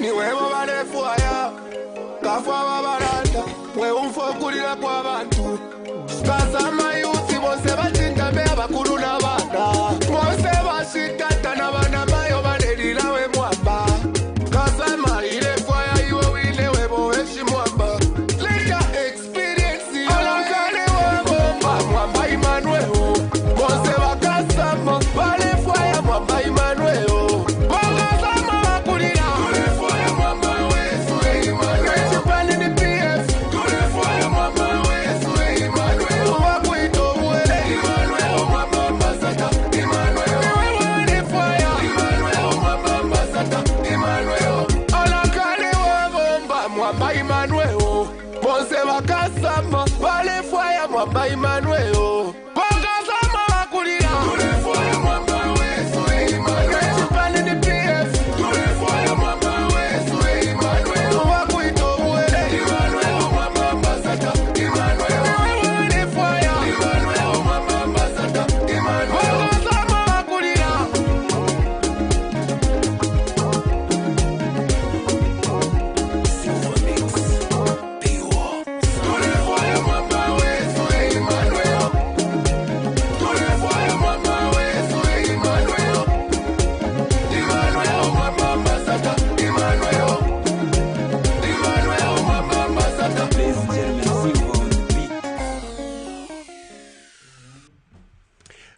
ni wewe banefuaya kafa babaranda mwe umfokulira kwa bantu kasama yusi bose batinda be abakuru n'abana bose bashitata n'abana bayo banerira we mwamba kasama ile fire iwe wile we boweshi mwamba leka experience alakale we mwamba Emmanuel bose bakasama bale fire mwamba Emmanuel Mwamba Emmanuel Wakasama wakulira Tulefaya mwamba wesu Emmanuel Chipani ni PF Tulefaya mwamba wesu Emmanuel Wakuito uwele Emmanuel mwamba ambassador Emmanuel Wanifaya Emmanuel mwamba ambassador Emmanuel Wakasama wakulira Tulefaya mwamba wesu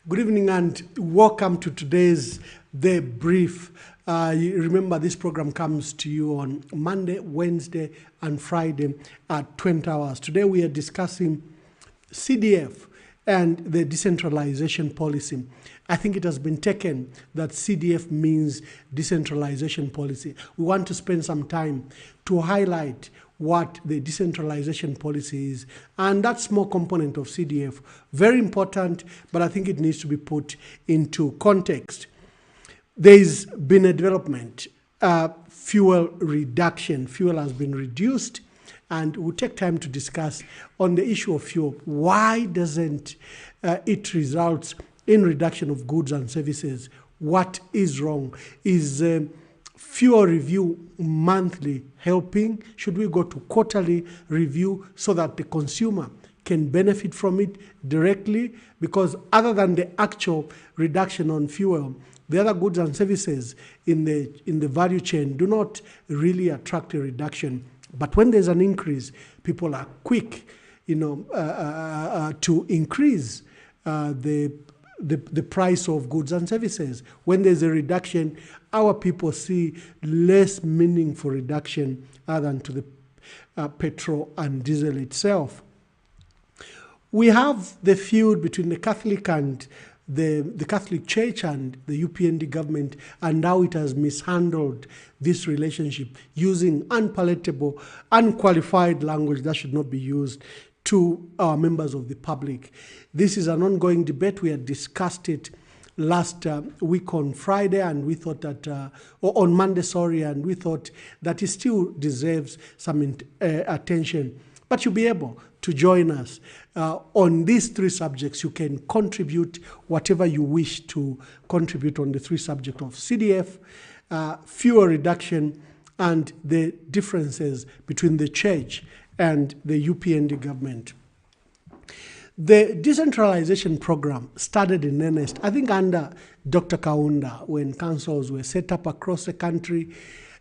Good evening and welcome to today's The Brief. You remember this program comes to you on Monday, Wednesday, and Friday at 20 hours. Today we are discussing CDF and the decentralization policy. I think it has been taken that CDF means decentralization policy. We want to spend some time to highlight what the decentralization policy is. And that small component of CDF, very important, but I think it needs to be put into context. There's been a development, fuel reduction. Fuel has been reduced, and we'll take time to discuss on the issue of fuel. Why doesn't it result in reduction of goods and services? What is wrong? Is fuel review monthly helping? Should we go to quarterly review so that the consumer can benefit from it directly? Because other than the actual reduction on fuel, the other goods and services in the value chain do not really attract a reduction. But when there's an increase, people are quick, to increase the price of goods and services. When there's a reduction, our people see less meaningful reduction other than to the petrol and diesel itself. We have the feud between the Catholic and the Catholic Church and the UPND government, and how it has mishandled this relationship using unpalatable, unqualified language that should not be used to our members of the public. This is an ongoing debate. We had discussed it last week on Friday, and we thought that, or on Monday, sorry, and we thought that it still deserves some attention. But you'll be able to join us on these three subjects. You can contribute whatever you wish to contribute on the three subjects of CDF, fuel reduction, and the differences between the church and the UPND government. The decentralization program started in earnest, I think, under Dr. Kaunda, when councils were set up across the country.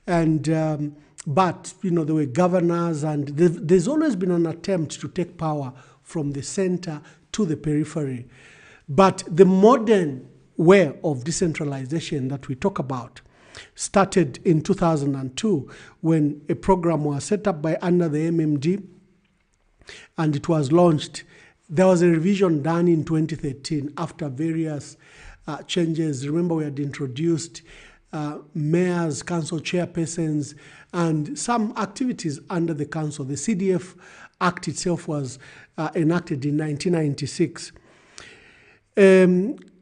And but, there were governors, and there's always been an attempt to take power from the center to the periphery. But the modern way of decentralization that we talk about started in 2002 when a program was set up under the MMD, and it was launched. There was a revision done in 2013 after various changes. Remember, we had introduced mayors, council chairpersons, and some activities under the council. The CDF Act itself was enacted in 1996.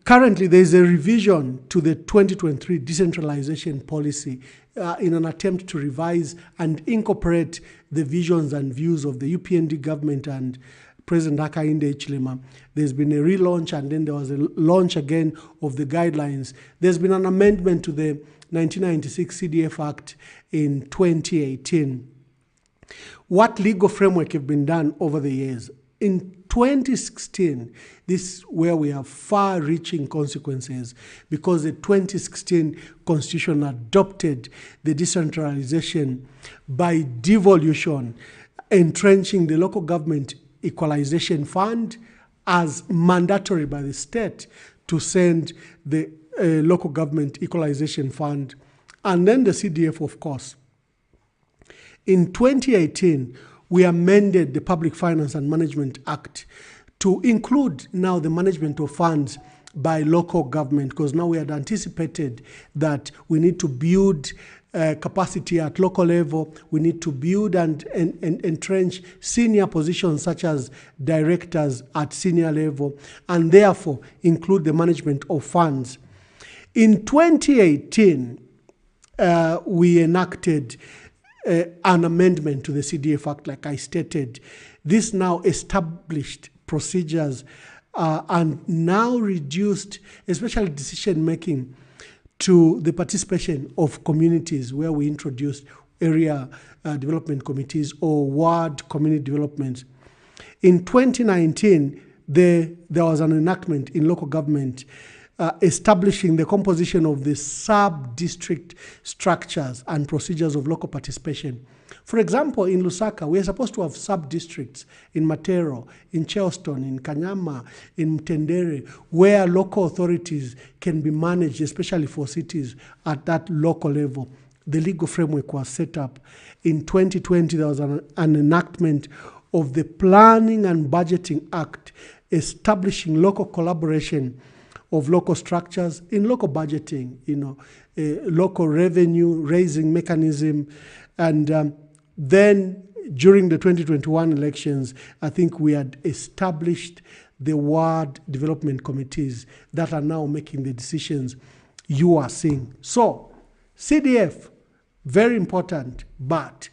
Currently, there is a revision to the 2023 decentralization policy in an attempt to revise and incorporate the visions and views of the UPND government and President Hakainde Hichilema. There's been a relaunch, and then there was a launch again of the guidelines. There's been an amendment to the 1996 CDF Act in 2018. What legal framework have been done over the years? In 2016, this is where we have far-reaching consequences, because the 2016 Constitution adopted the decentralization by devolution, entrenching the local government equalization fund as mandatory by the state to send the local government equalization fund, and then the CDF, of course. In 2018, we amended the Public Finance and Management Act to include now the management of funds by local government, because now we had anticipated that we need to build capacity at local level. We need to build and entrench senior positions such as directors at senior level, and therefore include the management of funds. In 2018, we enacted an amendment to the CDF Act, like I stated. This now established procedures and now reduced, especially decision-making, to the participation of communities, where we introduced area development committees or ward community development. In 2019, there was an enactment in local government establishing the composition of the sub-district structures and procedures of local participation. For example, in Lusaka, we are supposed to have sub-districts in Matero, in Charleston, in Kanyama, in Mtendere, where local authorities can be managed, especially for cities, at that local level. The legal framework was set up. In 2020, there was an enactment of the Planning and Budgeting Act, establishing local collaboration of local structures in local budgeting, local revenue raising mechanism. And then during the 2021 elections, I think we had established the ward development committees that are now making the decisions you are seeing. So CDF, very important, but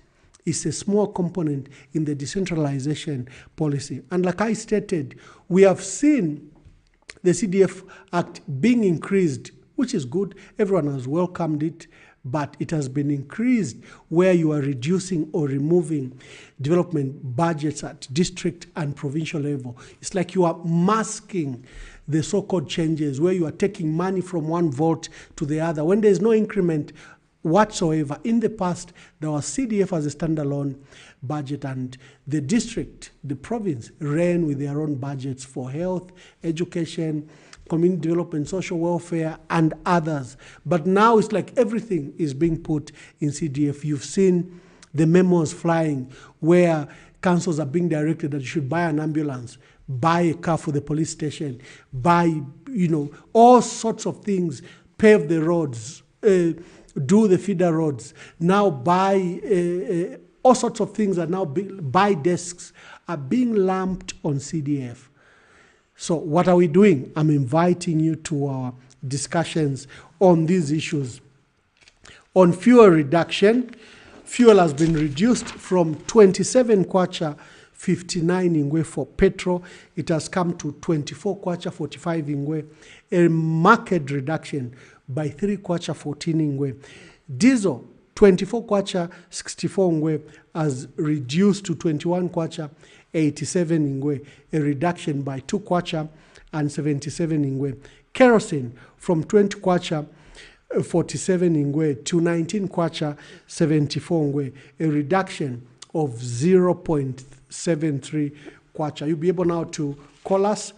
it's a small component in the decentralization policy. And like I stated, we have seen the CDF Act being increased, which is good. Everyone has welcomed it, but it has been increased where you are reducing or removing development budgets at district and provincial level. It's like you are masking the so-called changes, where you are taking money from one vault to the other when there's no increment whatsoever. In the past, there was CDF as a standalone budget, and the district, the province, ran with their own budgets for health, education, community development, social welfare, and others. But now it's like everything is being put in CDF. You've seen the memos flying where councils are being directed that you should buy an ambulance, buy a car for the police station, buy, all sorts of things, pave the roads, do the feeder roads, now buy all sorts of things are now buy desks are being lumped on CDF. So what are we doing? I'm inviting you to our discussions on these issues. On fuel reduction, fuel has been reduced from 27 kwacha 59 ingwe for petrol. It has come to 24 kwacha 45 ingwe, a market reduction by 3 kwacha 14 ingwe. Diesel, 24 kwacha 64 ingwe has reduced to 21 kwacha 87 ingwe, a reduction by 2 kwacha and 77 ingwe. Kerosene, from 20 kwacha 47 ingwe to 19 kwacha 74 ingwe, a reduction of 0.73 kwacha. You'll be able now to call us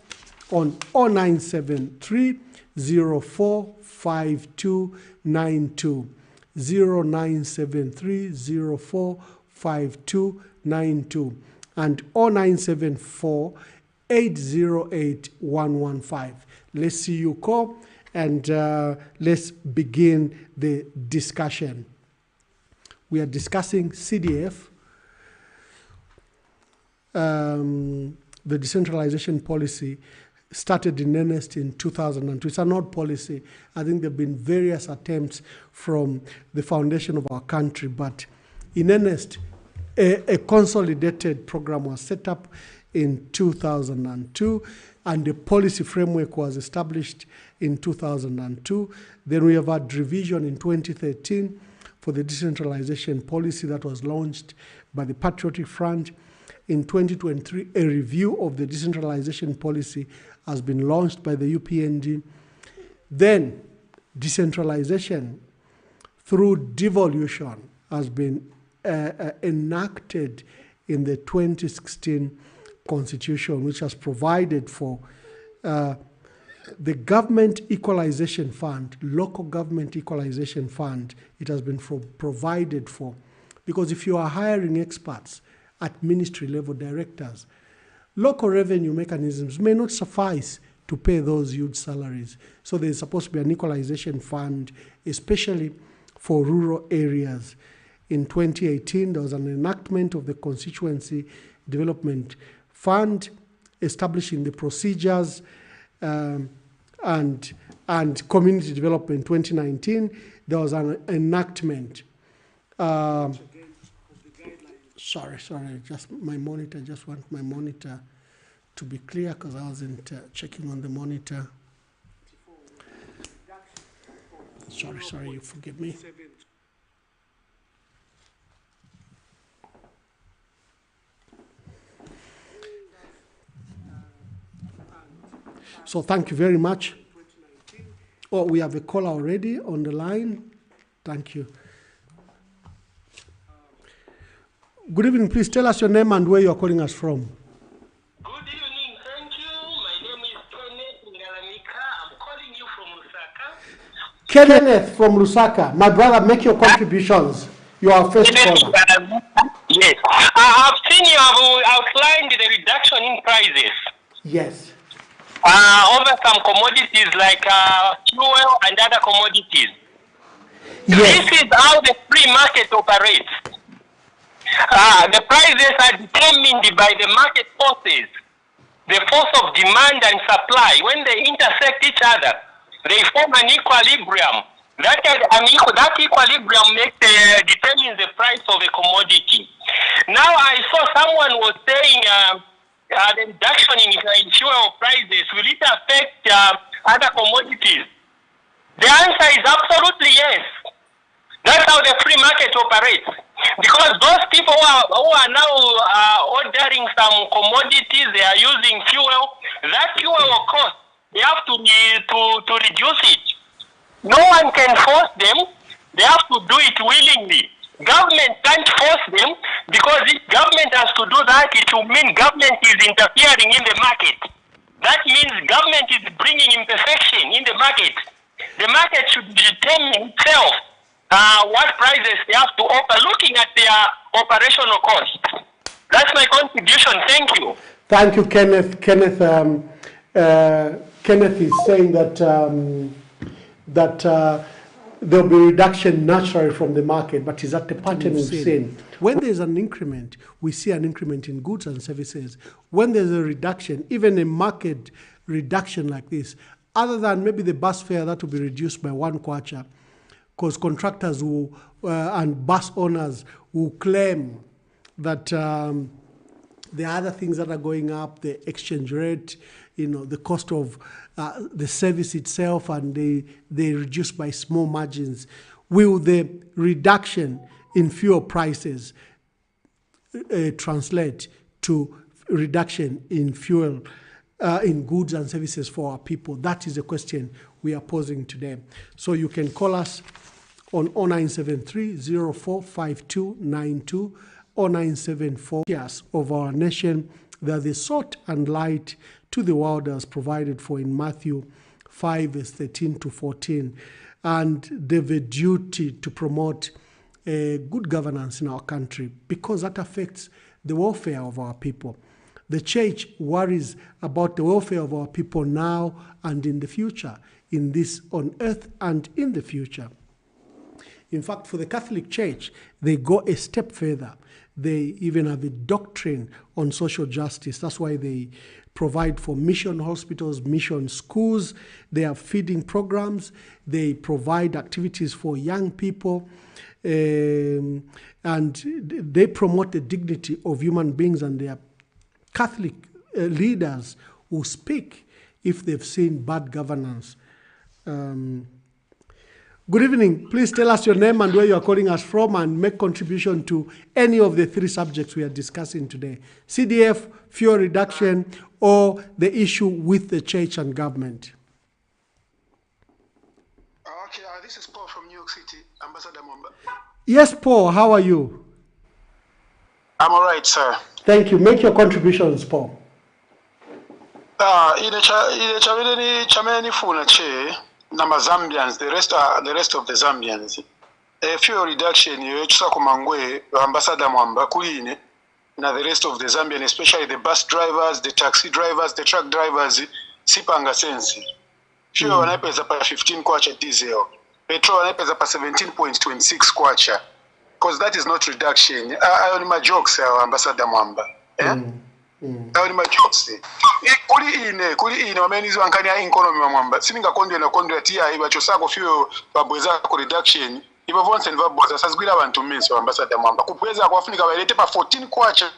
on 0973 045292, 0973 045292, and 0974 808 115. Let's see you call, and let's begin the discussion. We are discussing CDF, the decentralization policy started in earnest in 2002. It's an old policy. I think there have been various attempts from the foundation of our country, but in earnest, a consolidated program was set up in 2002, and the policy framework was established in 2002. Then we have had revision in 2013 for the decentralization policy that was launched by the Patriotic Front. In 2023, a review of the decentralization policy has been launched by the UPND. Then decentralization through devolution has been enacted in the 2016 Constitution, which has provided for the Government Equalization Fund, Local Government Equalization Fund. It has been provided for, because if you are hiring experts at ministry level, directors, local revenue mechanisms may not suffice to pay those huge salaries. So there's supposed to be an equalization fund, especially for rural areas. In 2018, there was an enactment of the Constituency Development Fund, establishing the procedures and community development. 2019, there was an enactment. Sorry, just my monitor. Just want my monitor to be clear because I wasn't checking on the monitor. Sorry, you forgive me. So thank you very much. Oh, we have a caller already on the line. Thank you. Good evening. Please tell us your name and where you are calling us from. Good evening. Thank you. My name is Kenneth Ngalamika. I'm calling you from Lusaka. Kenneth from Lusaka. My brother, make your contributions. You are first caller. Yes. I've seen you have outlined the reduction in prices. Yes. Over some commodities like fuel and other commodities. Yes. This is how the free market operates. The prices are determined by the market forces, the force of demand and supply. When they intersect each other, they form an equilibrium. That equilibrium determines the price of a commodity. Now I saw someone was saying the reduction in fuel prices, will it affect other commodities? The answer is absolutely yes. That's how the free market operates. Because those people who are now ordering some commodities, they are using fuel. That fuel will cost. They have to reduce it. No one can force them. They have to do it willingly. Government can't force them, because if government has to do that, it will mean government is interfering in the market. That means government is bringing imperfection in the market. The market should determine itself what prices they have to offer, looking at their operational cost. That's my contribution. Thank you. Thank you, Kenneth. Kenneth is saying that there'll be reduction naturally from the market, but is that the pattern we've seen? When there's an increment, we see an increment in goods and services. When there's a reduction, even a market reduction like this, other than maybe the bus fare that will be reduced by 1 kwacha, because contractors will, and bus owners will claim that there are other things that are going up, the exchange rate, the cost of the service itself, and they reduce by small margins. Will the reduction in fuel prices translate to reduction in fuel, in goods and services for our people? That is the question we are posing today. So you can call us on 0973-045292, 0974 years of our nation, that the salt and light to the world as provided for in Matthew 5, verse 13 to 14. And they have a duty to promote good governance in our country, because that affects the welfare of our people. The church worries about the welfare of our people now and in the future, in this on earth and in the future. In fact, for the Catholic Church, they go a step further. They even have a doctrine on social justice. That's why they provide for mission hospitals, mission schools. They have feeding programs. They provide activities for young people. And they promote the dignity of human beings and their Catholic leaders who speak if they've seen bad governance. Good evening. Please tell us your name and where you are calling us from and make contribution to any of the 3 subjects we are discussing today. CDF, fuel reduction, or the issue with the church and government. Okay, this is Paul from New York City, Ambassador Mwamba. Yes, Paul, how are you? I'm all right, sir. Thank you. Make your contributions, Paul. In the chameni funa che nama Zambians, the rest of the Zambians. Fuel reduction you kumangwe Ambassador Mwamba kuline na the rest of the Zambians, especially the bus drivers, the taxi drivers, the truck drivers, sipanga sensi. Fuel wanapeza pa 15 kwacha diesel. Petrol wanapeza pa 17.26 kwacha. Because that is not reduction. I only my jokes, Ambassador Mwamba. Only my jokes. Kuli ine wamenizi wankani ya economy wa Mwamba. Sininga kondwe tia iba chosako fuel babweza ku reduction. Iba vonse nvaboza sasgwira abantu minsi wa Ambassador Mwamba. Kupweza kwa Afrika wailete pa 14 kwacha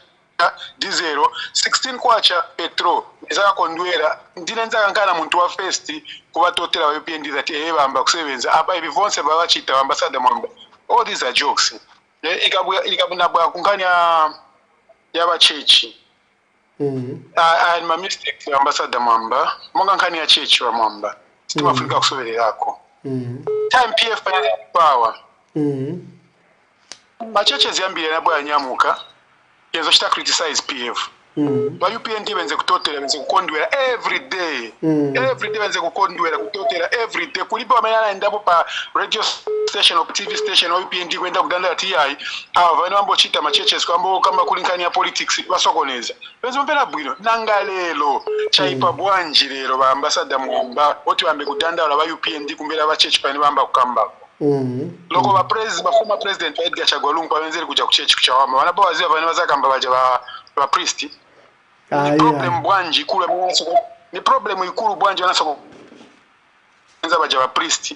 diesel, 16 kwacha petrol. Nizaka kondwera ndinenza kankana muntu wa first kuba totera wa UPND that bamba kusebenza apa ibi vonse babachita wa Ambassador Mwamba. All these are jokes. Ikabunabwa kunkanya yaba chechi. I my mistake, Ambassador Mwamba. Monga nkani ya chechi wa Mwamba. Sitima Afrika kusobererako. Time PF power. Macheche ziyambire nabwo yanyamuka. Yenzo shita criticize PF. Ba UPND benze kutotera benze kukondwera every day. Every day benze kukondwera kutotera every day. Kulipa wamenana ndapo pa radio station or TV station or UPND kwenda kudanda TI. Vano ambo chita macheches kwambo kama kulinkani ya politics basokoneza. Benze mpena bwino nangalelo chaipa bwanji lero ba Ambassador Mwamba oti wambe kudanda la ba UPND kumbera ba church pani bamba kukamba. Loko ba former president Edgar Chagwa wenzeli kuja kuchechi kuchawama. Wanapo wazia vano wazakamba baje ba priest. Ni problem bwanji kule mwanasoko. Ni problem ikulu bwanji wanasoko. Benza baje ba priest.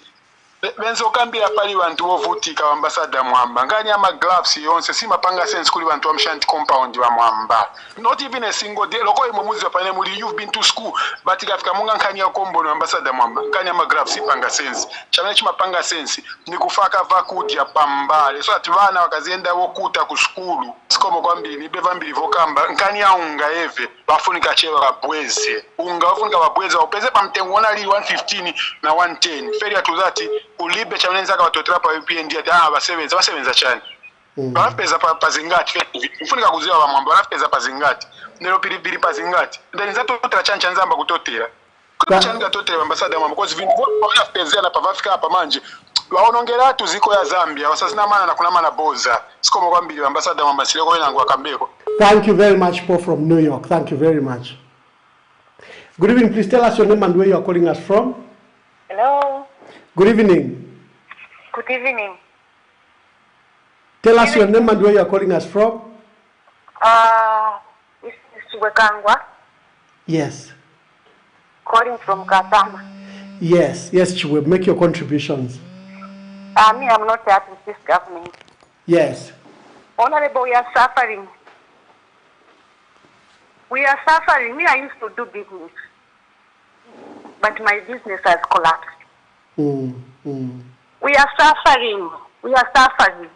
Benzo kambira pali bantu bovutika wa Ambassador Mwamba. Ngani ama gloves yonse si mapanga sense kuli bantu wa Mshanti compound wa Mwamba. Not even a single day. Loko imuzi wa pane muli you've been to school but ikafika munga nkani ya kombo na Ambassador Mwamba. Ngani ama gloves si panga sense. Chamene chima panga sense ni kufaka vakuti ya pambale. So ativana wakazienda wokuta ku skulu. Sikomo kwambiri ni beva mbili vokamba. Nkani ya unga eve wafunika chewa wabweze. Unga wafunika wabweze wapeze pa mtengu wana li 115 na 110. Failure to that ulibe chamunenza ka watotera pa UPND ati basebenza chani. Barafeza pa zingati mfunika kuziwa wa Mwamba barafeza pa zingati. Nero pilipili pa zingati. Ndani za totera chancha nzamba kutotera. Kwa changa totera Ambassador Mwamba because vindu wanafezea na pa Afrika hapa manje. Waonongera tu ziko ya Zambia wasasina maana na kuna maana boza. Sikomo kwambiri Ambassador Mwamba sileko wenangu akambeko. Thank you very much, Paul from New York. Thank you very much. Good evening. Please tell us your name and where you are calling us from. Hello. Good evening. Good evening. Tell us your name and where you are calling us from. This is Wekangwa. Yes. Calling from Katama. Yes, Chiwe, make your contributions. Me, I'm not happy with this government. Yes. Honorable, we are suffering. We are suffering. Me, I used to do business. But my business has collapsed. We are suffering. We are suffering.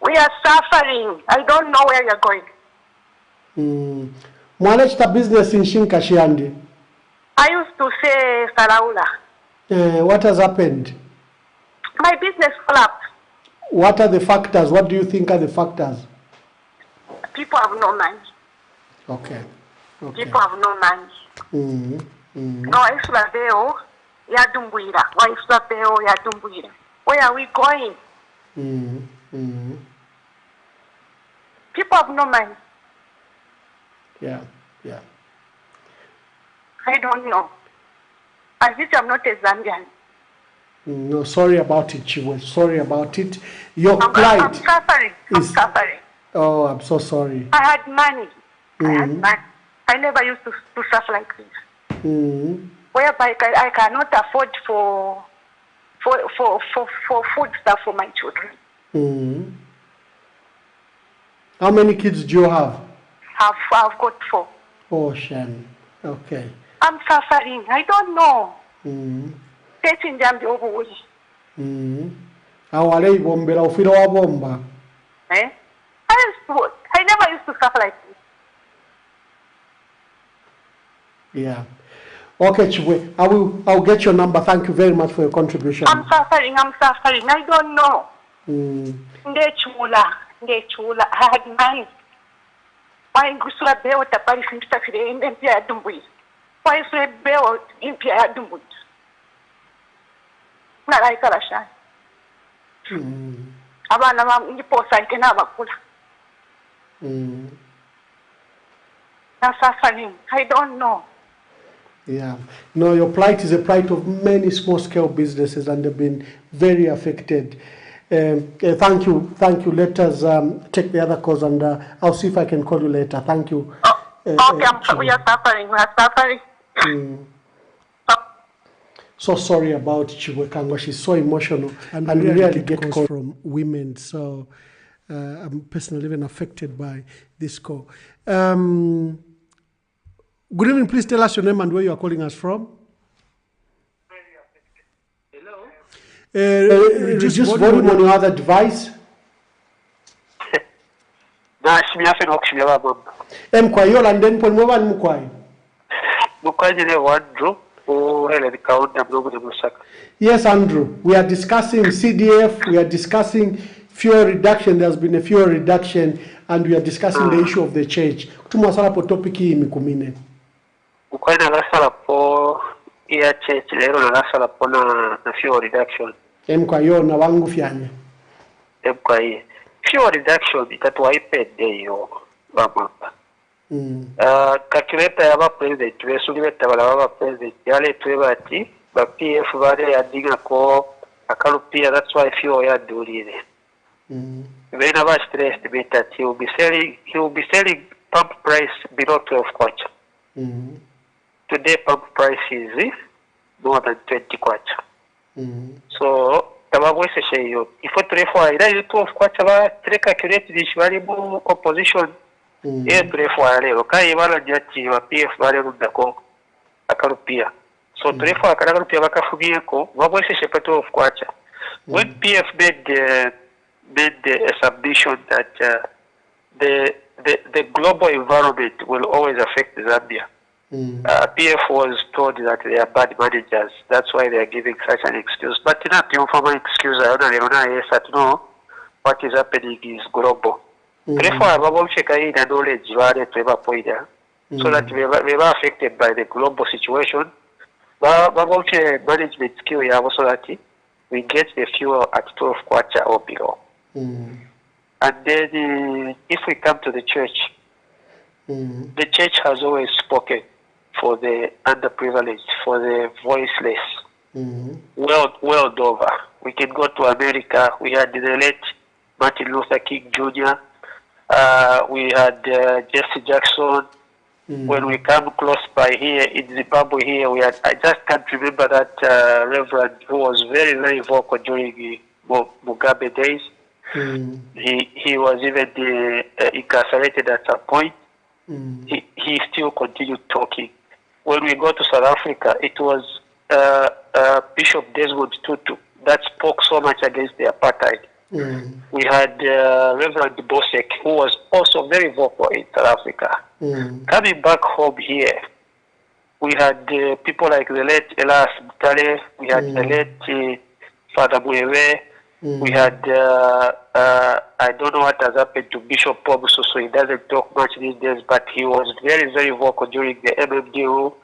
We are suffering. I don't know where you're going. Manage business in Shinkashiandi. I used to say Saraula. What has happened? My business collapsed. What are the factors? What do you think are the factors? People have no money. Okay. People have no money. No, Islaveo, Yadumbuira. Why Islaveo, Yadumbuira? Where are we going? People have no money. Yeah. I don't know. As if I'm not a Zambian. No, sorry about it, Chiwe. Sorry about it. Your I'm suffering. I'm suffering. Oh, I'm so sorry. I had money. I never used to suffer like this. Whereby I cannot afford for food stuff for my children. How many kids do you have? I've got 4. Oh, shame. Okay. I'm suffering. I don't know. Mm. Awale bombera ufira wa bomba. I never used to suffer like this. Yeah. Okay, Chibwe. I'll get your number. Thank you very much for your contribution. I'm suffering. I don't know. Ndechula. I had money. Why gusula beo tapari finta fide impia dumbui. Why sule beo impia dumbui. Na like kalasha. Abana mam ndiposa ikena bakula. I'm suffering. I don't know. Yeah. No, your plight is a plight of many small-scale businesses, and they've been very affected. Thank you. Let us take the other calls, and I'll see if I can call you later. Thank you. Okay, we are suffering. So sorry about Chibwe. She's so emotional, and we really get calls from women. So I'm personally even affected by this call. Good evening. Please tell us your name and where you are calling us from. Hello. Reduce volume on your other device. Mkwayo and then Polmovan Mkwai. Yes, Andrew. We are discussing CDF. We are discussing fuel reduction. There's been a fuel reduction, and we are discussing the issue of the church. Tumasala po topic hii mikumine. Ukwenda nasala po iya church lero na nasala po na fuel reduction. Mkwayo na wangu fyanya. Mkwayo. Fuel reduction itatuwa ipede yo bamapa. Calculator yaba president wesulibeta bala president yale tweba ati ba PF bale yadinga ko akalupia. That's why fuel yadulire. When I was stressed bit that he will be selling pump price below 12 kwacha. Today pump price is more than 20 kwacha. So tababwese sheyo ifo turefwa ila 12 kwacha ba calculate this variable opposition. Turefwa lero kai bala jati wa PF bale rudako akalupia. So turefwa akalupia bakafugie ko babwese shepa 12 kwacha. When PF made a submission that the global environment will always affect Zambia. PF was told that they are bad managers. That's why they are giving such an excuse. But not the formal excuse. I don't know what is happening is global. Therefore, I will check the knowledge so that we are affected by the global situation. But management skill so that we get the fuel at 12 kwacha or below. And then if we come to the church, the church has always spoken for the underprivileged, for the voiceless, world over. We can go to America. We had the late Martin Luther King Jr., we had Jesse Jackson. When we come close by here in Zimbabwe here, we had, I just can't remember that reverend who was very, very vocal during the Mugabe days. He was even incarcerated at some point. He still continued talking. When we go to South Africa, it was Bishop Desmond Tutu that spoke so much against the apartheid. We had Reverend Bosek, who was also very vocal in South Africa. Coming back home here, we had people like the late Elias Mutale, we had the late Father Mwewe, we had, I don't know what has happened to Bishop Pobuso, so he doesn't talk much these days, but he was very, very vocal during the MMD rule.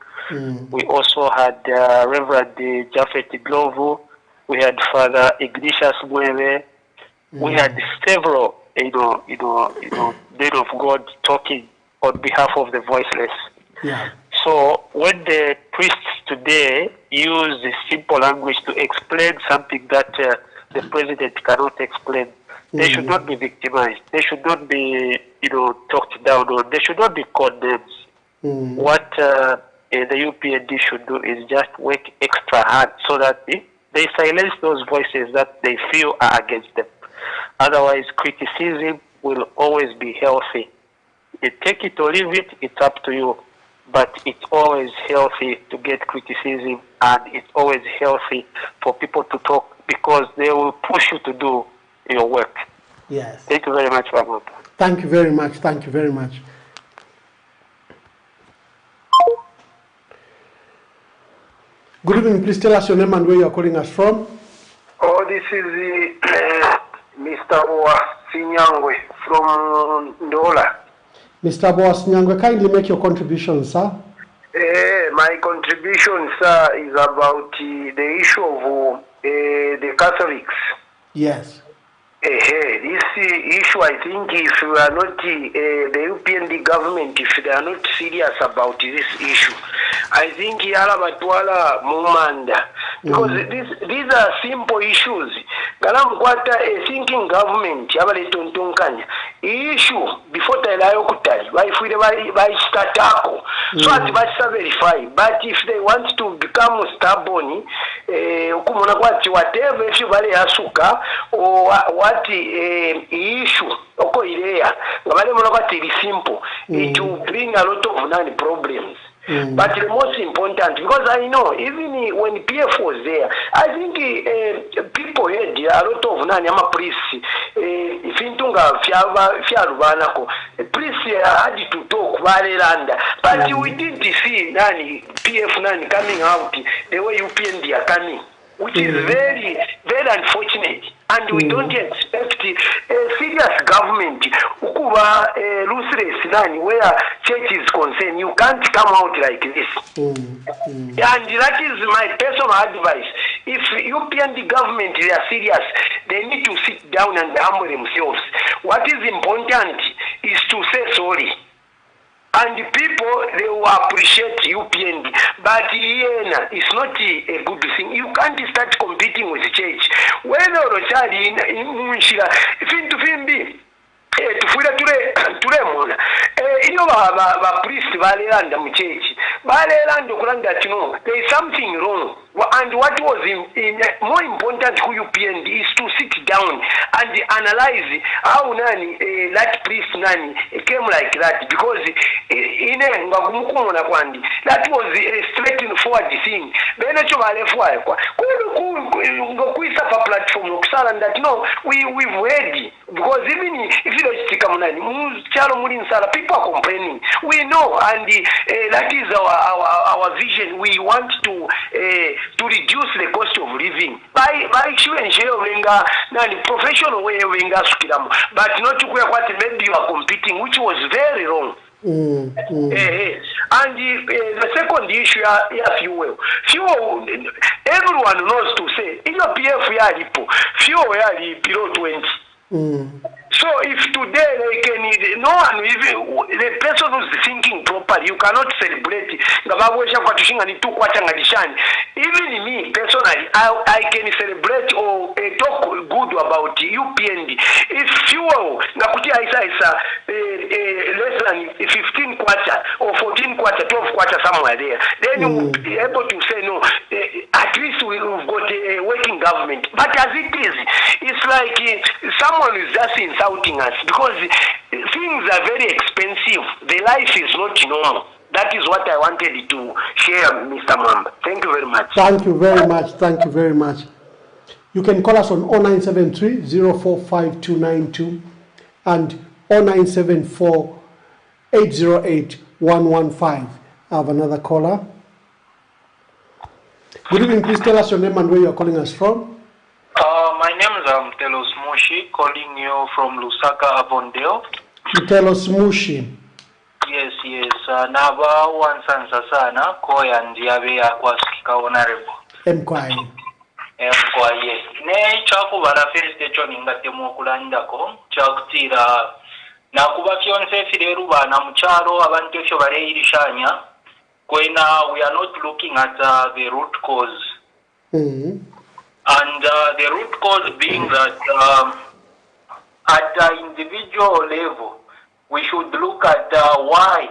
We also had Reverend Japhet Glovu, we had Father Ignatius Mwewe, we had several, men of God talking on behalf of the voiceless. So when the priests today use simple language to explain something that the president cannot explain, they should not be victimized. They should not be, talked down on. They should not be condemned. What the UPND should do is just work extra hard so that they silence those voices that they feel are against them. Otherwise, criticism will always be healthy. You take it or leave it, it's up to you. But it's always healthy to get criticism, and it's always healthy for people to talk because they will push you to do your work. Yes. Thank you very much, Ramon. Thank you very much. Thank you very much. Good evening. Please tell us your name and where you are calling us from. Oh, this is Mr. Boa Sinyangwe from Ndola. Mr. Boas Nyangwe, kindly make your contribution, sir. My contribution, sir, is about the issue of the Catholics. Yes. This issue, I think, if we are not the UPND government, if they are not serious about this issue, I think Yalabatwala Mumanda, because these are simple issues. Galamkwata a thinking government, Yabaletontonkanya, issue before Telayo Kutali, by Statako, so at verify. But if they want to become stubborn, whatever, if you vale asuka, or what issue, Okoirea, it is simple, it will bring a lot of problems. But the most important, because I know, even when PF was there, I think people had a lot of Nanyama priests, Fintunga, Fialubanako, priests had to talk, but we didn't see Nani, PF Nani coming out the way UPND are coming, which is very, very unfortunate. And we don't expect a serious government where church is concerned. You can't come out like this. And that is my personal advice. If UPND government they are serious, they need to sit down and humble themselves. What is important is to say sorry. And the people, they will appreciate UPND. But it's not a good thing. You can't start competing with the church. Whether or not in Munshira, tufuira tulemona iyo ba priest balelanda mu church balelanda okulanda kino there is something wrong, and what was more important to UPND is to sit down and analyze how that priest came like that, because that was a straightforward thing. Then platform that no, we've heard, because even if you people are complaining. We know, and that is our vision. We want to reduce the cost of living by professional way of but not to what maybe you are competing, which was very wrong. And the second issue, fuel, everyone knows to say in your PF fuel below 20. So if today they can, no one, even the person who's thinking properly, you cannot celebrate. Even me personally, I can celebrate or talk good about UPND. If fuel, less than 15 quarter or 14 quarter, 12 quarter somewhere there, then you will be able to say no. At least we've got a working government. But as it is, it's like someone is just insulting us because things are very expensive. The life is not normal. That is what I wanted to share, Mr. Mamba. Thank you very much. Thank you very much. Thank you very much. You can call us on 0973 045292 and 0974 808 115. I have another caller. Good evening. Please tell us your name and where you are calling us from. My name is Telos Mushi, calling you from Lusaka, Avondale. Telos Mushi. Yes. Naba wansansa sana koya ndiabe yakwasikika honorable. Mkwaye. Ne chakubala first echo ningatemu okulandako chakutira nakuba kyonse fireru bana muchalo abantu ekyo baleyirishanya kwena we are not looking at the root cause. And the root cause being that at the individual level, we should look at why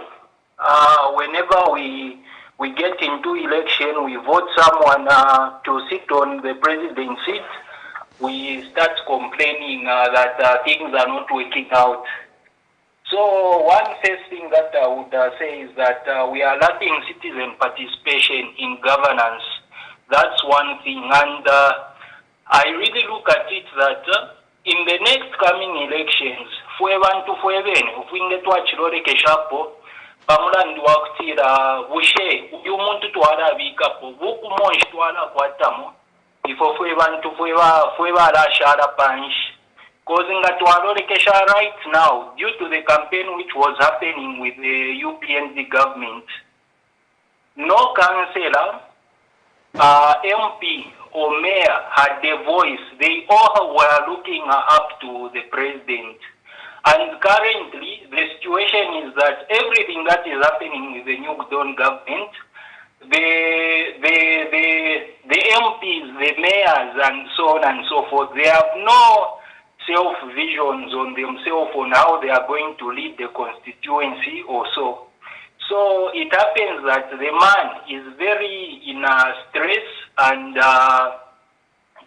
whenever we get into election, we vote someone to sit on the president seat, we start complaining that things are not working out. So one first thing that I would say is that we are lacking citizen participation in governance. That's one thing. And I really look at it that in the next coming elections, pamulandi wakutira bushe uyu muntu twalabikapo bukumonshi twalakwatamu ifo fwe balashara panshi. Because right now, due to the campaign which was happening with the UPND government, no councillor, MP or mayor had a voice. They all were looking up to the president. And currently, the situation is that everything that is happening with the New Dawn government, the MPs, the mayors, and so on and so forth, they have no self-visions on themselves on how they are going to lead the constituency or so. So it happens that the man is very in stress and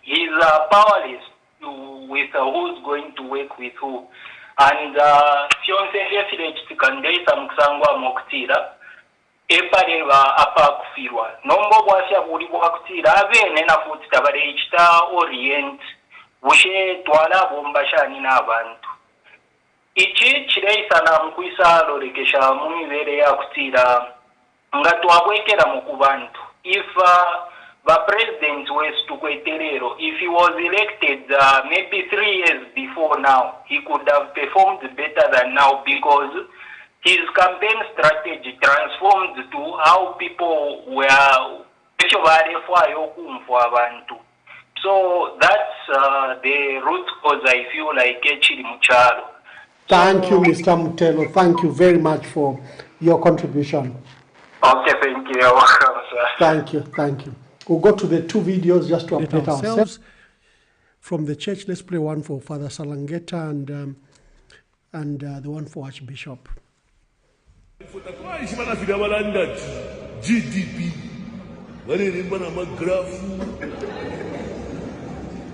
he's powerless with who's going to work with who. And epareva apa kufirwa nombo bwasya buli bwakutira abene nafuti tabale ekita orient bushe twala bombashani n'abantu iki kireisa na mukwisa lolekesha mu mibere ya kutira nga twabwekera mu kubantu if the president was to kweterero, if he was elected maybe 3 years before now, he could have performed better than now because his campaign strategy transformed to how people were. So that's the root cause, I feel like, Echiri Muchalo. Thank you, Mr. Mutelo. Thank you very much for your contribution. Okay, thank you. You're welcome, sir. Thank you, thank you. We'll go to the 2 videos just to update ourselves. From the church, let's play one for Father Salangeta and the one for Archbishop. GDP.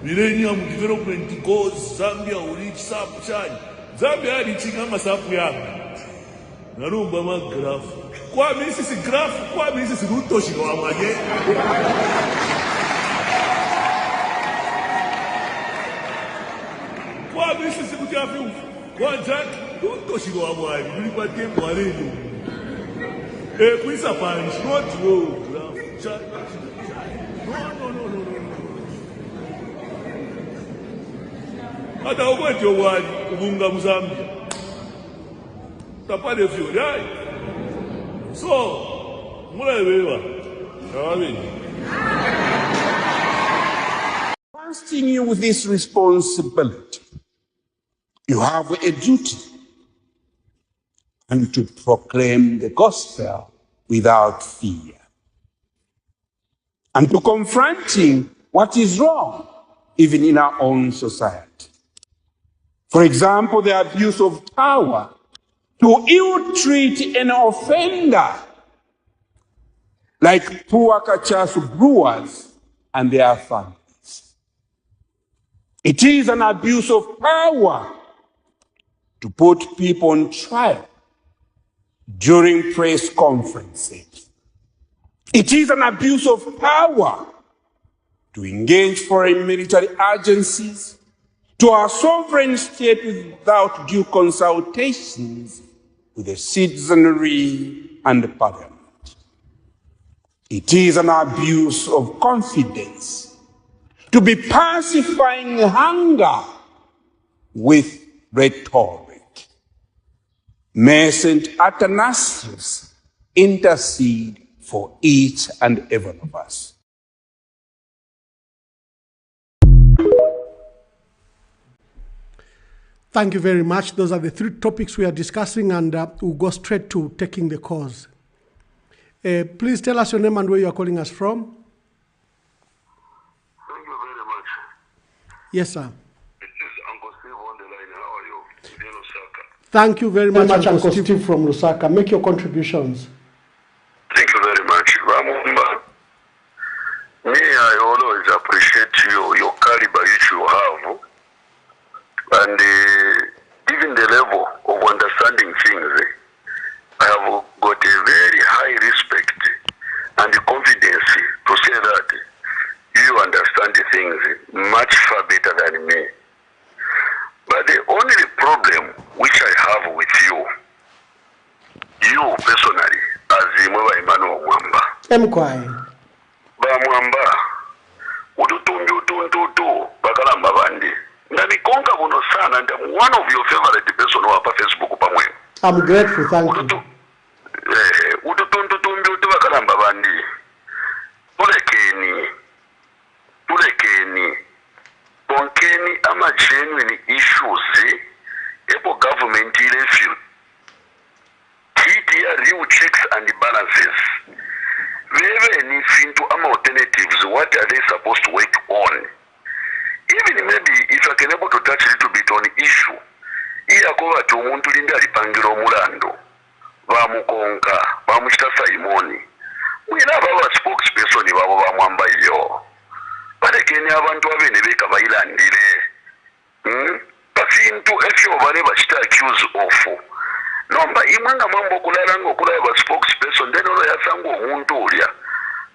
Millennium development goals, Zambia will reach sub-shine. Zambia reaching Amasapu Yam. Narumba graph. Kwa misi graph, kwa misi ruto shigawamaye. Kwa misi kutiafu, kwa jack, ruto shigawamaye. Nilipate mwarelu. Kuisa punch, not row, graph. No. Hata ukwete wali ubunga muzambi tapale Feud right so mulabewa awabeni trusting you with this responsibility. You have a duty and to proclaim the gospel without fear and to confronting what is wrong even in our own society. For example, the abuse of power to ill-treat an offender like poor Kachasu brewers and their families. It is an abuse of power to put people on trial during press conferences. It is an abuse of power to engage foreign military agencies to our sovereign state without due consultations with the citizenry and the parliament. It is an abuse of confidence to be pacifying hunger with rhetoric. May St. Athanasius intercede for each and every one of us. Thank you very much. Those are the 3 topics we are discussing, and we'll go straight to taking the cause. Please tell us your name and where you are calling us from. Thank you very much. Yes, sir. This is Uncle Steve on the line. How are you? In Lusaka. Thank you very much, Uncle Steve from Lusaka. Make your contributions. Thank you very much. Me, I always appreciate your caliber which you have. And even the level of understanding Emkwai. Bamwamba. Ututumbi utuntutu bakalamba bandi. Ndanikonga buno sana and I'm one of your favorite person wapa Facebook pamwe. I'm grateful, thank you. Ututumbi utu bakalamba bandi. Tulekeni. Bonkeni ama genuine issues epo government ile Feud. Here real checks and balances. Wherever any into alternatives, what are they supposed to work on? Even maybe if I can able to touch a little bit on the issue, iya kwa tu muntu linda alipangiro mulando, vamukonga, vamushita Simoni. We have our spokesperson wa mwamba iyo. Bale Kenya abantu abene beka bayilandire. Kasi into efyo bale bashita accuse of. Nomba imanga mambo kulala ba spokesperson then olo yasango omuntu ulya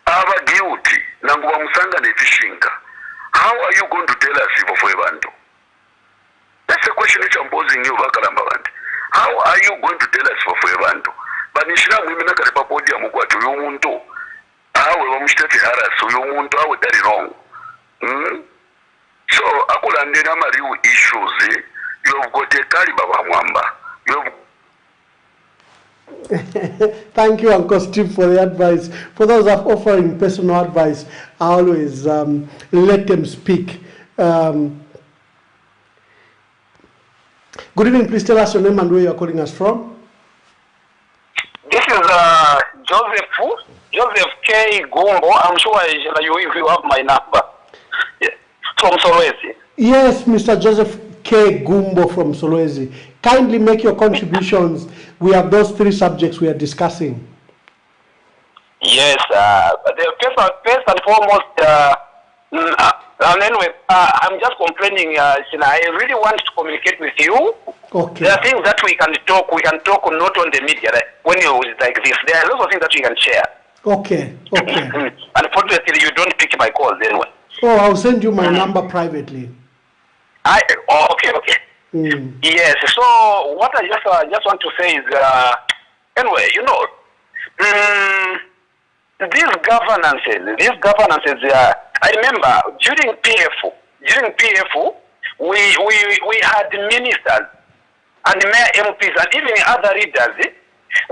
aba guilty nangu bamusanga nevishinga. How are you going to tell us if for abantu? That's the question which I'm posing you bakalamba bantu. How are you going to tell us for abantu? Banishira mwimina karipa podium kwatu uyu muntu awe bamushitati harass uyu muntu awe that wrong. So akulandira mariu issues you've got a caliber wa mwamba. Thank you, Uncle Steve, for the advice. For those that are offering personal advice, I always let them speak. Good evening. Please tell us your name and where you are calling us from. This is Joseph K. Gumbo. I'm sure you have my number. Yeah. From Solwezi. Yes, Mr. Joseph K. Gumbo from Solwezi. Kindly make your contributions. We have those three subjects we are discussing. Yes, first and foremost, anyway, I'm just complaining. I really want to communicate with you. Okay. There are things that we can talk not on the media. When you're like this, there are lots of things that we can share. Okay. Unfortunately, you don't pick my calls anyway. Oh, I'll send you my number privately. Okay. Yes. So what I just want to say is, anyway, these governances. I remember during PF, we had ministers and mayor MPs and even other leaders.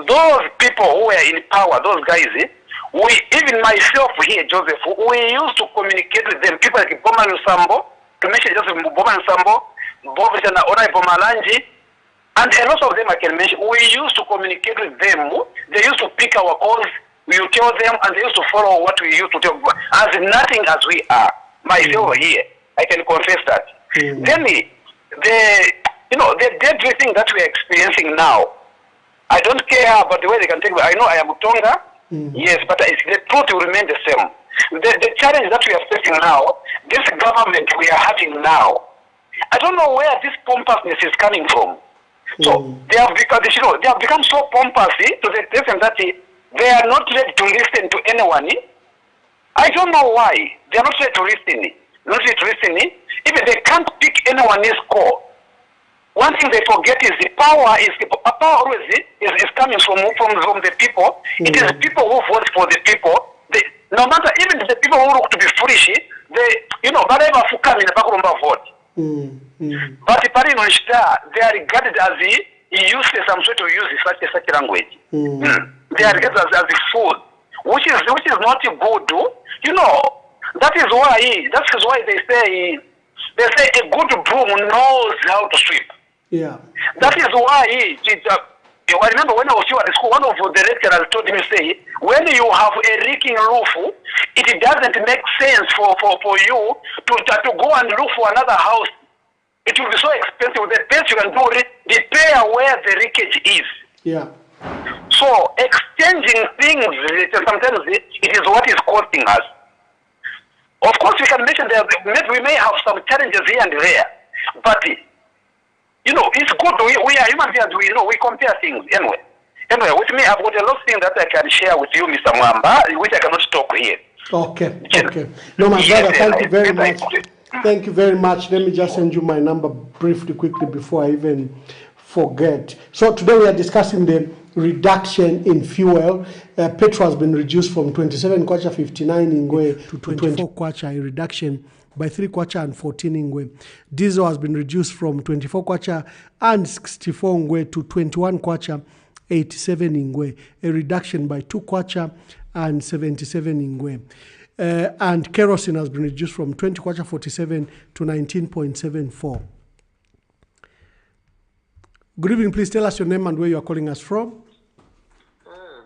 Those people who were in power, those guys. Even myself here, Joseph, we used to communicate with them. People like Boma Lusambo, to mention just Boma Lusambo, Bobisana Onaipo Malanji, and a lot of them I can mention. We used to communicate with them. They used to pick our calls. We would tell them, and they used to follow what we used to tell. As nothing as we are, myself here, I can confess that. Then the deadly thing that we are experiencing now, I don't care about the way they can take me. I know I am Tonga, yes, but the truth will remain the same. The challenge that we are facing now, this government we are having now, I don't know where this pompousness is coming from. So they have become so pompous to the extent that they are not ready to listen to anyone. I don't know why. They are not ready to listen. Even they can't pick anyone's call. One thing they forget is the power always is coming from the people. It is the people who vote for the people. No matter even the people who look to be foolish, they vote. But they are regarded as useless. I'm sorry to use such language. They are regarded as food, which is not good. That is why they say a good broom knows how to sweep. Yeah. That is why I remember when I was at school, one of the lecturers told me, say, when you have a leaking roof, it doesn't make sense for you to go and look for another house. It will be so expensive. The best you can do is repair where the leakage is. Yeah. So exchanging things, sometimes it is what is costing us. Of course, we can mention that we may have some challenges here and there, but it's good. We are human beings. We compare things anyway. With me, I've got a lot of things that I can share with you, Mr. Mwamba, which I cannot talk here. Okay. No, my brother, thank you very much. Thank you very much. Let me just send you my number briefly, quickly, before I even forget. So today we are discussing the reduction in fuel. Petrol has been reduced from 27 kwacha 59 ingwe to 24 kwacha, a reduction by 3 kwacha and 14 ingwe. Diesel has been reduced from 24 kwacha and 64 ingwe to 21 kwacha 87 ingwe, a reduction by 2 kwacha and 77 ingwe. And kerosene has been reduced from 20 kwacha 47 to 19.74. Good evening, please tell us your name and where you are calling us from.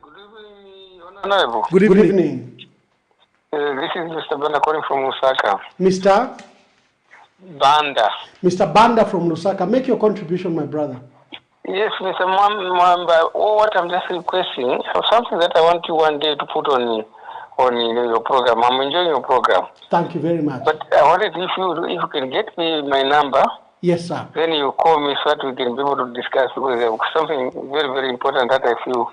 Good evening, Honorable. Good evening. This is Mr. Banda calling from Lusaka. Mr. Banda. Mr. Banda from Lusaka. Make your contribution, my brother. Yes, Mr. Mwamba, what I'm just requesting, something that I want you one day to put on your program. I'm enjoying your program. Thank you very much. But I wanted if you can get me my number. Yes, sir. Then you call me so that we can be able to discuss, because there's something very, very important that I feel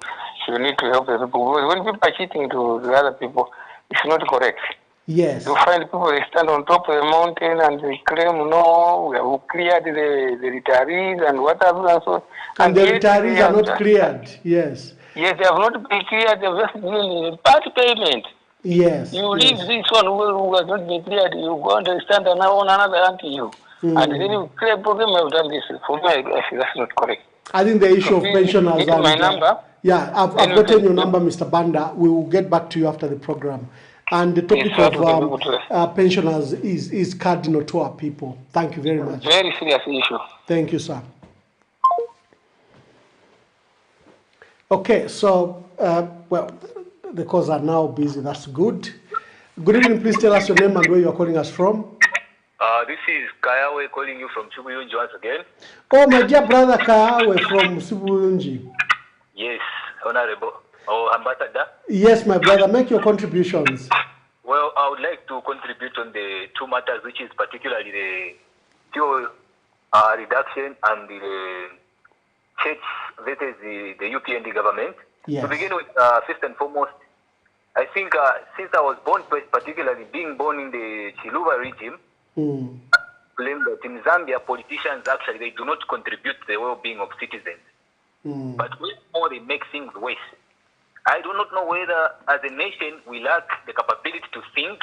you need to help the people. Because when people are cheating to the other people, it's not correct. Yes. You find people, they stand on top of the mountain and they claim, no, we have cleared the retirees and whatever. And the retirees are not cleared, yes. Yes, they have not been cleared, they have just been part payment. Yes. You leave this one who has not been cleared, you go and stand on another anti you. And then you clear program, you have done this. For me, I feel that's not correct. I think the issue of pensioners. My number. Yeah, I've gotten your number, Mr. Banda. We will get back to you after the program. And the topic of pensioners is cardinal to our people. Thank you very much. Very serious issue. Thank you, sir. Okay, so, well, the calls are now busy. That's good. Good evening. Please tell us your name and where you are calling us from. This is Kayawe calling you from Sibuyunji once again. Oh, my dear brother Kayawe from Sibuyunji. Yes, Honorable. Oh, Ambassador. Yes, my brother. Make your contributions. Well, I would like to contribute on the two matters, which is particularly the fuel reduction and the church versus the UPND government. Yes. To begin with, first and foremost, I think since I was born, particularly being born in the Chiluba regime, claim that in Zambia, politicians actually they do not contribute to the well-being of citizens. But more they make things worse. I do not know whether as a nation we lack the capability to think,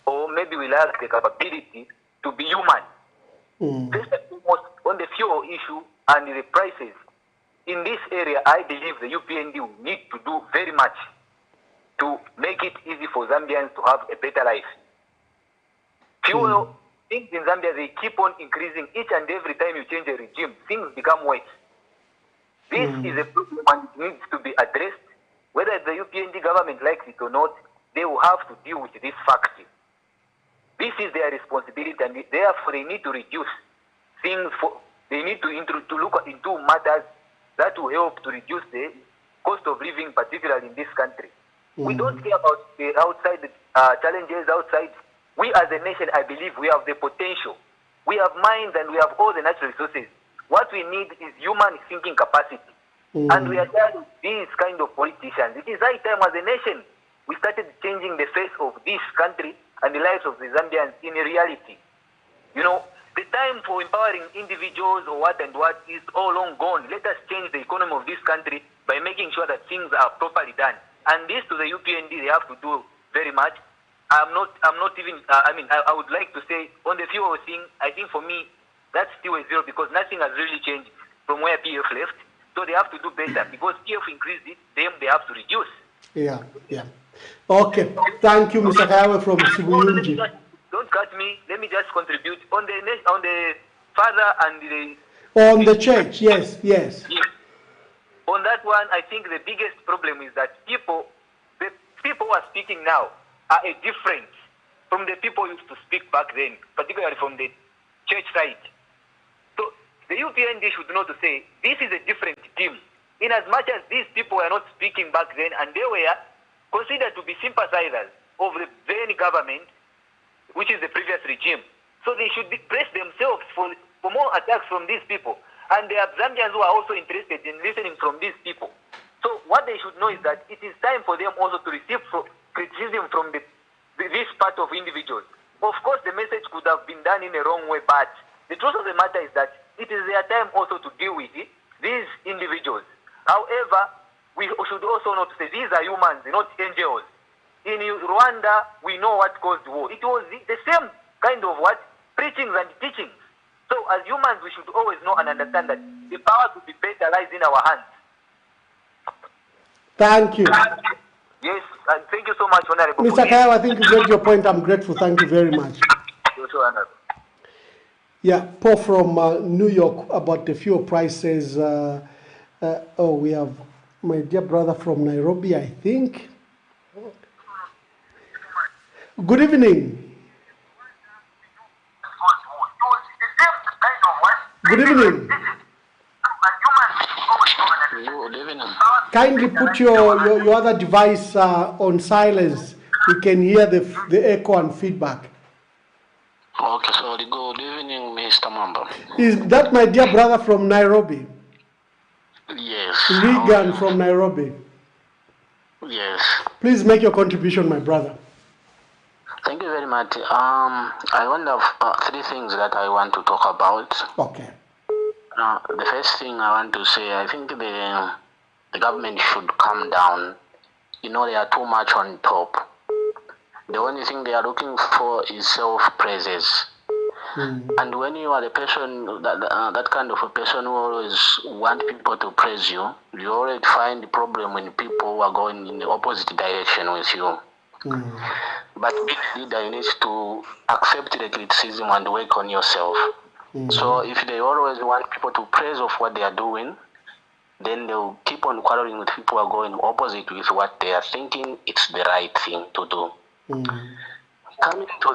or maybe we lack the capability to be human. First and foremost, on the fuel issue and the prices, in this area, I believe the UPND will need to do very much to make it easy for Zambians to have a better life. Fuel, things in Zambia, they keep on increasing each and every time you change a regime. Things become worse. This is a problem and it needs to be addressed. Whether the UPND government likes it or not, they will have to deal with this fact. This is their responsibility, and therefore they need to reduce things. They need to look into matters that will help to reduce the cost of living, particularly in this country. We don't care about the outside challenges outside. We as a nation, I believe we have the potential. We have minds and we have all the natural resources. What we need is human thinking capacity. And we are tired of these kind of politicians. It is high time as a nation we started changing the face of this country and the lives of the Zambians in reality. You know, the time for empowering individuals or what and what is all long gone. Let us change the economy of this country by making sure that things are properly done. And this to the UPND, they have to do very much. I'm not even, I would like to say, on the fuel thing, I think for me, that's still a zero because nothing has really changed from where PF left. So they have to do better because PF increased it, them they have to reduce. Yeah. Okay. Thank you, Mr. Kayawe from Sibuyunji. Don't cut me. Let me just contribute on the father and the... On the church, yes. On that one, I think the biggest problem is that the people who are speaking now are a different from the people who used to speak back then, particularly from the church side. So the UPND should know to say, this is a different team. In as much as these people were not speaking back then, and they were considered to be sympathizers of the then government, which is the previous regime. So they should brace themselves for more attacks from these people. And there are Zambians who are also interested in listening from these people. So what they should know is that it is time for them also to receive criticism from this part of individuals. Of course, the message could have been done in a wrong way, but the truth of the matter is that it is their time also to deal with these individuals. However, we should also note that these are humans, not angels. In Rwanda, we know what caused war. It was the same kind of preachings and teachings. So as humans, we should always know and understand that the power to be better lies in our hands. Thank you. Yes, thank you so much, Honorable. Mr. Kaya, I think you've made your point. I'm grateful. Thank you very much. Yeah, Paul from New York about the fuel prices. We have my dear brother from Nairobi, I think. Good evening. Good evening. Good evening. Kindly put your other device on silence. We can hear the echo and feedback. Okay, sorry. Good evening, Mr. Mamba. Is that my dear brother from Nairobi? Yes. Regan from Nairobi. Yes. Please make your contribution, my brother. Thank you very much. I wonder three things that I want to talk about. Okay. The first thing I want to say, I think the government should calm down. They are too much on top. The only thing they are looking for is self-praises. And when you are a person, that kind of a person who always want people to praise you, you already find the problem when people who are going in the opposite direction with you. But being a leader, you need to accept the criticism and work on yourself. So if they always want people to praise of what they are doing, then they'll keep on quarreling with people who are going opposite with what they are thinking it's the right thing to do. Coming to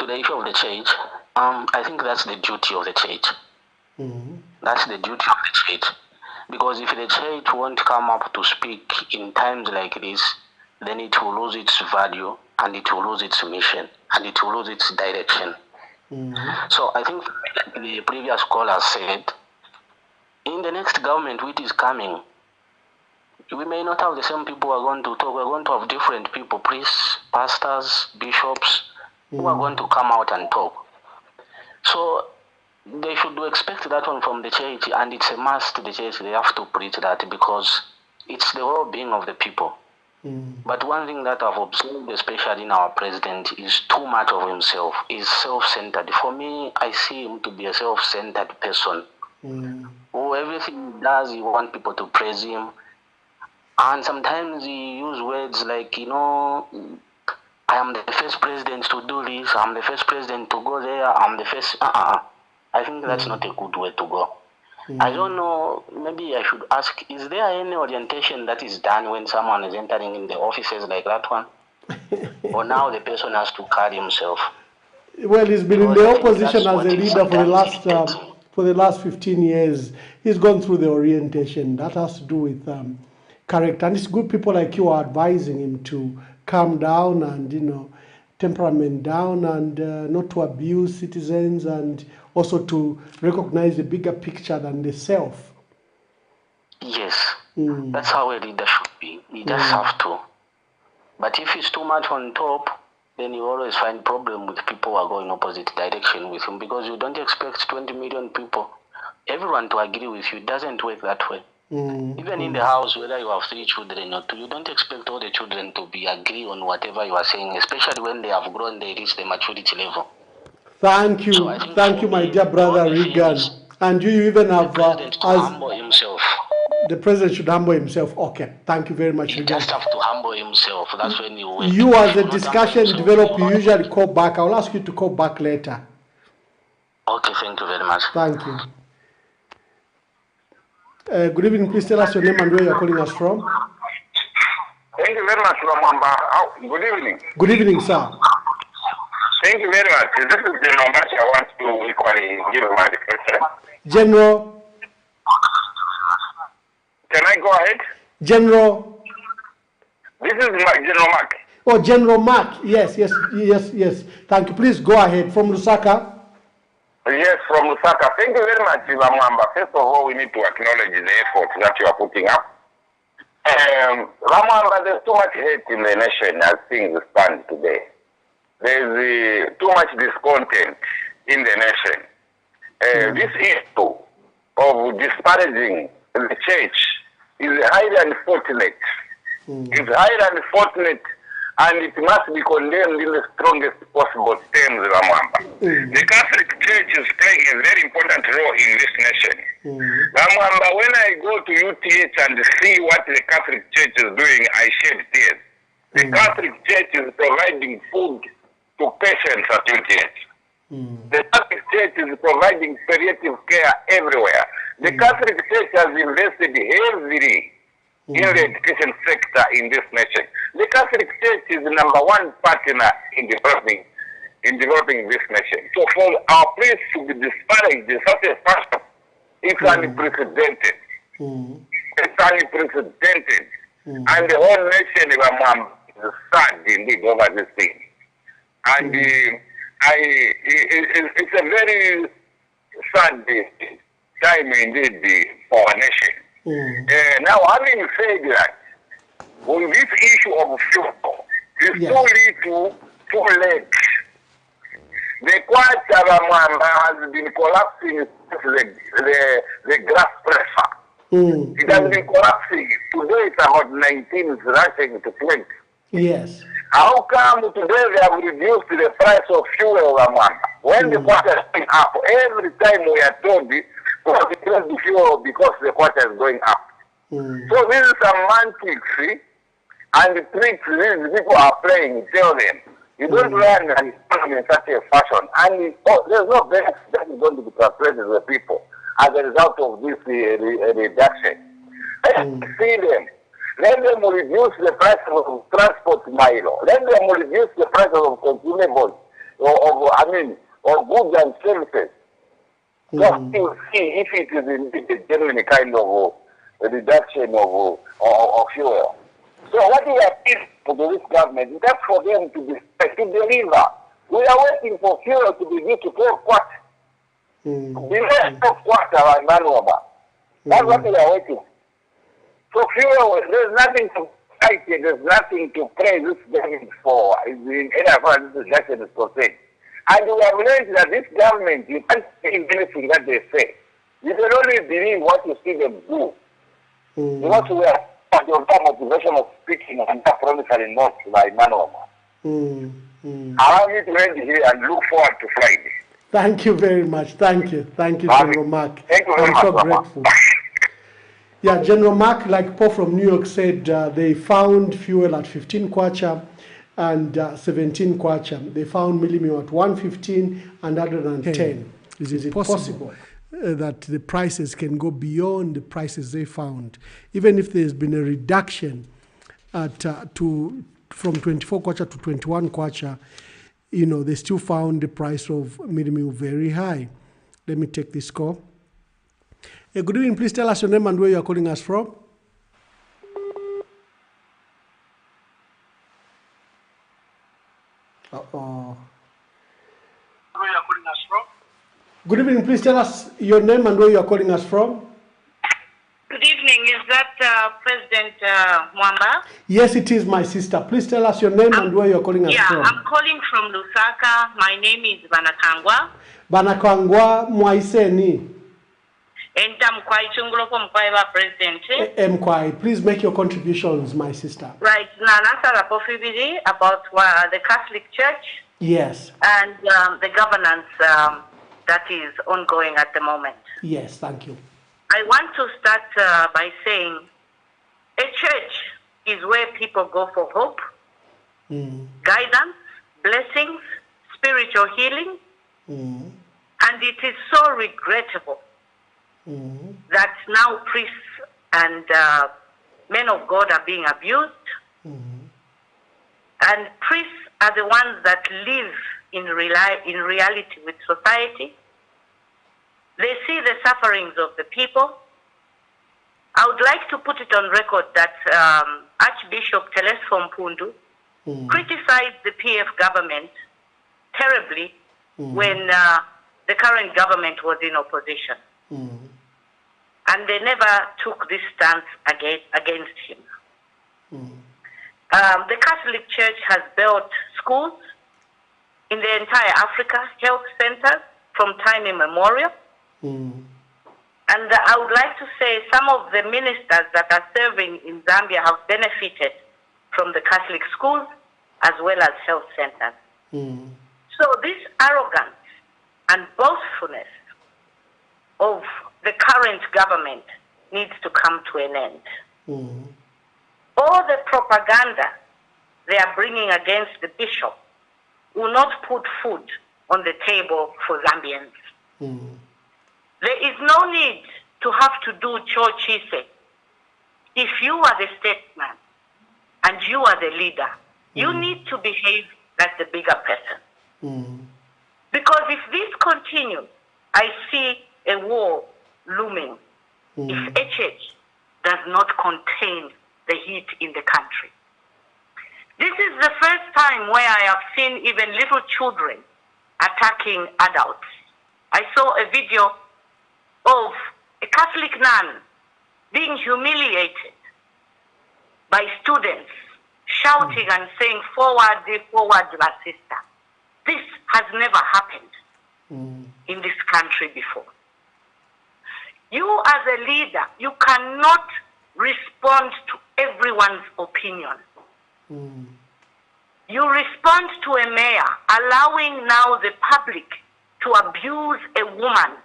the issue of the church, I think that's the duty of the church. That's the duty of the church. Because if the church won't come up to speak in times like this, then it will lose its value, and it will lose its mission, and it will lose its direction. So I think the previous caller said, in the next government which is coming, we may not have the same people who are going to talk. We're going to have different people, priests, pastors, bishops, who are going to come out and talk. So they should expect that one from the church, and it's a must. The church, they have to preach that because it's the well-being of the people. But one thing that I've observed, especially in our president, is too much of himself. He's self-centered. For me, I see him to be a self-centered person. Who everything he does, he wants people to praise him. And sometimes he uses words like, I am the first president to do this, I'm the first president to go there, I'm the first... I think that's not a good way to go. I don't know, maybe I should ask, is there any orientation that is done when someone is entering in the offices like that one? Or now the person has to carry himself? Well, he's been in the opposition as a leader for the last 15 years. He's gone through the orientation. That has to do with character. And it's good people like you are advising him to calm down and, temperament down and not to abuse citizens, and also to recognize the bigger picture than the self. Yes, that's how a leader should be. You just have to. But if he's too much on top, then you always find problem with people who are going opposite direction with him, because you don't expect 20 million people, everyone to agree with you. It doesn't work that way. Even in the house, whether you have 3 children or 2, you don't expect all the children to be agree on whatever you are saying, especially when they have grown, they reach the maturity level. Thank you. So thank you, my dear brother Regan. And you even have... humble himself. The president should humble himself. Okay, thank you very much, He Regan. just have to humble himself. That's when you win. You, as a discussion develop, you usually call back. I'll ask you to call back later. Okay, thank you very much. Thank you. Good evening. Please tell us your name and where you're calling us from. Thank you very much, Ramamba. Good evening. Good evening, sir. Thank you very much. This is General Machi. I want to equally give my question. General. Can I go ahead? General. This is General Mark. Oh, General Mark. Yes. Thank you. Please go ahead. From Lusaka. Yes, from Lusaka. Thank you very much, Ramamba. First of all, we need to acknowledge the effort that you are putting up. Ramamba, there's too much hate in the nation as things stand today. There's too much discontent in the nation. This issue of disparaging the church is highly unfortunate. It's highly unfortunate, and it must be condemned in the strongest possible terms, Ramwamba. The Catholic Church is playing a very important role in this nation. Ramwamba, when I go to UTH and see what the Catholic Church is doing, I shed tears. The Catholic Church is providing food to patients at UTH. The Catholic Church is providing palliative care everywhere. The Catholic Church has invested heavily in the education sector in this nation. The Catholic Church is the #1 partner in developing this nation. So for our priests to be disparaged in such a fashion, it's unprecedented. It's unprecedented. And the whole nation is sad indeed over this thing. And it's a very sad time indeed for our nation. Now, having said that, on this issue of fuel, it's too late. The Kwacha has been collapsing since the gas pressure. It has been collapsing. Today it's about 19, it's rushing to 20. Yes. How come today they have reduced the price of fuel, when the Kwacha is going up? Every time we are told to reduce the fuel because the Kwacha is going up. So this is semantics, and the tricks these people are playing, tell them. You don't run an economy in such a fashion, and there's no benefit that is going to be translated to the people as a result of this reduction. See them. Let them reduce the price of transport mile. Let them reduce the price of consumables, of goods and services. Just to see if it is indeed a genuine kind of reduction of fuel. So what we are asking for this government is just for them to deliver. We are waiting for fuel to be reduced to 12 quarts. The rest of quarts are manual. That's what we are waiting. So fuel, there's nothing to fight it, there's nothing to praise this government for in any of our reduction is concerned. And we have learned that this government, you can't see anything that they say. You can only believe what you see them do. Because we are part of that motivation of speaking and that promising not by Manuel. Allow me to end here and look forward to Friday. Thank you very much. Thank you. Thank you, General Mark. Thank you very I'm much, so grateful. Yeah, General Mark, like Paul from New York said, they found fuel at 15 kwacha and 17 kwacha. They found millimil at 115 and 110. Is it possible that the prices can go beyond the prices they found? Even if there's been a reduction at from 24 kwacha to 21 kwacha, you know, they still found the price of millimil very high. Let me take this call. Good evening, please tell us your name and where you are calling us from. Where you are calling us from? Good evening, please tell us your name and where you are calling us from. Good evening, is that President Mwamba? Yes, it is, my sister. Please tell us your name and where you are calling us from. Yeah, I'm calling from Lusaka. My name is Banakangwa. Banakangwa Mwaiseni. Mkwai, please make your contributions, my sister. Right, Nanasa Rapofibidi about the Catholic Church. Yes. And the governance that is ongoing at the moment. Yes, thank you. I want to start by saying a church is where people go for hope, guidance, blessings, spiritual healing, and it is so regrettable that now priests and men of God are being abused, and priests are the ones that live in reality with society. They see the sufferings of the people. I would like to put it on record that Archbishop Telesfo Mpundu criticized the PF government terribly when the current government was in opposition. And they never took this stance against him. The Catholic Church has built schools in the entire Africa, health centers from time immemorial. And I would like to say some of the ministers that are serving in Zambia have benefited from the Catholic schools as well as health centers. So this arrogance and boastfulness of the current government needs to come to an end. All the propaganda they are bringing against the bishop will not put food on the table for Zambians. There is no need to have to do chochise. If you are the statesman and you are the leader, you need to behave like the bigger person. Because if this continues, I see a war looming. If HH does not contain the heat in the country. This is the first time where I have seen even little children attacking adults. I saw a video of a Catholic nun being humiliated by students shouting and saying, "Forward, forward, my sister." This has never happened in this country before. You as a leader, you cannot respond to everyone's opinion. You respond to a mayor allowing now the public to abuse a woman,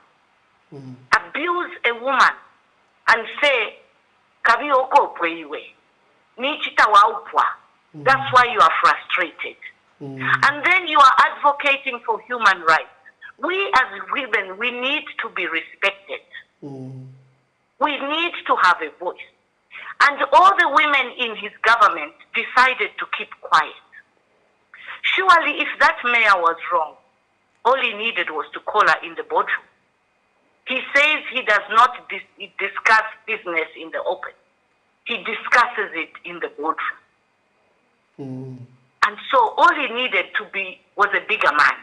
and say, "Kabioko pweiwe, nichita waupwa." That's why you are frustrated. And then you are advocating for human rights. We as women, we need to be respected. We need to have a voice. And all the women in his government decided to keep quiet. Surely if that mayor was wrong, all he needed was to call her in the boardroom. He says he does not discuss business in the open. He discusses it in the boardroom. And so all he needed to be was a bigger man.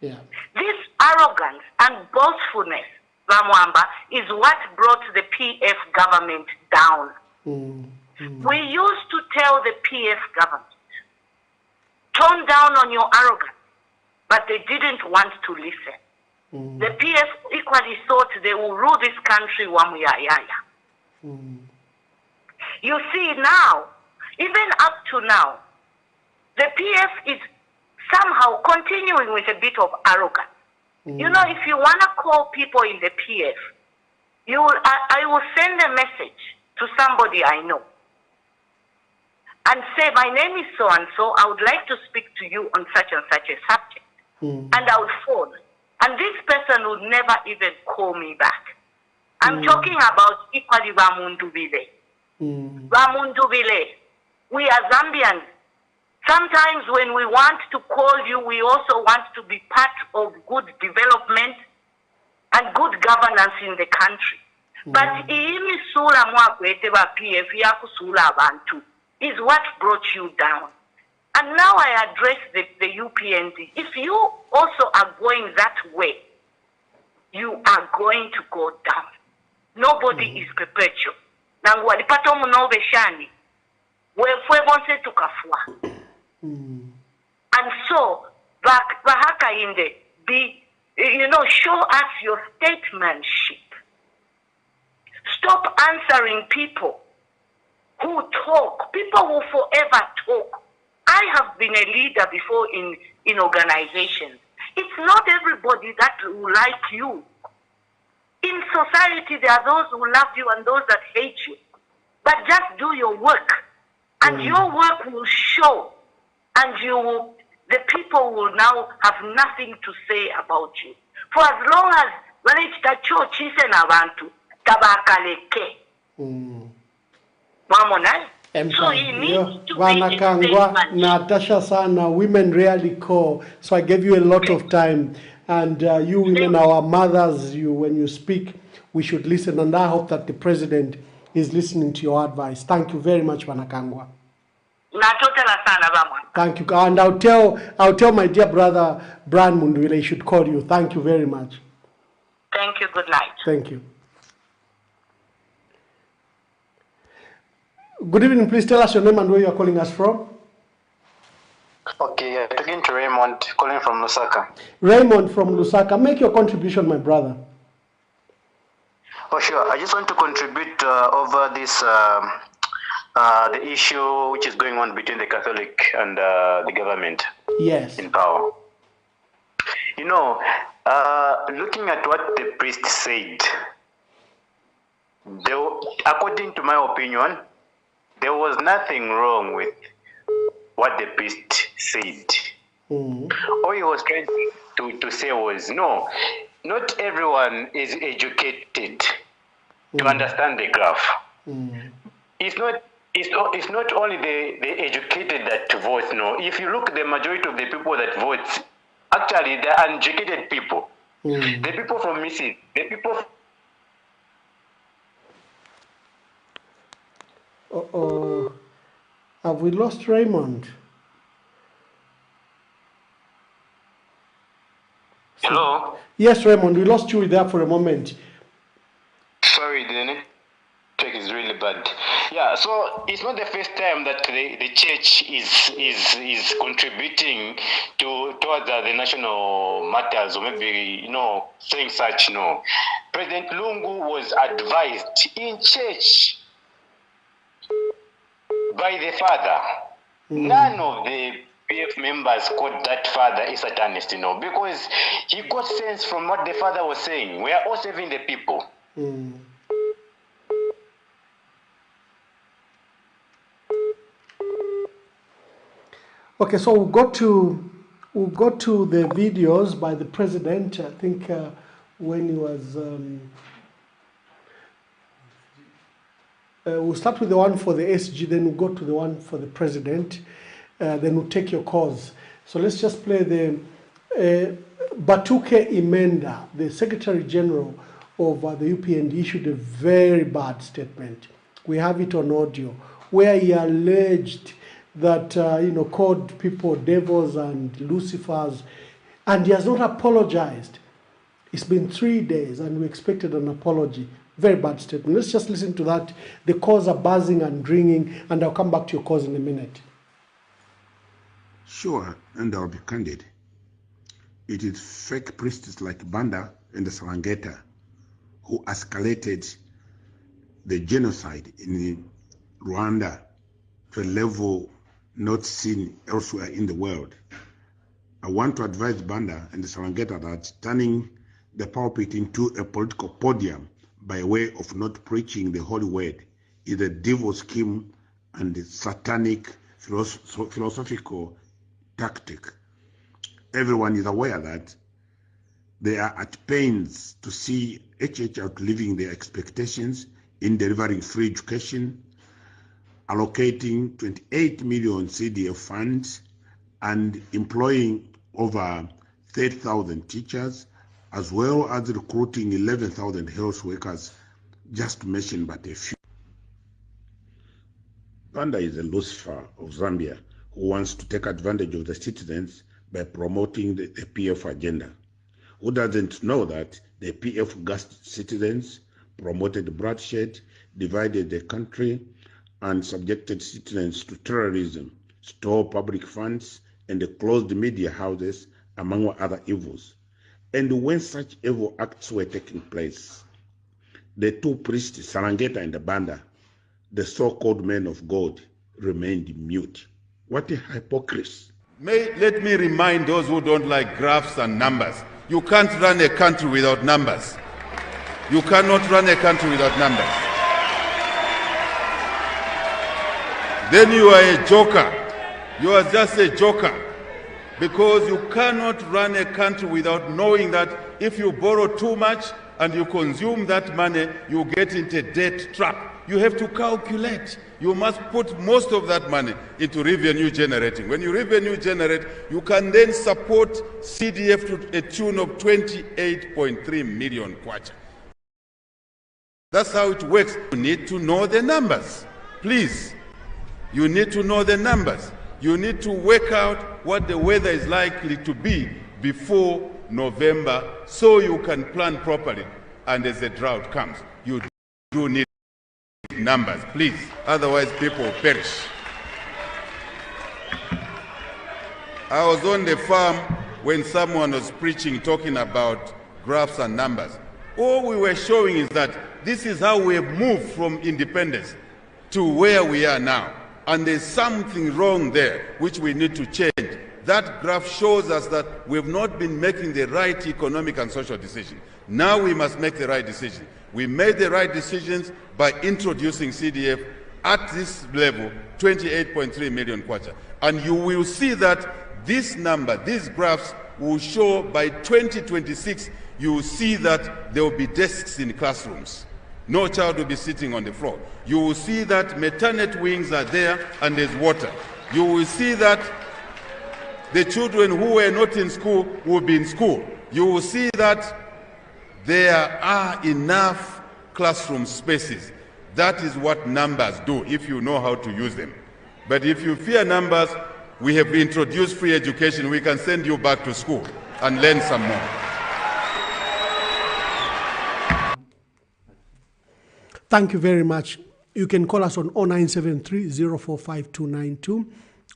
This arrogance and boastfulness, Ramwamba, is what brought the PF government down. We used to tell the PF government, tone down on your arrogance, but they didn't want to listen. The PF equally thought they will rule this country wamuyayaya. You see now, even up to now, the PF is somehow continuing with a bit of arrogance. You know, if you want to call people in the PF, I will send a message to somebody I know and say, "My name is so-and-so, I would like to speak to you on such and such a subject." And I would phone. And this person would never even call me back. I'm talking about equally Ramundubile. Ramundubile. We are Zambians. Sometimes when we want to call you, we also want to be part of good development and good governance in the country. But imisula mwakwete ba PF yakusula abantu is what brought you down. And now I address the UPND. If you also are going that way, you are going to go down. Nobody is perpetual. Nangu walipato mnove shani. Wefwe bonse tukafua. And so, bahaka inde, show us your statesmanship. Stop answering people who talk. People will forever talk. I have been a leader before in organizations. It's not everybody that will like you. In society, there are those who love you and those that hate you. But just do your work. And your work will show. And the people will now have nothing to say about you. For as long as when it's the church is an abantu, tabakaleke. So he needs to Vanakangwa, Natasha Sana, women rarely call. So I gave you a lot of time. And you women, our mothers, when you speak, we should listen. And I hope that the president is listening to your advice. Thank you very much, Vanakangwa. Thank you. And I'll tell my dear brother, Brian Munduile, he should call you. Thank you very much. Thank you. Good night. Thank you. Good evening. Please tell us your name and where you are calling us from. Okay, talking to Raymond, calling from Lusaka. Raymond from Lusaka. Make your contribution, my brother. Oh, sure. I just want to contribute over this, the issue which is going on between the Catholic and the government. Yes. In power. You know, looking at what the priest said, according to my opinion, there was nothing wrong with what the priest said. All he was trying to say was, no, not everyone is educated to understand the graph. It's not only the educated that vote. No, if you look at the majority of the people that vote, actually they're uneducated people. The people from Mississippi, the people. Have we lost Raymond? Hello? Yes, Raymond, we lost you there for a moment. Sorry, the network is really bad. Yeah, so it's not the first time that the church is contributing towards the national matters, or maybe, saying such, President Lungu was advised in church by the father. None of the PF members called that father a Satanist, because he got sense from what the father was saying. We are all serving the people. Okay, so we'll go to the videos by the president. I think when he was. We'll start with the one for the SG, then we'll go to the one for the president. Then we'll take your calls. So let's just play the Batuke Imenda, the Secretary General of the UPND, issued a very bad statement. We have it on audio, where he alleged that, called people devils and Lucifers, and he has not apologized. It's been 3 days, and we expected an apology. Very bad statement. Let's just listen to that. The calls are buzzing and ringing, and I'll come back to your calls in a minute. Sure, and I'll be candid. It is fake priests like Banda and the Sarangeta who escalated the genocide in Rwanda to a level not seen elsewhere in the world. I want to advise Banda and the Sarangeta that turning the pulpit into a political podium by way of not preaching the holy word is a devil scheme and a satanic philosophical tactic. Everyone is aware that they are at pains to see HH outliving their expectations in delivering free education, allocating 28 million CDF funds, and employing over 30,000 teachers, as well as recruiting 11,000 health workers, just to mention but a few. Banda is a Lucifer of Zambia who wants to take advantage of the citizens by promoting the PF agenda. Who doesn't know that the PF gassed citizens, promoted bloodshed, divided the country, and subjected citizens to terrorism, stole public funds, and closed media houses, among other evils. And when such evil acts were taking place, the two priests, Sarangeta and Banda, the so-called men of God, remained mute. What a hypocrisy. Let me remind those who don't like graphs and numbers. You can't run a country without numbers. You cannot run a country without numbers. Then you are a joker. You are just a joker. Because you cannot run a country without knowing that if you borrow too much and you consume that money, you get into a debt trap. You have to calculate. You must put most of that money into revenue generating. When you revenue generate, you can then support CDF to a tune of 28.3 million kwacha. That's how it works. You need to know the numbers. Please, you need to know the numbers. You need to work out what the weather is likely to be before November so you can plan properly. And as the drought comes, you do need numbers, please. Otherwise, people will perish. I was on the farm when someone was preaching, talking about graphs and numbers. All we were showing is that this is how we have moved from independence to where we are now. And there's something wrong there which we need to change. That graph shows us that we have not been making the right economic and social decision. Now we must make the right decision. We made the right decisions by introducing CDF at this level, 28.3 million kwacha. And you will see that this number, these graphs will show by 2026, you will see that there will be desks in classrooms. No child will be sitting on the floor. You will see that maternity wings are there and there's water. You will see that the children who were not in school will be in school. You will see that there are enough classroom spaces. That is what numbers do if you know how to use them. But if you fear numbers, we have introduced free education. We can send you back to school and learn some more. Thank you very much. You can call us on 0973-045-292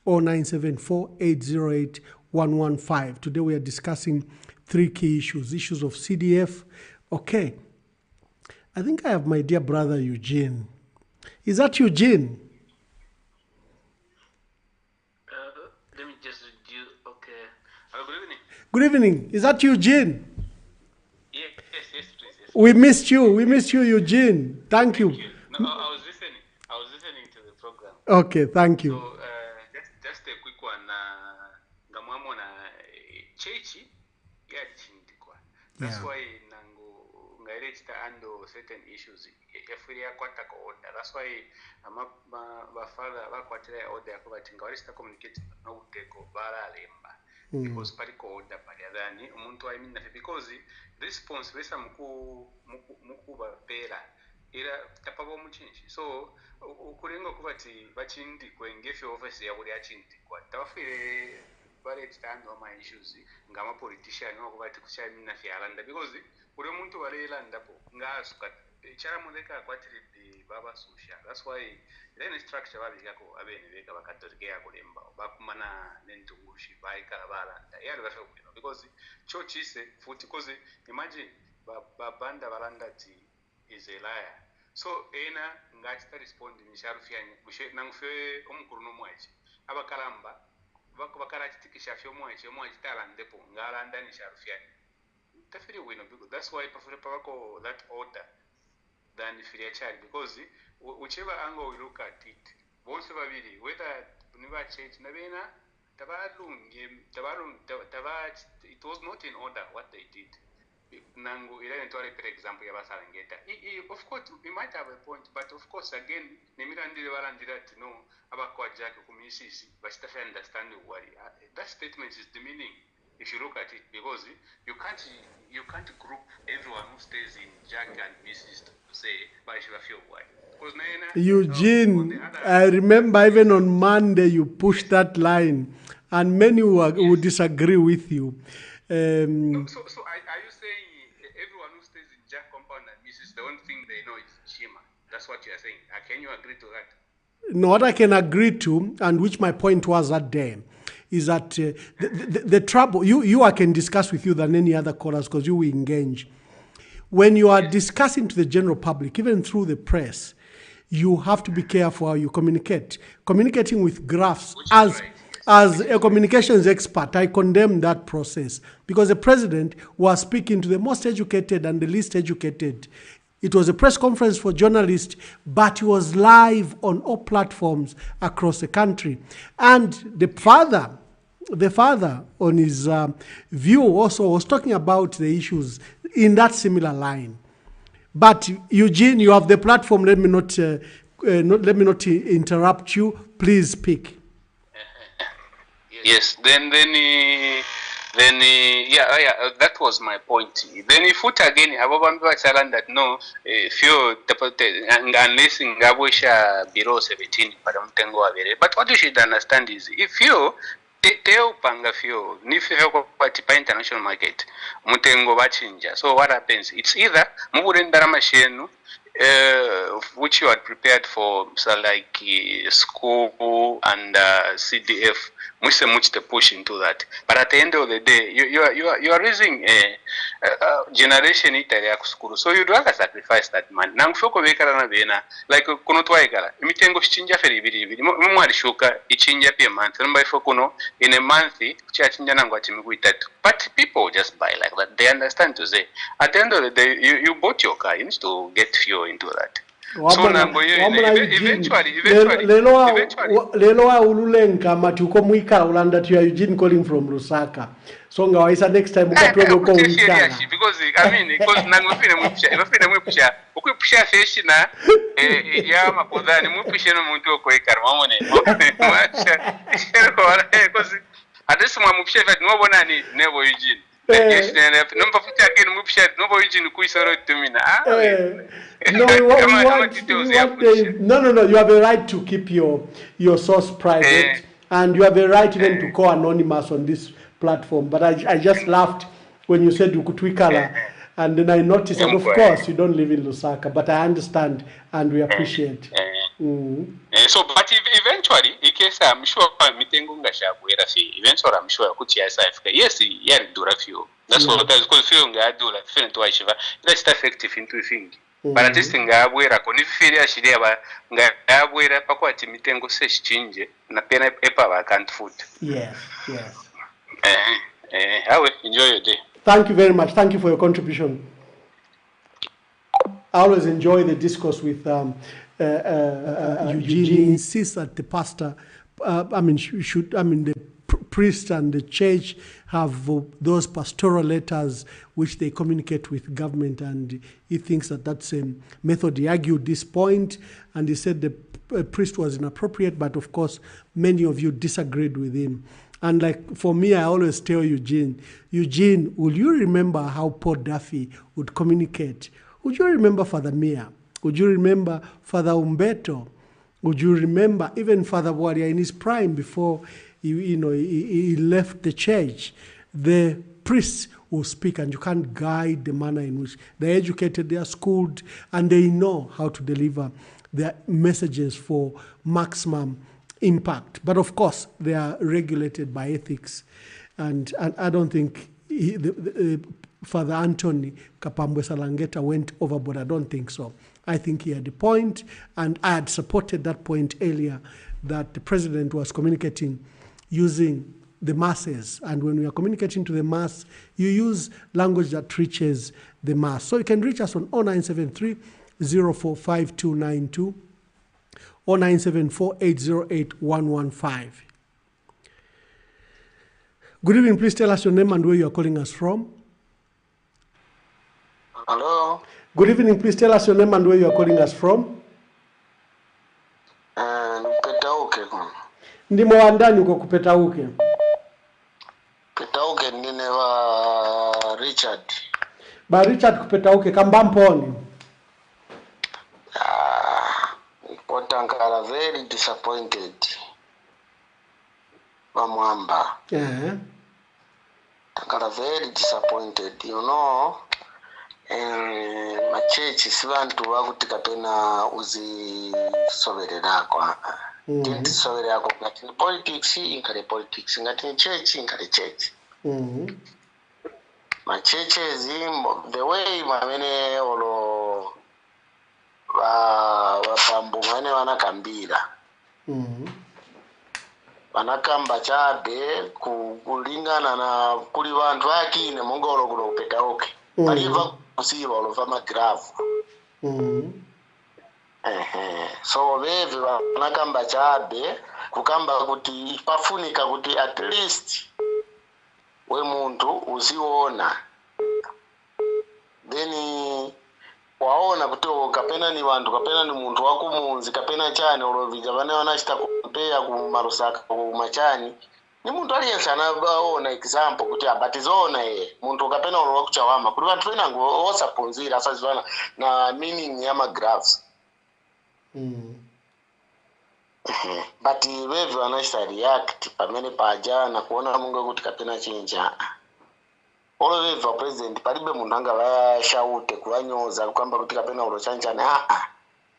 or 974-808-115. Today we are discussing three key issues of CDF. Okay. I think I have my dear brother Eugene. Is that Eugene? Let me just do, okay. Good evening. Good evening. Is that Eugene? Yes, please. Yes. We missed you, Eugene. Thank you. No, I was listening to the program. Okay, thank you. So, just a quick one. Ngamwamo na chechi ya chindikwa. That's why nangu ngairechita ando certain issues. Efuria kwata ko order. That's why bafala bakwatira order yakubati ngawarista communicate no uteko bala lemba. Because pariko order paliadani umuntu ayimina because response besa muku bapera era tapabo muchinchi. So ukurenga kubati bachindi kwengefe office ya buri achindi kwa tafire bare tando ama issues ngama politician wakubati kuchayimina fyalanda because uri muntu barelanda po ngasuka chara muleka kwatiri baba social. That's why then structure babikako abene beka bakatolika kulemba bakumana nentungushi baikala balanda yali basho because church is futhi because imagine babanda balanda ti is a liar. So ena ngati respond ni sharufyanya bushe nangfe omukuru no mwachi abakalamba bakara chitikisha fyo mwachi talandepo ngalanda ni sharufyanya tafiri wino because that's why pafure pako that order than free child because whichever angle we look at it both babiri whether niba church na bena it was not in order what they did. Nangu ilani for example ya basalangeta. Of course we might have a point, but of course again nimirandire barandira ati no abakwa jack kumisisi but understand what that statement is demeaning if you look at it because you can't group everyone who stays in jack and missis to say but you feel why. Eugene, I remember even on Monday you pushed that line and many would disagree with you. So are you saying everyone who stays in Jack compound and misses the only thing they know is Shima? That's what you are saying. Can you agree to that? No, what I can agree to, and which my point was that day, is that the trouble, I can discuss with you than any other callers because you will engage. When you are discussing to the general public, even through the press, you have to be careful how you communicate. Communicating with graphs as a communications expert, I condemn that process because the president was speaking to the most educated and the least educated. It was a press conference for journalists, but it was live on all platforms across the country. And the father on his view also was talking about the issues in that similar line. But Eugene, you have the platform. Let me not interrupt you. Please speak. Yes. Then that was my point. Then if it again, ababambi bachalan that no, few unless ngabosha below 17 paramutengo abere. But what you should understand is if you teo panga few nifyo kwa tipa international market mutengo bachinja. So what happens? It's either muburendara mashenu which you had prepared for, so like school and CDF, much to push into that. But at the end of the day, you are raising a generation italia school, so you'd rather sacrifice that man. Nang foko vekara na vena like kuno twaigala imitengo chinja feri biri mwali shuka ichinja pia month namba foko no in a month cha chinja nangu atimiku itatu. But people just buy like that. They understand to say at the end of the day you bought your car, you need to get fuel into that. So nango eventually lelo wa ululenga matuko mwikala ulanda to Eugene calling from Lusaka. So ngawaisa next time ukatwego ko mwikala. Because I mean because nango fine mwipusha ukipusha feshi na ya makodani mwipusha no muntu okwekara mamone. Because adesi mwipusha vet no bona ni nebo Eugene. Yes, number 50 again mwipusha no Eugene kuisoro tumina. No, no, you have a right to keep your source private, and you have a right even to call anonymous on this platform. But I just laughed when you said you could tweakala, and then I noticed that of course you don't live in Lusaka, but I understand and we appreciate. So, but eventually, in case I'm sure mitengunga shabuera fi. Eventually, I'm sure kuchi SIFK. Yes, yeah, do review. That's what because feeling I do like feeling to Aishiva. That's effective into thing. But at least ngabwera ko nififiria shiria ba ngabwera pakwati mitengo se chinje na pena epa ba can't food. Yes. Enjoy your day. Thank you very much. Thank you for your contribution. I always enjoy the discourse with Eugene. Insists that the pastor, the priest and the church have those pastoral letters which they communicate with government, and he thinks that that's a method. He argued this point, and he said the priest was inappropriate, but of course many of you disagreed with him. And like for me, I always tell Eugene, will you remember how Paul Duffy would communicate? Would you remember Father Mia? Would you remember Father Umberto? Would you remember even Father Waria in his prime before he left the church? The priests will speak, and you can't guide the manner in which they're educated, they are schooled, and they know how to deliver their messages for maximum impact. But of course, they are regulated by ethics, and I don't think Father Anthony Kapambwe Salangeta went overboard. I don't think so. I think he had a point, and I had supported that point earlier, that the president was communicating using the masses. And when we are communicating to the mass, you use language that reaches the mass. So you can reach us on 0973 045292 or 0974 808 115. Good evening. Please tell us your name and where you are calling us from. Hello. Good evening. Please tell us your name and where you are calling us from. Petauke. Ndimo wandani uko kupetauke. Petauke nine wa Richard. Ba Richard kupetauke kambamboni. Potangara very disappointed. Mamwamba. Tangara very disappointed. You know, machechi sivantu vakutika pena uzisoverera kwa. Tinti soverera yako ngati ni politics inkale politics, ngati ni church inkale church. Machechi the way mamene olo vapambu mane vanakambira. Vanakamba chabe kulingana na kuli vantu vakine munga olo kuno kupetauke. Paliva kusiva olo vamagrafu. So vevi vanakamba chabe kukamba kuti pafunika kuti at least we muntu uziona, then waona kuti kapena ni vantu kapena ni muntu wakumunzi kapena chani olovija vane vanachita kumpea kumarusaka kumachani ni muntu aliyense anaona example kuti abatizona muntu kapena olo kuchawama kuti vantu venango osapunzira asazivana na meaning ya magraphs. But wewe wanashita react pamene paja na kuona mungu kuti kapena chinja. oloweva president palibe munhu anga vashaute kuvanyoza kwamba kuti kapena ulo chanchani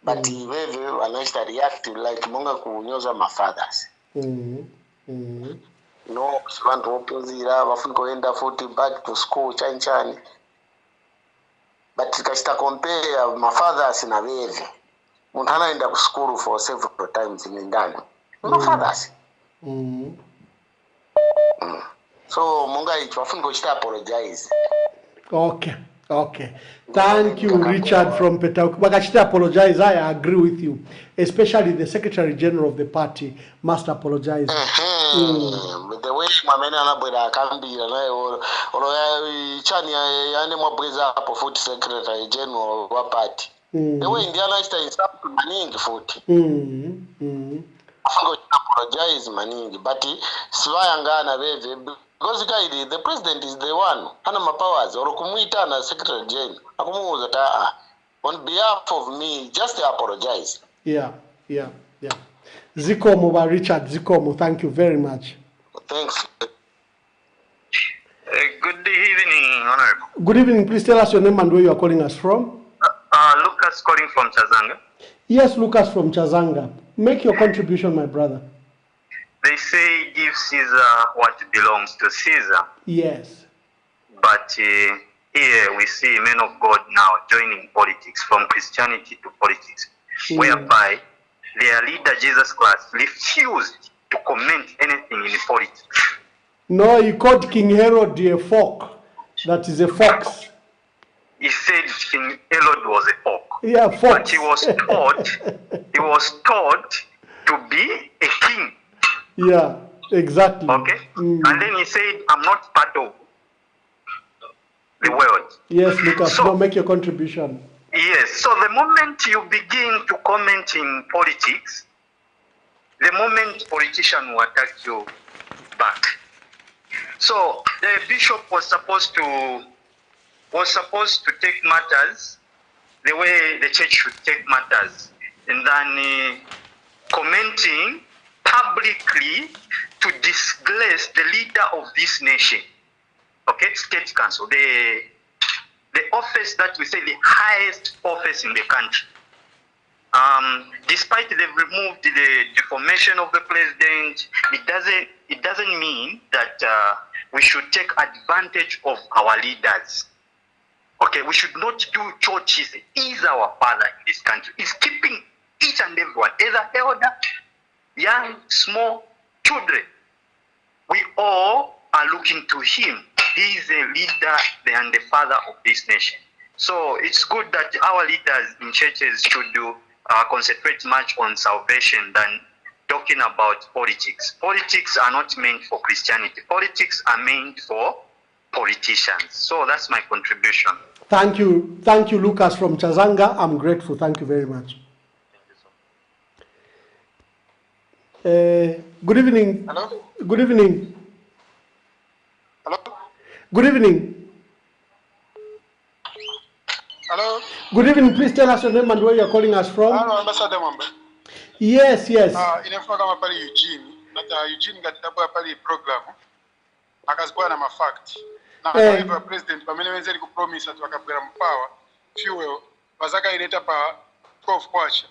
but veve vanachita react like monga kunyoza mafathers no vantu vopinzira vafuna kuenda futi back to school chanchani but tikachita compare mafathers na veve munhu anaenda ku school for several times in ndani mafathers so monga ichi vafuna kuchita apologize. Okay. Thank you, Richard from Petauke. Bakachita apologize. I agree with you. Especially the Secretary General of the party must apologize. With the way Mamena Anabwera Kambira, or Chani, animal Breza, Food Secretary General of our party. The way Indiana is up Maning foot. I apologize, Maning, but Swayangana, because the president is the one, Hanama Powers, or Kumita and Secretary General. On behalf of me, just apologize. Yeah. Zikomo, Richard Zikomo, thank you very much. Thanks. Good evening, Honorable. Good evening. Please tell us your name and where you are calling us from. Lucas calling from Chazanga. Yes, Lucas from Chazanga. Make your contribution, my brother. They say give Caesar what belongs to Caesar. Yes. But here we see men of God now joining politics, from Christianity to politics, whereby their leader Jesus Christ refused to comment anything in politics. No, he called King Herod a fork. That is a fox. He said King Herod was a fork. Yeah, fox. But he was taught to be a king. Yeah, exactly. Okay? And then he said, I'm not part of the world. Yes, Lucas, so, make your contribution. Yes, so the moment you begin to comment in politics, the moment politician will attack you back. So the bishop was supposed to take matters the way the church should take matters, and then commenting publicly to disgrace the leader of this nation, okay, state council, the office that we say the highest office in the country. Despite they've removed the defamation of the president, it doesn't mean that we should take advantage of our leaders. Okay, we should not do churches. He is our father in this country. He's keeping each and everyone, either elder, young, small, children. We all are looking to him. He is a leader and the father of this nation. So it's good that our leaders in churches should concentrate much on salvation than talking about politics. Politics are not meant for Christianity. Politics are meant for politicians. So that's my contribution. Thank you, Lucas from Chazanga. I'm grateful. Thank you very much. Good evening. Hello? Good evening. Hello? Good evening. Hello? Good evening. Please tell us your name and where you're calling us from. Hello, Ambassador Mwamba. Yes. Inafika kama pale Eugene. Hata Eugene gataba pale program. Akazikuwa na mafact. Na kwa president pamene wenzeli ku promise atu akabwera mpawa fuel bazaka ileta pa 12 kwacha.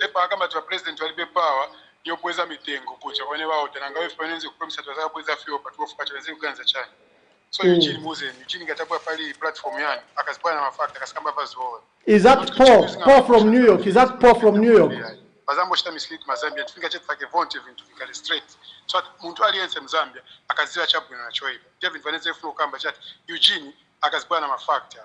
Epa kama tu president walibe power yopweza mitengo kucha wene wao tena ngawe finance ku promise atu bazaka pweza fuel pa 12 kwacha wenzeli kuanza chani. So Eugene gataba pale platform yani akazikuwa na mafact akasikamba vazo. Is that Paul from New York? Is that Paul from New York? Bazambo shita mislead mazambia tufika chetu fake vonte vintu vikali straight. So muntu aliyense mzambia akaziwa chabu na choiba. Kevin vaneze flow kamba chat Eugene akazikuwa na mafact ya.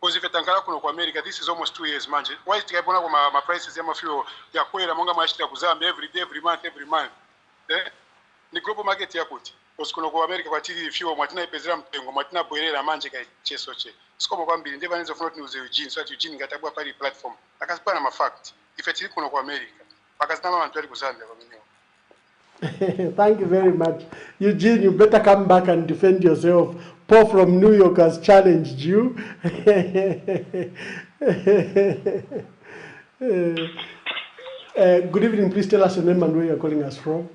Because if etankala kuno kwa America, this is almost 2 years manje. Why tikabona kwa ma prices ya mafuel ya kwela monga mashita kuzambia every day, every month. Ni global market ya kuti. Because kuno kwa America kwa tili fuel mwatina ipezera mtengo, mwatina boilela manje kai cheso che. Sikomo kwa mbili ndeva nizo float news Eugene, so at Eugene gatabwa pali platform. Akazikuwa na mafact. Ifetili kuno kwa America. Akazitama mantu wali kuzambia kwa mineo. Thank you very much. Eugene, you better come back and defend yourself. Paul from New York has challenged you. Good evening. Please tell us your name and where you're calling us from.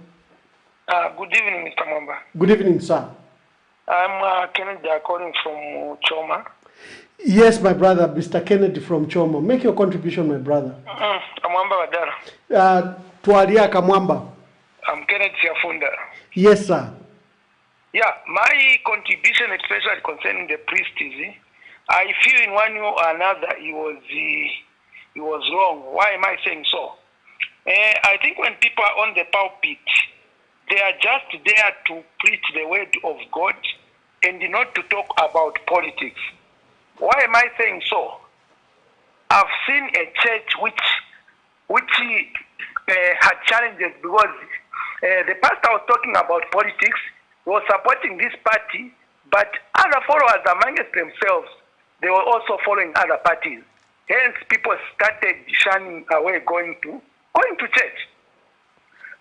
Good evening, Mr. Mwamba. Good evening, sir. I'm Kennedy calling from Choma. Yes, my brother, Mr. Kennedy from Choma. Make your contribution, my brother. Kamwamba Wadara. Tualia Kamwamba. I'm Kennedy Siafunda. Yes, sir. Yeah, my contribution, especially concerning the priest, is I feel in one way or another he was wrong. Why am I saying so? I think when people are on the pulpit, they are just there to preach the word of God and not to talk about politics. Why am I saying so? I've seen a church which had challenges because the pastor was talking about politics, was supporting this party, but other followers amongst themselves, they were also following other parties. Hence, people started shunning away going to church.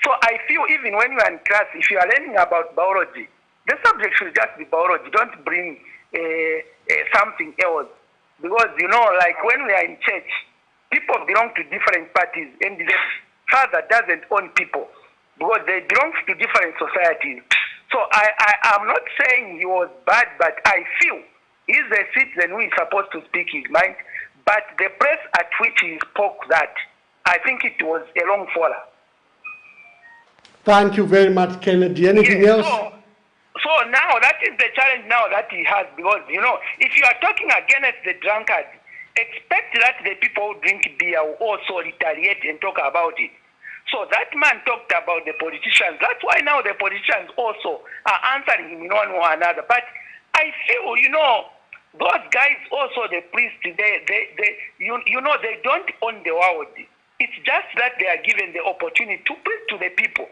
So I feel even when you are in class, if you are learning about biology, the subject should just be biology. Don't bring something else. Because, like when we are in church, people belong to different parties, and the father doesn't own people because they belong to different societies. So I'm not saying he was bad, but I feel he's a citizen who is supposed to speak his mind. But the place at which he spoke that, I think it was a wrong faller. Thank you very much, Kennedy. Anything else? So now that is the challenge now that he has, because, if you are talking against the drunkards, expect that the people who drink beer will also retaliate and talk about it. So that man talked about the politicians. That's why now the politicians also are answering him in one or another. But I feel, those guys also, the priests, they don't own the world. It's just that they are given the opportunity to preach to the people.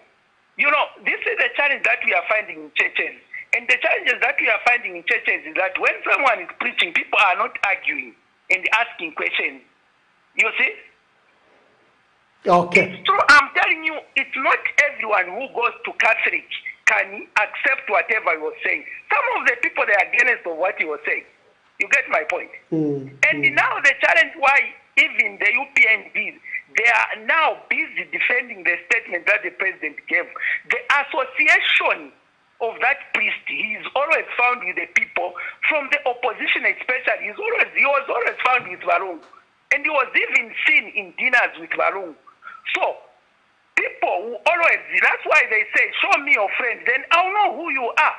This is the challenge that we are finding in churches. And the challenges that we are finding in churches is that when someone is preaching, people are not arguing and asking questions. You see? Okay. It's true. I'm telling you, it's not everyone who goes to Catholic can accept whatever he was saying. Some of the people, they are against of what he was saying. You get my point? And now the challenge why even the UPND, they are now busy defending the statement that the president gave. The association of that priest, he is always found with the people from the opposition, especially. He was always found with Varung. And he was even seen in dinners with Varung. So, people who always, that's why they say, show me your friend, then I'll know who you are.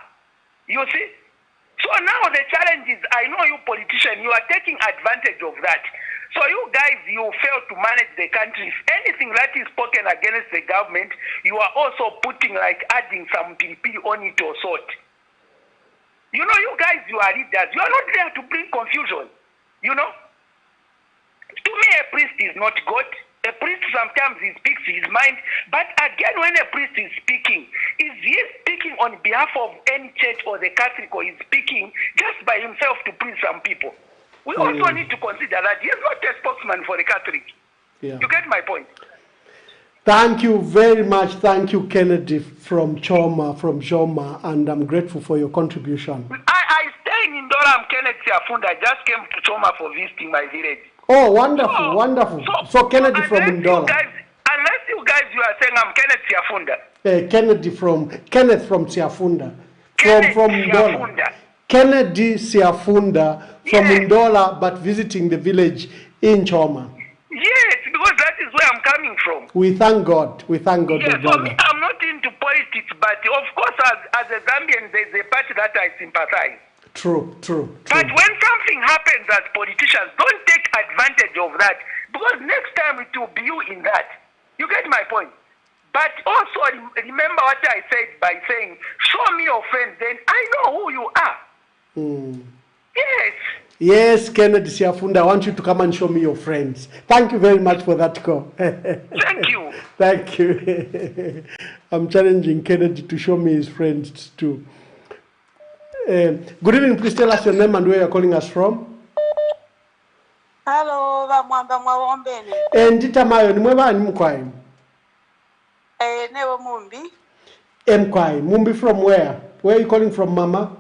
You see? So now the challenge is, I know you politicians, you are taking advantage of that. So you guys, you fail to manage the country. If anything that is spoken against the government, you are also putting, adding some PP on it or sort. You guys, you are leaders. You are not there to bring confusion. To me, a priest is not God. A priest sometimes he speaks his mind, but again, when a priest is speaking, is he speaking on behalf of any church or the Catholic, or is speaking just by himself to please some people? We also need to consider that he is not a spokesman for the Catholic. Yeah. You get my point? Thank you very much. Thank you, Kennedy from Choma, and I'm grateful for your contribution. I stay in Ndola. I'm Kennedy Siafunda. I just came to Choma for visiting my village. Oh, wonderful, wonderful. So Kennedy from Ndola. Unless you guys, you are saying I'm Kenneth Siafunda. Kenneth from Siafunda. From Ndola. Kennedy Siafunda from Ndola, but visiting the village in Choma. Yes, because that is where I'm coming from. We thank God. We thank God, yes, brother. So I'm not into politics, but of course, as a Zambian, there's a party that I sympathize. True. But when something happens as politicians, don't take advantage of that, because next time it will be you in that. You get my point? But also remember what I said by saying, show me your friends, then I know who you are. Yes. Yes, Kennedy Siafunda, I want you to come and show me your friends. Thank you very much for that call. Thank you. Thank you. I'm challenging Kennedy to show me his friends too. Good evening, please tell us your name and where you're calling us from. Hello, Mwamba Mwawombeni. Ndita mayo ni mweba ni mkwai? Never Mumbi. Mkwai. Mumbi from where? Where are you calling from, Mama?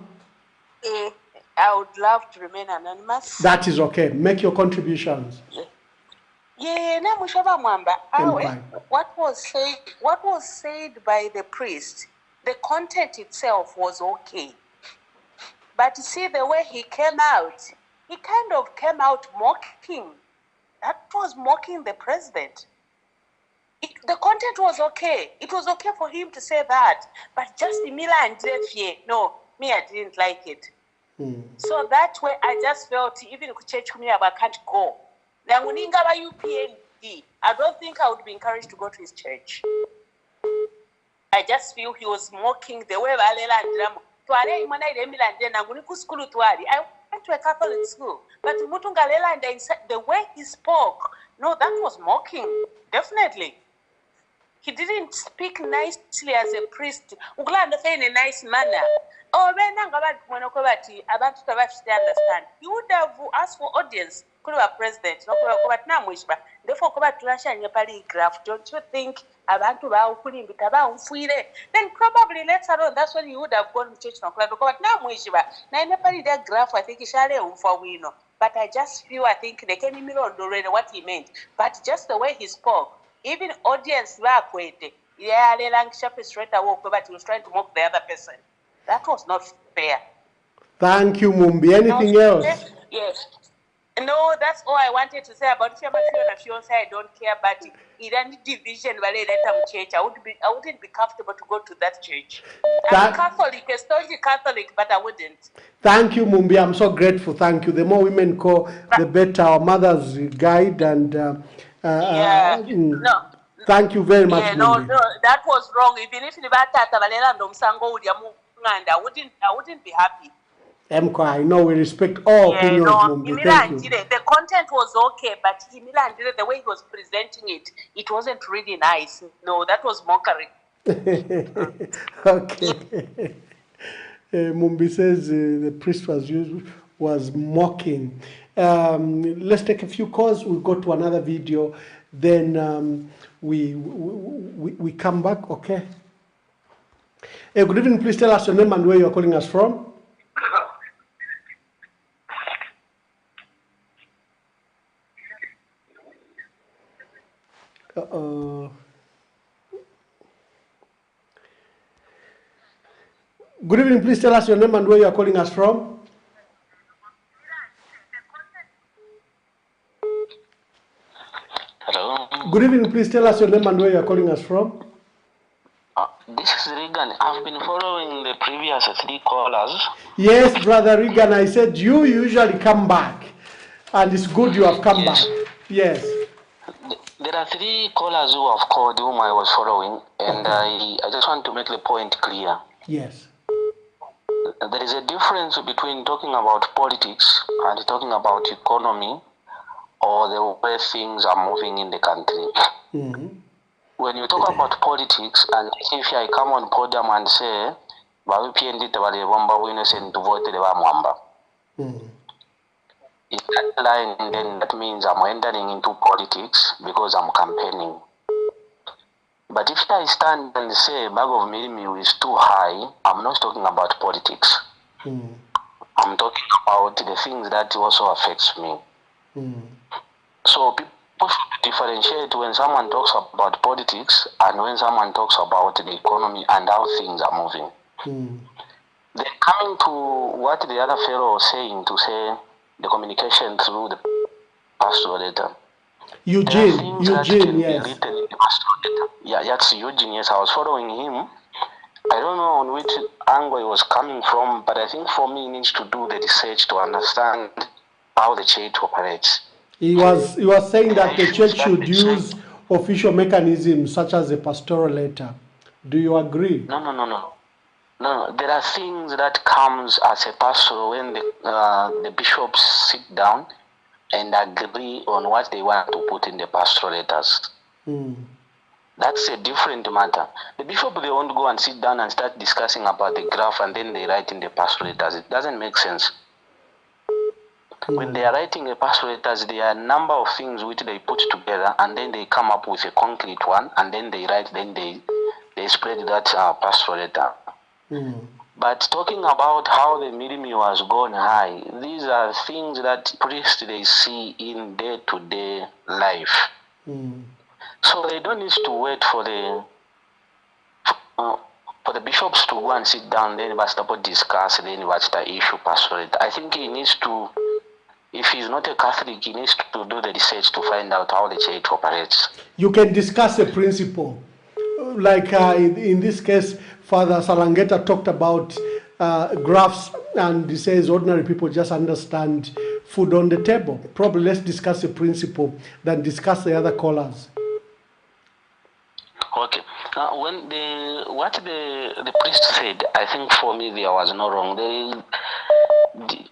I would love to remain anonymous. That is okay. Make your contributions. Yeah, na Mushaba Mwamba. What was said by the priest, the content itself was okay. But see the way he came out, he kind of came out mocking. That was mocking the president. The content was okay. It was okay for him to say that. But just Mila and Jeffie, no, me, I didn't like it. So that way, I just felt even if church me, I can't go. Now, when UPND, I don't think I would be encouraged to go to his church. I just feel he was mocking the way I went to a Catholic school, but the way he spoke, no, that was mocking, definitely. He didn't speak nicely as a priest. In a nice manner. Oh, understand. He would have asked for audience. Could have president. Therefore, don't you think then probably later on, that's when he would have gone to church. I think but I just feel, I think they can't even already what he meant. But just the way he spoke, even audience straight away, but he was trying to mock the other person. That was not fair. Thank you, Mumbi. Anything else? Yes. No, that's all I wanted to say about him. I don't care, but in any division, church, I wouldn't be comfortable to go to that church. I'm Catholic, a staunch Catholic, but I wouldn't. Thank you, Mumbi. I'm so grateful. Thank you. The more women call, the better. Our mothers guide and. No. Thank you very much, Mumbi. No, that was wrong. Even if I wouldn't be happy. I know we respect all opinions, Mumbi. Thank you. The content was okay, but the way he was presenting it, it wasn't really nice. No, that was mockery. Okay. Mumbi says the priest was mocking. Let's take a few calls. We'll go to another video. Then we come back, okay? Good evening. Please tell us your name and where you're calling us from. Good evening. Please tell us your name and where you are calling us from. Hello. Good evening. Please tell us your name and where you are calling us from. This is Regan. I've been following the previous 3 callers. Yes, Brother Regan. I said you usually come back, and it's good you have come back. Yes. There are 3 callers who have called whom I was following, and I just want to make the point clear. Yes. There is a difference between talking about politics and talking about economy or the way things are moving in the country. When you talk about politics, and if I come on podium and say, UPND we innocent to vote in that line, then that means I'm entering into politics because I'm campaigning. But if I stand and say bag of milk is too high, I'm not talking about politics. I'm talking about the things that also affects me. So people should differentiate when someone talks about politics and when someone talks about the economy and how things are moving. Then coming to what the other fellow was saying, to say the communication through the pastoral letter. Eugene, yes. Yeah, that's Eugene, yes. I was following him. I don't know on which angle he was coming from, but I think for me he needs to do the research to understand how the church operates. He was saying that the church should use official mechanisms such as a pastoral letter. Do you agree? No. There are things that comes as a pastor when the bishops sit down and agree on what they want to put in the pastoral letters. That's a different matter. The bishop, they won't go and sit down and start discussing about the graph and then they write in the pastoral letters. It doesn't make sense. When they are writing a pastoral letters, there are a number of things which they put together and then they come up with a concrete one and then they write, then they spread that pastoral letter. But talking about how the millennium has gone high, these are things that priests they see in day-to-day life. So they don't need to wait for for the bishops to go and sit down, then we start to discuss, then what's the issue pastorate. I think he needs to, if he's not a Catholic, he needs to do the research to find out how the church operates. You can discuss a principle. Like in this case, Father Salangeta talked about graphs, and he says ordinary people just understand food on the table. Probably let's discuss a principle than discuss the other callers. Okay. When what the priest said, I think for me there was no wrong.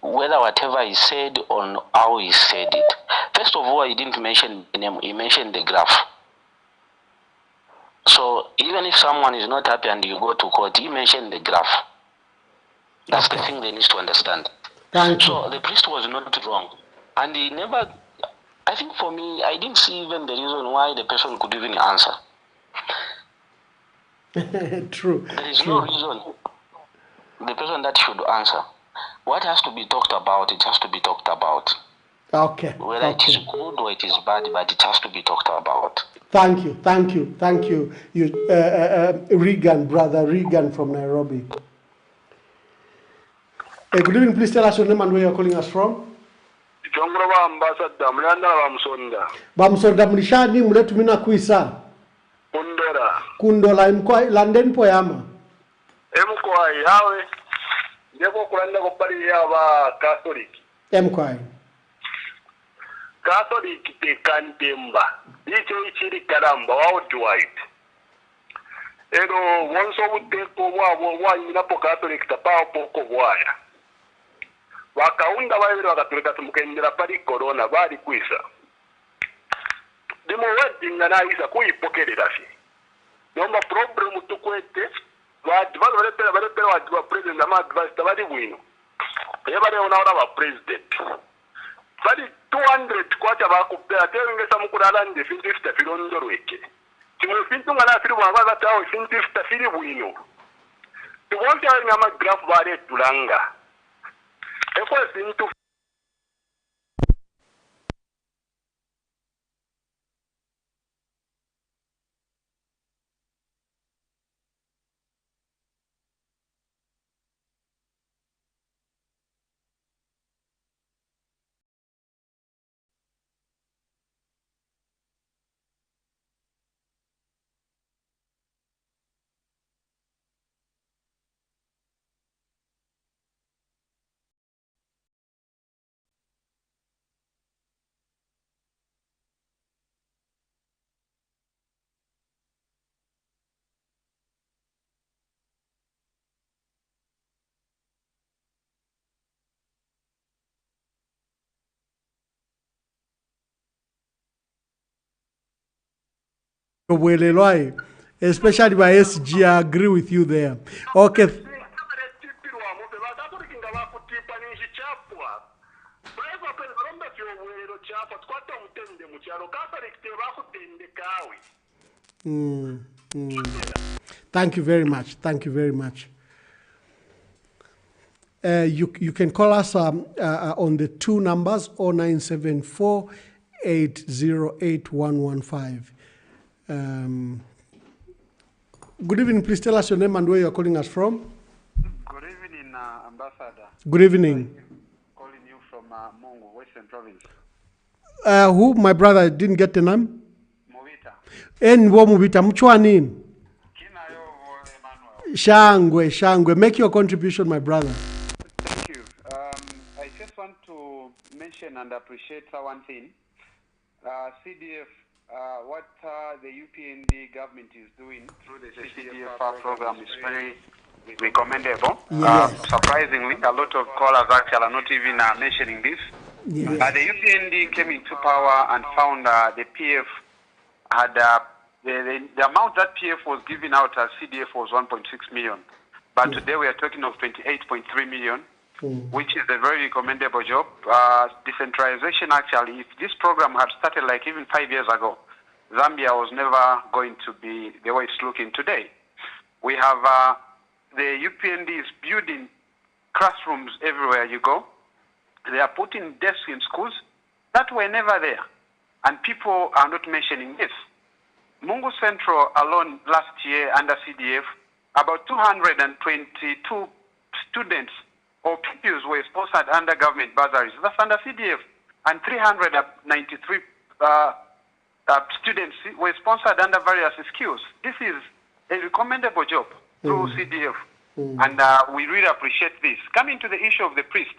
Whether whatever he said or how he said it. First of all, he didn't mention the name, he mentioned the graph. So even if someone is not happy and you go to court, he mentioned the graph. That's the thing they need to understand. So the priest was not wrong. And he never, I think for me, I didn't see even the reason why the person could even answer. True. There is no reason the person that should answer. What has to be talked about, it has to be talked about. Okay. Whether it is good or it is bad, but it has to be talked about. Thank you, thank you, thank you. Regan, brother Regan from Nairobi. Good evening, please tell us your name and where you're calling us from. Bamsonda mlishani mletu mina kuisa. Kundola mkwai London poyama. Mkwai yawe ndeko kulanda kopali yaba Catholic. Mkwai. Catholic te kandemba. Icho ichiri karamba worldwide. Ero wonso uteko wa nyina po Catholic tapao poko bwaya. Wakaunda babiri bakatuleka tumukendera pali corona bali kwisa. Dimo wedding na isa kuyipokerera fi. Nomba problem tukwete balepera wa president ama advice tabali bwino. Yabale onaora ba president. Bali 200 kwacha bakupera tengesa mukulala ndi 50 filondo rweke. Timu fintu ngala filu baba batawo 50 fili bwino. Tuwonke ngama graph bare tulanga. Efo fintu especially by SG, I agree with you there. Okay. Thank you very much. Thank you very much. You can call us on the two numbers 0974 808 115. Good evening. Please tell us your name and where you're calling us from. Good evening, Ambassador. Good evening. Calling you from Mungu, Western Province. Who, my brother, didn't get the name? Muvita. Mchwani? Shangwe. Make your contribution, my brother. Thank you. I just want to mention and appreciate one thing. CDF, what the UPND government is doing through the CDF program is very recommendable. Yes. Surprisingly, a lot of callers actually are not even mentioning this. Yes. The UPND came into power and found the PF had the amount that PF was giving out as CDF was 1.6 million. But today we are talking of 28.3 million, which is a very commendable job. Decentralization, actually, if this program had started like even 5 years ago, Zambia was never going to be the way it's looking today. We have the UPND is building classrooms everywhere you go. They are putting desks in schools that were never there. And people are not mentioning this. Mungu Central alone last year under CDF about 222 students or pupils were sponsored under government bursaries. That's under CDF. And 393 students were sponsored under various skills. This is a recommendable job through CDF. And we really appreciate this. Coming to the issue of the priest,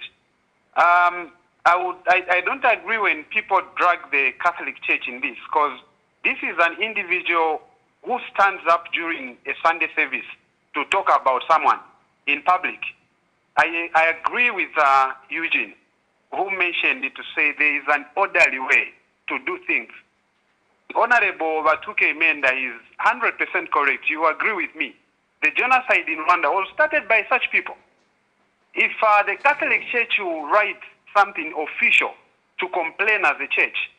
I don't agree when people drag the Catholic Church in this, because this is an individual who stands up during a Sunday service to talk about someone in public. I agree with Eugene, who mentioned it, to say there is an orderly way to do things. Honorable Batuke Menda is 100% correct. You agree with me. The genocide in Rwanda was started by such people. If the Catholic Church will write something official to complain as a church,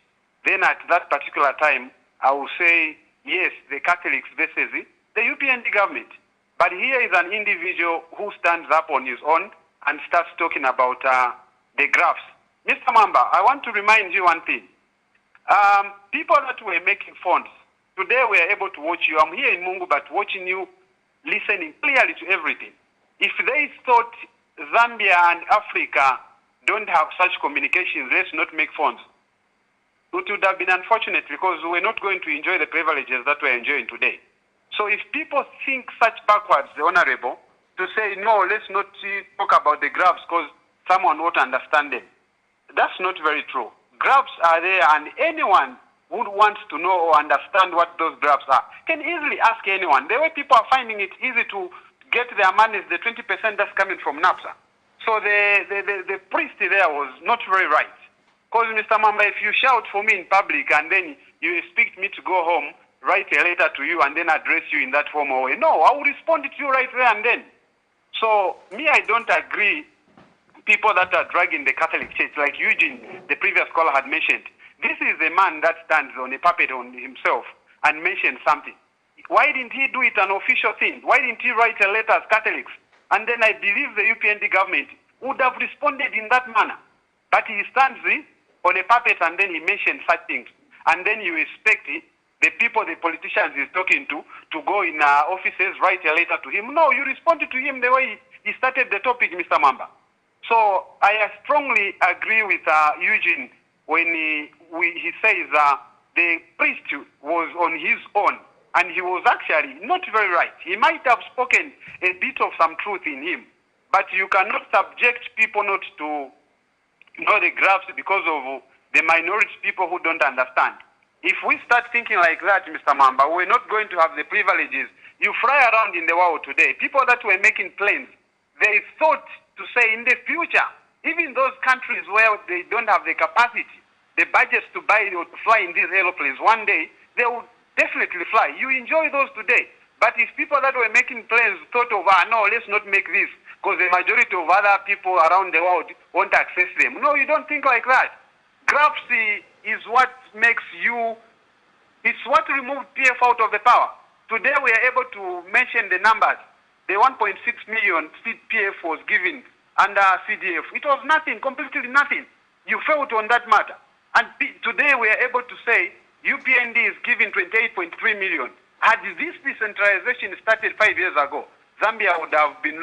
then at that particular time, I will say, yes, the Catholics versus the UPND government. But here is an individual who stands up on his own and starts talking about the graphs. Mr. Mamba, I want to remind you one thing. People that were making phones, today we are able to watch you. I'm here in Mungu, but watching you, listening clearly to everything. If they thought Zambia and Africa don't have such communications, let's not make phones. It would have been unfortunate, because we're not going to enjoy the privileges that we're enjoying today. So if people think such backwards, the Honorable, to say, no, let's not talk about the graphs because someone won't understand them, that's not very true. Graphs are there, and anyone who wants to know or understand what those graphs are can easily ask anyone. The way people are finding it easy to get their money is the 20% that's coming from NAPSA. So the priest there was not very right. Because, Mr. Mamba, if you shout for me in public and then you expect me to go home, write a letter to you and then address you in that formal way, no, I will respond to you right there and then. So, me, I don't agree people that are dragging the Catholic Church, like Eugene, the previous caller, had mentioned. This is a man that stands on a puppet on himself and mentions something. Why didn't he do it an official thing? Why didn't he write a letter as Catholics? And then I believe the UPND government would have responded in that manner. But he stands on a puppet and then he mentions such things. And then you expect the people, the politicians he's talking to go in offices, write a letter to him. No, you responded to him the way he started the topic, Mr. Mamba. So I strongly agree with Eugene when he says the priest was on his own, and he was actually not very right. He might have spoken a bit of some truth in him, but you cannot subject people not to know the graphs because of the minority people who don't understand. If we start thinking like that, Mr. Mamba, we're not going to have the privileges. You fly around in the world today, people that were making planes, they thought to say in the future, even those countries where they don't have the capacity, the budgets to buy or to fly in these aeroplanes, one day they will definitely fly. You enjoy those today. But if people that were making planes thought of, no, let's not make this because the majority of other people around the world won't access them. No, you don't think like that. Graphs is what makes you, it's what removed PF out of the power. Today we are able to mention the numbers. The 1.6 million PF was given under CDF. It was nothing, completely nothing. You failed on that matter. And today we are able to say UPND is giving 28.3 million. Had this decentralization started 5 years ago, Zambia would have been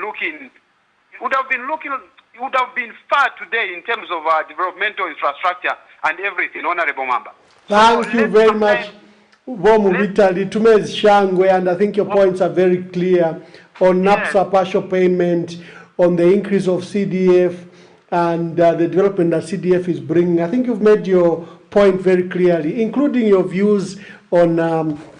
far today in terms of developmental infrastructure and everything, Honorable Mamba. Thank you very much, Bomu Vitali. Tumez Shangwe, and I think your points are very clear on NAPSA partial payment, on the increase of CDF, and the development that CDF is bringing. I think you've made your point very clearly, including your views on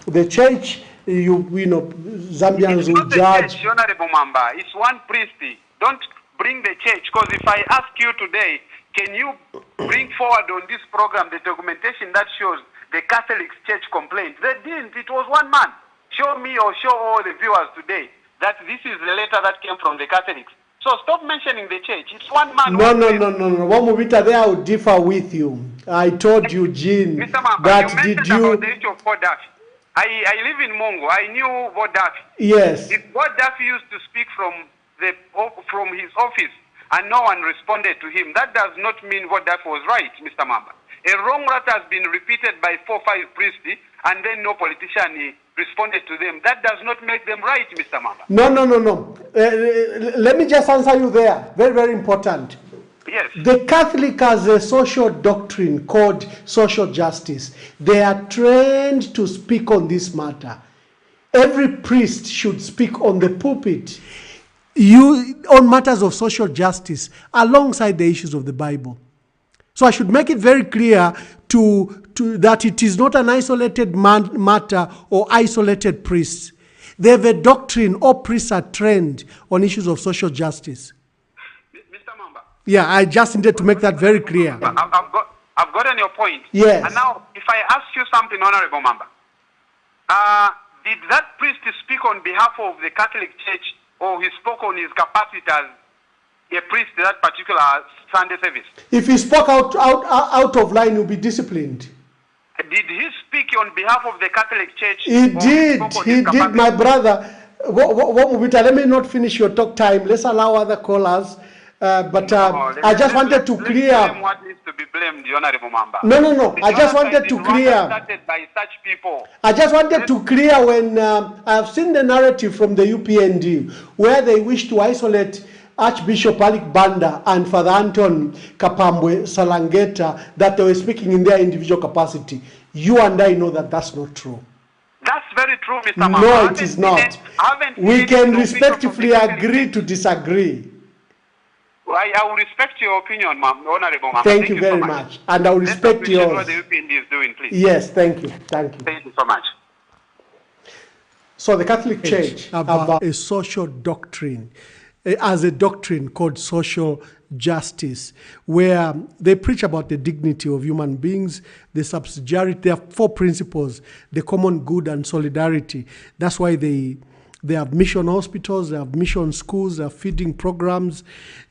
the church. You know, Zambians will judge. Church, Honorable Mamba, it's one priest. Don't bring the church, because if I ask you today, can you bring forward on this program the documentation that shows the Catholic Church complaint? They didn't. It was one man. Show me or show all the viewers today that this is the letter that came from the Catholics. So stop mentioning the church. It's one man. No. Wamuvita, there I would differ with you. I told you, Jean, Mr. Mamba, that you did you... about the issue of Bodafi. I live in Mongo. I knew Bodafi. Yes. If Bodafi used to speak from his office and no one responded to him, that does not mean Bodafi was right, Mr. Mamba. A wrong that has been repeated by 4 or 5 priests and then no politician responded to them, that does not make them right, Mr. Mamba. No. Let me just answer you there. Very, very important. Yes. The Catholic has a social doctrine called social justice. They are trained to speak on this matter. Every priest should speak on the pulpit on matters of social justice alongside the issues of the Bible. So I should make it very clear that it is not an isolated matter or isolated priests. They have a doctrine. All priests are trained on issues of social justice. Mr. Mamba. Yeah, I just needed to make that very clear. I've gotten your point. Yes. And now, if I ask you something, Honorable Mamba, did that priest speak on behalf of the Catholic Church, or he spoke on his capacity as a priest in that particular Sunday service? If he spoke out of line, he'll be disciplined. Did he speak on behalf of the Catholic Church? He did, my brother. Let me not finish your talk time. Let's allow other callers. I just wanted to clear. What needs to be blamed, the Honorable Mamba? No. I just wanted to clear. Started by such people. I just wanted to clear when I've seen the narrative from the UPND where they wish to isolate Archbishop Alik Banda and Father Anton Kapambwe Salangeta, that they were speaking in their individual capacity. You and I know that that's not true. That's very true, Mr. Mamba. No, it is not. We can respectfully agree to disagree. I will respect your opinion, Honorable Mamba. Thank you very much. And I will respect yours. What the UPND is doing, please. Yes, thank you. Thank you. Thank you so much. So the Catholic Church about a social doctrine, as a doctrine called social justice, where they preach about the dignity of human beings, the subsidiarity. There are 4 principles: the common good and solidarity. That's why they have mission hospitals, they have mission schools, they have feeding programs.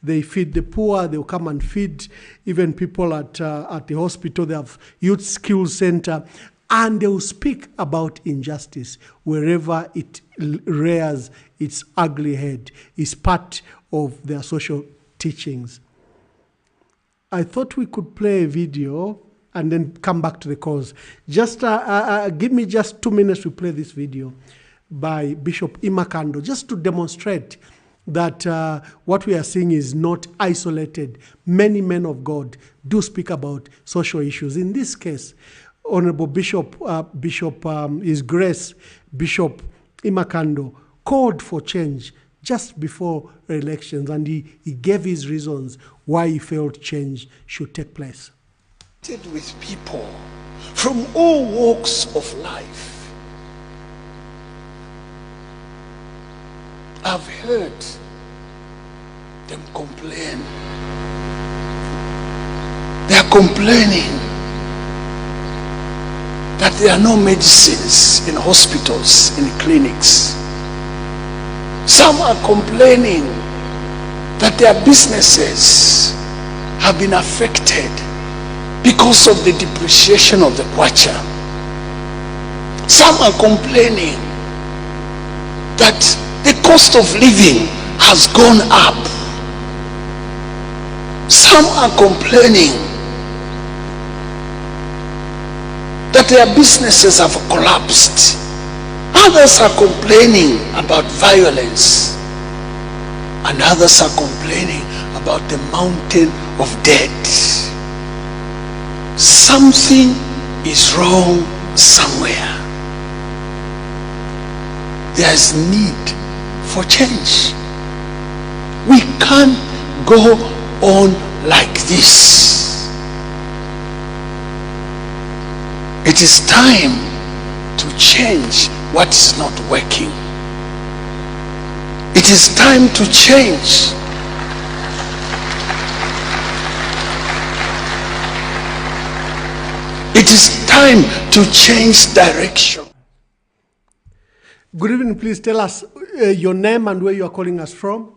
They feed the poor. They'll come and feed even people at the hospital. They have youth skills center. And they will speak about injustice wherever it rears its ugly head. It's part of their social teachings. I thought we could play a video and then come back to the cause. Just give me just 2 minutes to play this video by Bishop Imakando, just to demonstrate that what we are seeing is not isolated. Many men of God do speak about social issues. In this case, Honorable Bishop, His Grace, Bishop Imakando, called for change just before elections, and he gave his reasons why he felt change should take place. With people from all walks of life, I've heard them complain. They are complaining that there are no medicines in hospitals, in clinics. Some are complaining that their businesses have been affected because of the depreciation of the kwacha. Some are complaining that the cost of living has gone up. Some are complaining that their businesses have collapsed. Others are complaining about violence. And others are complaining about the mountain of debt. Something is wrong somewhere. There is need for change. We can't go on like this. It is time to change what is not working. It is time to change. It is time to change direction. Good evening. Please tell us your name and where you are calling us from.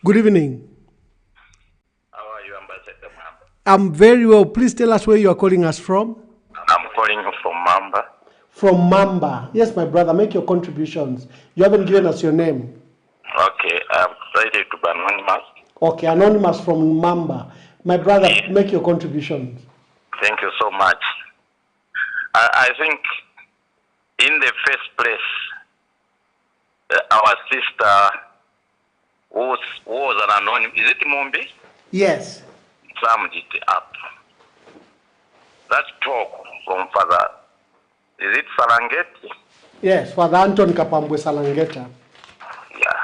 Good evening. How are you, Ambassador Mamba? I'm very well. Please tell us where you are calling us from. I'm calling from Mamba. From Mamba. Yes, my brother, make your contributions. You haven't given us your name. Okay, I've decided to be anonymous. Okay, anonymous from Mamba. My brother, make your contributions. Thank you so much. I think in the first place, our sister who was an anonymous, is it Mumbi? Yes. Summed it up. That talk from Father, is it Sarangeti? Yes, Father Anton Kapambwe Salangeta. Yeah.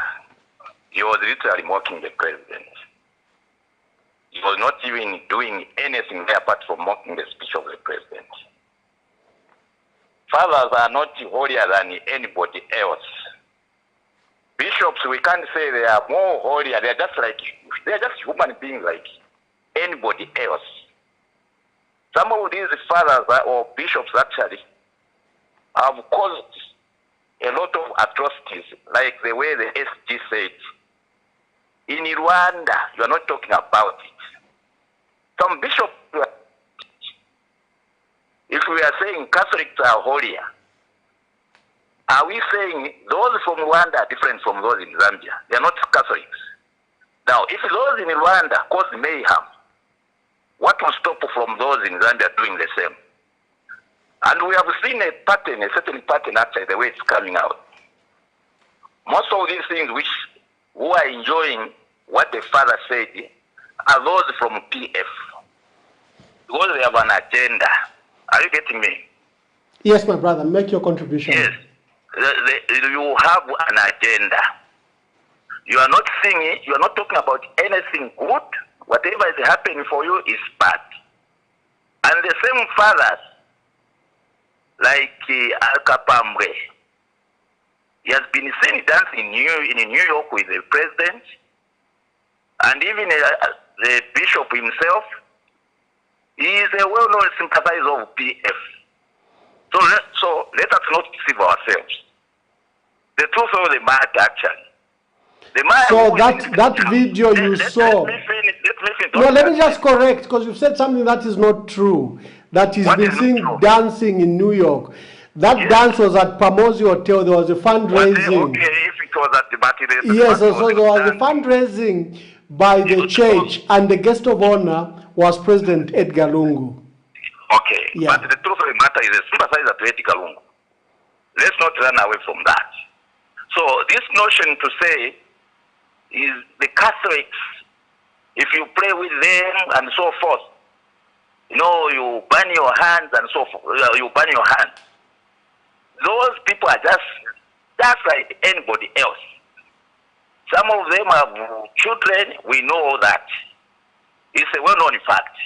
He was literally mocking the president. He was not even doing anything there apart from mocking the speech of the president. Fathers are not holier than anybody else. Bishops, we can't say they are more holier. They are just human beings like anybody else. Some of these fathers or bishops actually have caused a lot of atrocities, like the way the SG said. In Rwanda, you are not talking about it. Some bishops, if we are saying Catholics are holier, are we saying those from Rwanda are different from those in Zambia? They are not Catholics. Now, if those in Rwanda cause mayhem, what will stop from those in Zambia doing the same? And we have seen a pattern, a certain pattern actually, the way it's coming out. Most of these things who are enjoying what the father said are those from PF. Because they have an agenda. Are you getting me? Yes, my brother, make your contribution. Yes. You have an agenda. You are not seeing it, you are not talking about anything good. Whatever is happening for you is bad. And the same fathers, like Al Kapambwe, he has been seen dancing in New York with the president, and even the bishop himself. He is a well-known sympathizer of PF. So let us not deceive ourselves. The truth of the matter, actually. So that video you saw. Let me finish. No, let me just correct, because you've said something that is not true. That he's been seen dancing in New York. That dance was at Pamosi Hotel. There was a fundraising. Okay, if it was at the Battery. Yes, so there was a fundraising by the church, and the guest of honor was President Edgar Lungu. Okay, yeah. But the truth of the matter is a sympathizer to Edgar Lungu. Let's not run away from that. So this notion to say is the Catholics, if you pray with them and so forth, you burn your hands and so forth, you burn your hands. Those people are just like anybody else. Some of them have children, we know that. It's a well-known fact.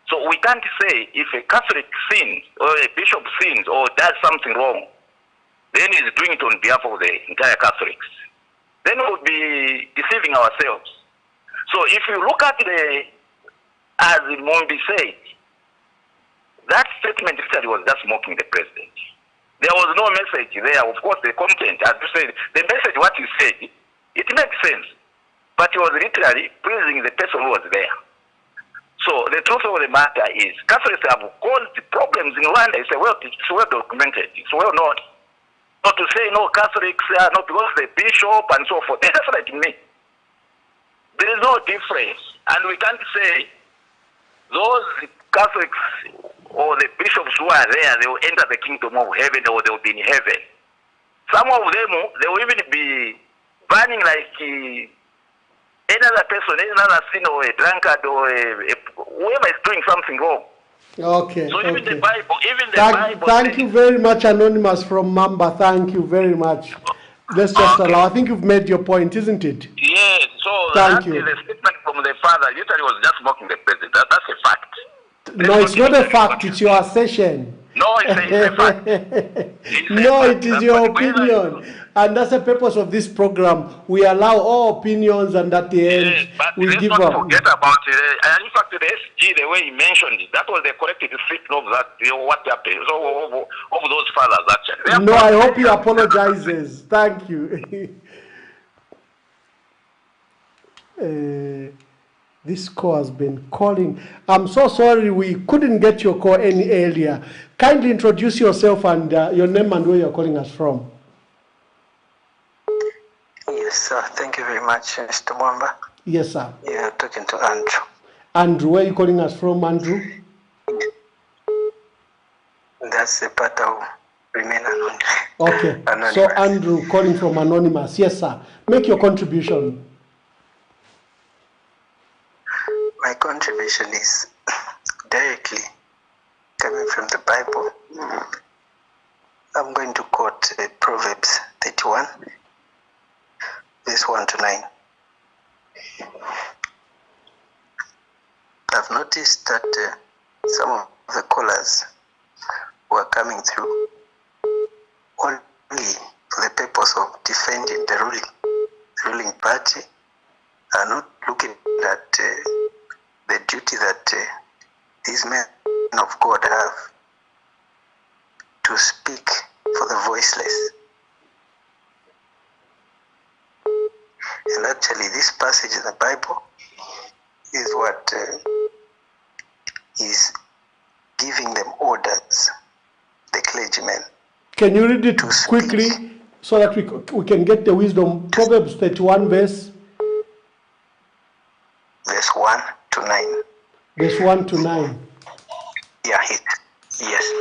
So we can't say if a Catholic sins or a bishop sins or does something wrong, then he's doing it on behalf of the entire Catholics. Then we'll be deceiving ourselves. So if you look at as Mombi said, that statement actually was just mocking the president. There was no message there. Of course, the content, as you said, the message, what he said, it makes sense. But he was literally praising the person who was there. So the truth of the matter is, Catholics have caused problems in Rwanda. It's well documented. It's well known. Not to say no Catholics are not because the bishop and so forth. They're just like me. There is no difference. And we can't say those Catholics or the bishops who are there, they will enter the kingdom of heaven or they will be in heaven. Some of them, they will even be burning like another person, another sin or a drunkard or whoever is doing something wrong. Okay. So even okay. the Bible, Bible. Thank you very much, Anonymous from Mamba. Thank you very much. Let's just allow. I think you've made your point, isn't it? Yes. So thank you. The statement from the father literally was just mocking the president. That's a fact. No, it's not a fact. It's your assertion. No, it's a fact. No, it is your opinion. And that's the purpose of this program. We allow all opinions, and at the end, we give up. Let's not forget about it. And in fact, the SG, the way he mentioned it, that was the correct description of that, what happened. So, of those fathers, actually. No, I hope he apologizes. Thank you. This call has been calling. I'm so sorry we couldn't get your call any earlier. Kindly introduce yourself and your name and where you're calling us from. Yes, sir. Thank you very much, Mr. Mwamba. Yes, sir. Yeah, talking to Andrew. Andrew, where are you calling us from, Andrew? That's That's the part I will remain anonymous. Okay. Anonymous. So Andrew calling from Anonymous. Yes, sir. Make your contribution. My contribution is directly coming from the Bible. I'm going to quote Proverbs 31, verse 1 to 9. I've noticed that some of the callers who are coming through only for the purpose of defending the ruling party are not looking at the duty that these men of God have to speak for the voiceless. And actually this passage in the Bible is what is giving them orders, the clergymen. Can you read it quickly so that we can get the wisdom? Proverbs 31 verse 1 to 9. Verse 1 to 9. Yeah, yes,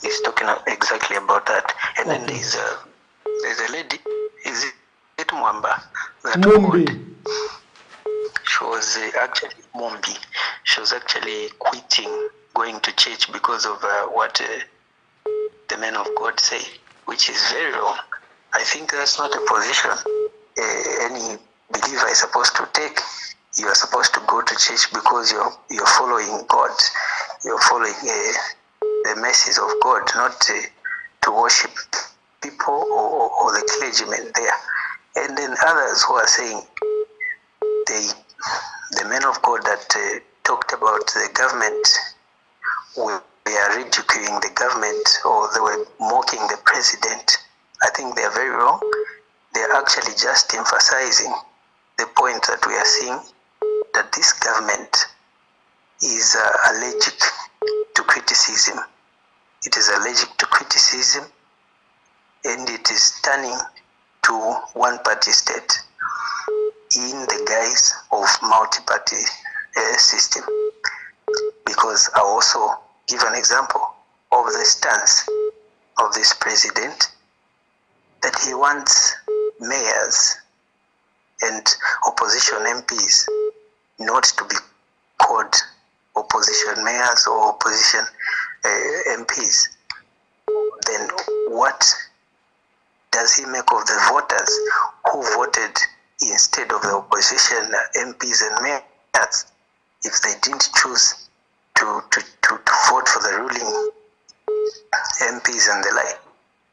he's talking exactly about that. And then there's a lady, is it Mwamba? Mumbi. She was actually Mumbi. She was actually quitting going to church because of what the men of God say, which is very wrong. I think that's not a position any believer is supposed to take. You are supposed to go to church because you're following God. You're following the message of God, not to worship people or the clergymen there. And then others who are saying the men of God that talked about the government, they are ridiculing the government or they were mocking the president. I think they are very wrong. They are actually just emphasizing the point that we are seeing, that this government is allergic to criticism. It is allergic to criticism, and it is turning to one-party state in the guise of multi-party system. Because I also give an example of the stance of this president, that he wants mayors and opposition MPs not to be called opposition mayors or opposition MPs. Then what does he make of the voters who voted instead of the opposition MPs and mayors if they didn't choose to vote for the ruling MPs and the like?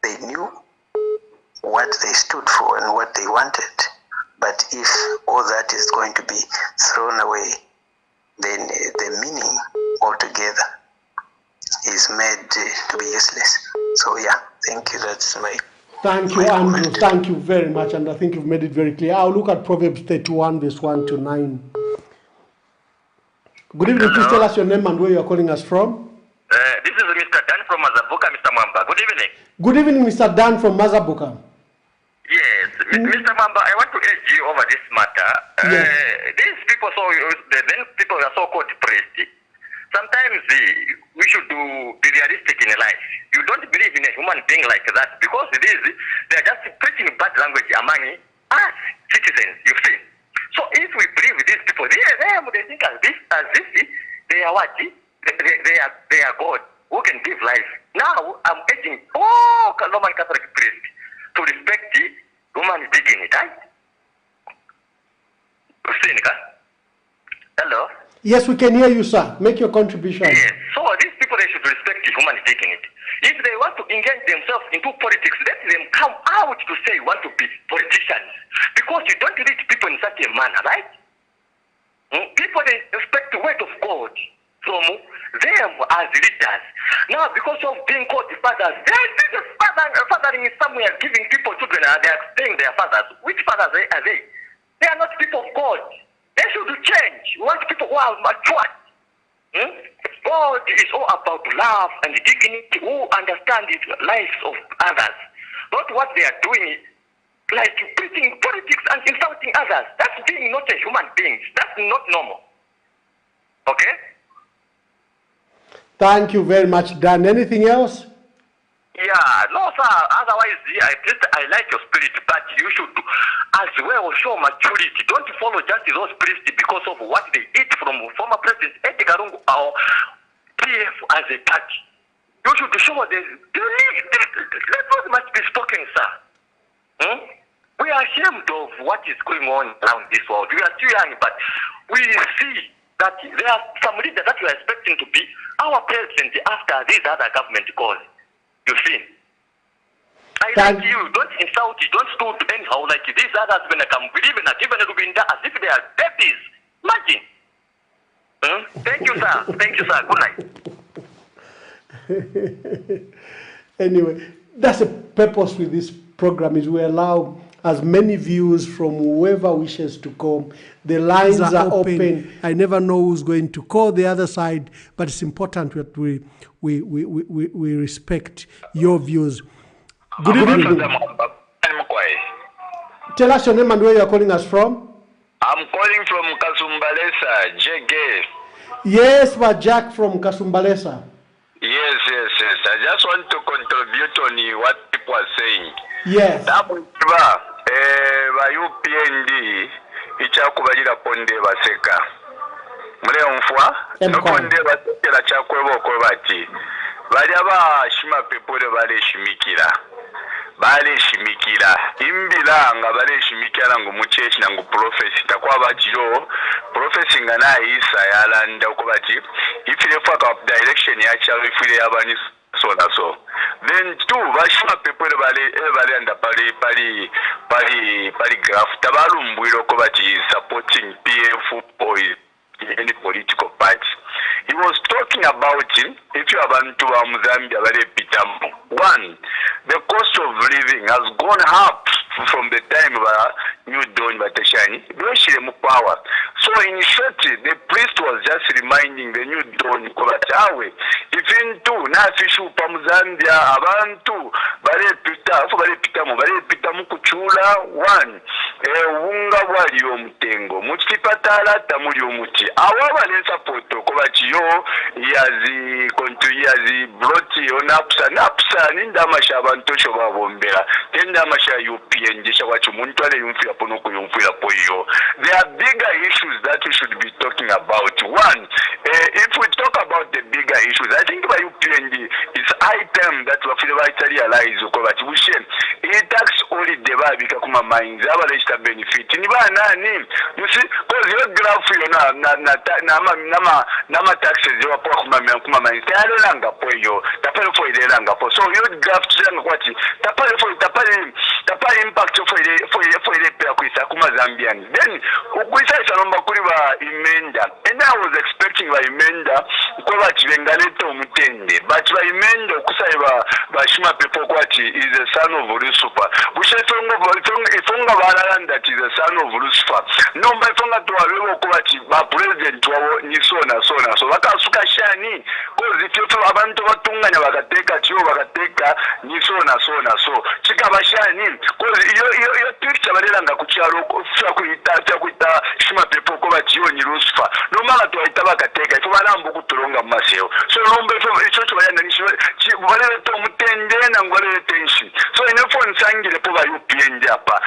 They knew what they stood for and what they wanted. But if all that is going to be thrown away, then the meaning altogether is made to be useless. So yeah, thank you. That's my... Thank you, Andrew. Thank you very much. And I think you've made it very clear. I'll look at Proverbs 31, verse 1 to 9. Good evening. Please tell us your name and where you're calling us from. This is Mr. Dan from Mazabuka, Mr. Mwamba. Good evening. Good evening, Mr. Dan from Mazabuka. Yes, Mr. Mwamba, I want to urge you over this matter. Yes. These people, people are so-called depressed. Sometimes we should be realistic in life. You don't believe in a human being like that because they are just preaching bad language among us citizens, you see. So if we believe these people, they think as if they are what? They are God who can give life. Now I'm urging all Roman Catholic priests to respect human dignity, right? Hello? Yes, we can hear you, sir. Make your contribution. Yes. So these people, they should respect human dignity. If they want to engage themselves into politics, let them come out to say you want to be politicians. Because you don't lead people in such a manner, right? People, they expect the word of God from them as leaders. Now, because of being called the fathers, they fathering is somewhere giving people children and they are saying they are fathers. Which fathers are they? They are not people of God. They should change. We want people who are matured. God is all about love and dignity, who understand the lives of others. Not what they are doing, like preaching politics and insulting others. That's being not a human being. That's not normal. Okay? Thank you very much, Dan. Anything else? Yeah, no, sir. Otherwise, yeah, I like your spirit, but you should as well show maturity. Don't follow just those priests because of what they eat from former President Edgar Lungu or PF as a party. You should show let not much be spoken, sir. We are ashamed of what is going on around this world. We are too young, but we see that there are some leaders that we are expecting to be our president after these other government calls. You see? I like you. Don't insult you. Don't stoop anyhow like these others when I come believe in a given Rubinda as if they are babies. Imagine. Thank you, sir. Thank you, sir. Good night. Anyway, that's the purpose with this program is we allow as many views from whoever wishes to come. The lines are open. I never know who's going to call the other side, but it's important that we respect your views. Good evening. Tell us your name and where you are calling us from. I'm calling from Kasumbalesa, JG. Yes, but Jack from Kasumbalesa. Yes. I just want to contribute on what people are saying. Yes. UPND ichakubalira ponde baseka mule mfwa nokonde basekera chakwebo ko bati bali abashima pepole bale shimikira imbila nga bale shimikira ngo muchechi nango prophecy takwa bachiro prophecy ngana isa yalanda ko bati ifile faka direction ya chawe ifile yabani so then two bashima people bale anda pali graph tabalumbwiro ko bati supporting PF or any political party. He was talking about if you have to Zambia bale pitamu. One, the cost of living has gone up from the time of New Dawn Batashani. Power. So in short, the priest was just reminding the New Dawn Kobatawe. If in two, Nafishu Pamuzambia, Abantu, Bale Pitamu Kuchula, one, Wunga Walio Mutengo, Mutipatala, Tamulio Muti. Our support Kobachiyo, Yazi, Kontuyazi, Broti, Napsa, Nindamasha, Bantosho Bombera, Tendamasha UPND, Shawachumuntuale, Yumfia Ponoko, Yumfia Poyo. There are bigger issues that we should be talking about. One, if we talk about the bigger issues, I think by UPND, it's high time that we realize it tax only the Babika mines, our register benefit. You see, because your graph, Nama taxes, your Pokuma mines, they are no longer for you, Tapal for the longer for. So you graph Tapal for Tapal impact for the Perquisa Zambian. Then, Ukuisa is a number Imenda, and I was expecting by Imenda, Kovach Vengaleto Mutende, but by Imenda Kusaiba, Bashima Pepokwati is the son of Lucifer. Ifunga Valaran that is the son of Lucifer. No, by Funga to a little Kovachi, but President Nisona, so Vakasuka Shani, because if you have Antovatunga, Vakateka, Chuvakateka, Nisona, so Chikabashani, because your picture Valanga Kucharo, Sakuita, Shima Pepokwati, Lucifer. No matter to Itabakateka, if Valambu Turunga Maseo. So, Rombe from Church Valento Mutende and Valente. So, in a phone, sang the Pova UPND, but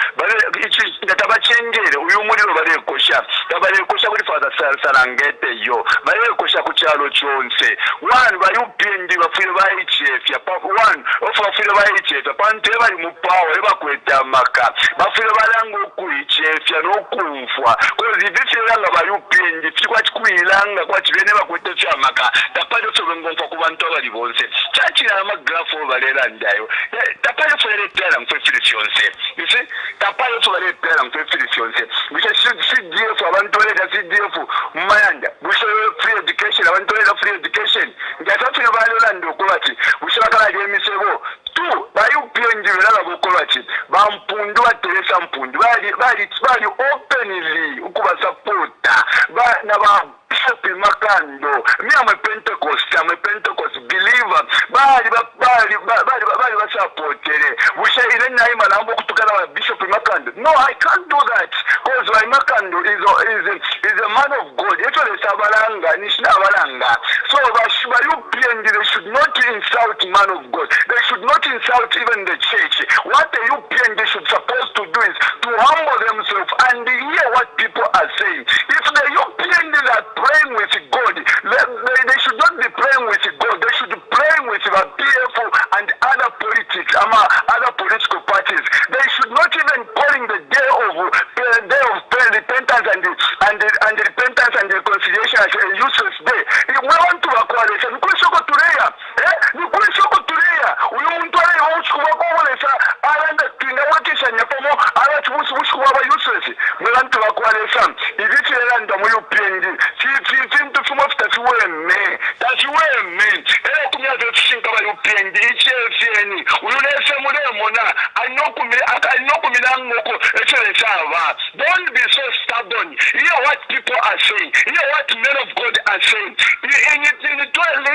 it's the Tabachenge, Umuri Vale Kosha, Tabale Kosha with Father Sarangete, yo, Vale Kosha Kuchalo Chonse, one by UPND, a Philvai chief, one of a Philvai chief, upon Teva Mupao, Evacueta Maka, Bafilavango Kui chief, no Kumfua, because if this is about UPND, if you watch Kuilanga, what you never quit the Chamaka, the part of the Kubantola Divonse, Chachi Graph over there and Dio. The part of the Terram for Philipionse. You see, the part of the Terram for Philipionse. We should sit dear for one toilet and sit dear for Mayanda. We should have free education, one toilet of free education. There's something about Land Okolati. We should have a Misero. Two, by UPND, Okolati, Bampundua Teresa Mpundu, very openly, Ukuba supporter, but never. Makando, me I'm a Pentecost believer. Bali support. We say in the Bishop Makando. No, I can't do that because my Makando is a man of God. Actually, Sabalanga, Nishna Balanga. So So UPND, they should not insult man of God. They should not insult even the church. What the UPND should supposed to do is to humble themselves and hear what people are saying. If the UPND are praying with God, they should not be praying with God. They should be praying with the PF and other politics, other political parties. They should not even calling the day of repentance and repentance and reconciliation as a useless day. We want to acquire it. Don't be so stubborn. Hear what people are saying. Hear what men of God are saying. In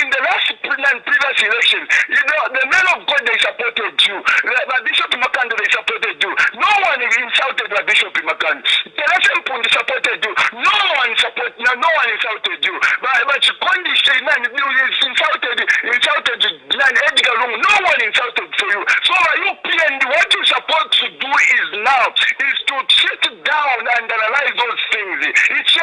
the last previous elections, the men of God, they supported you. Bishop Makanda, they supported you. No one insulted Bishop Makanda. Teresa Mpundi supported you. No one insulted you. But Kondi Sheiman insulted Edgar Lungu. No one insulted for you. So UPND, what you're supposed to do is now is to sit down and analyze those things. It's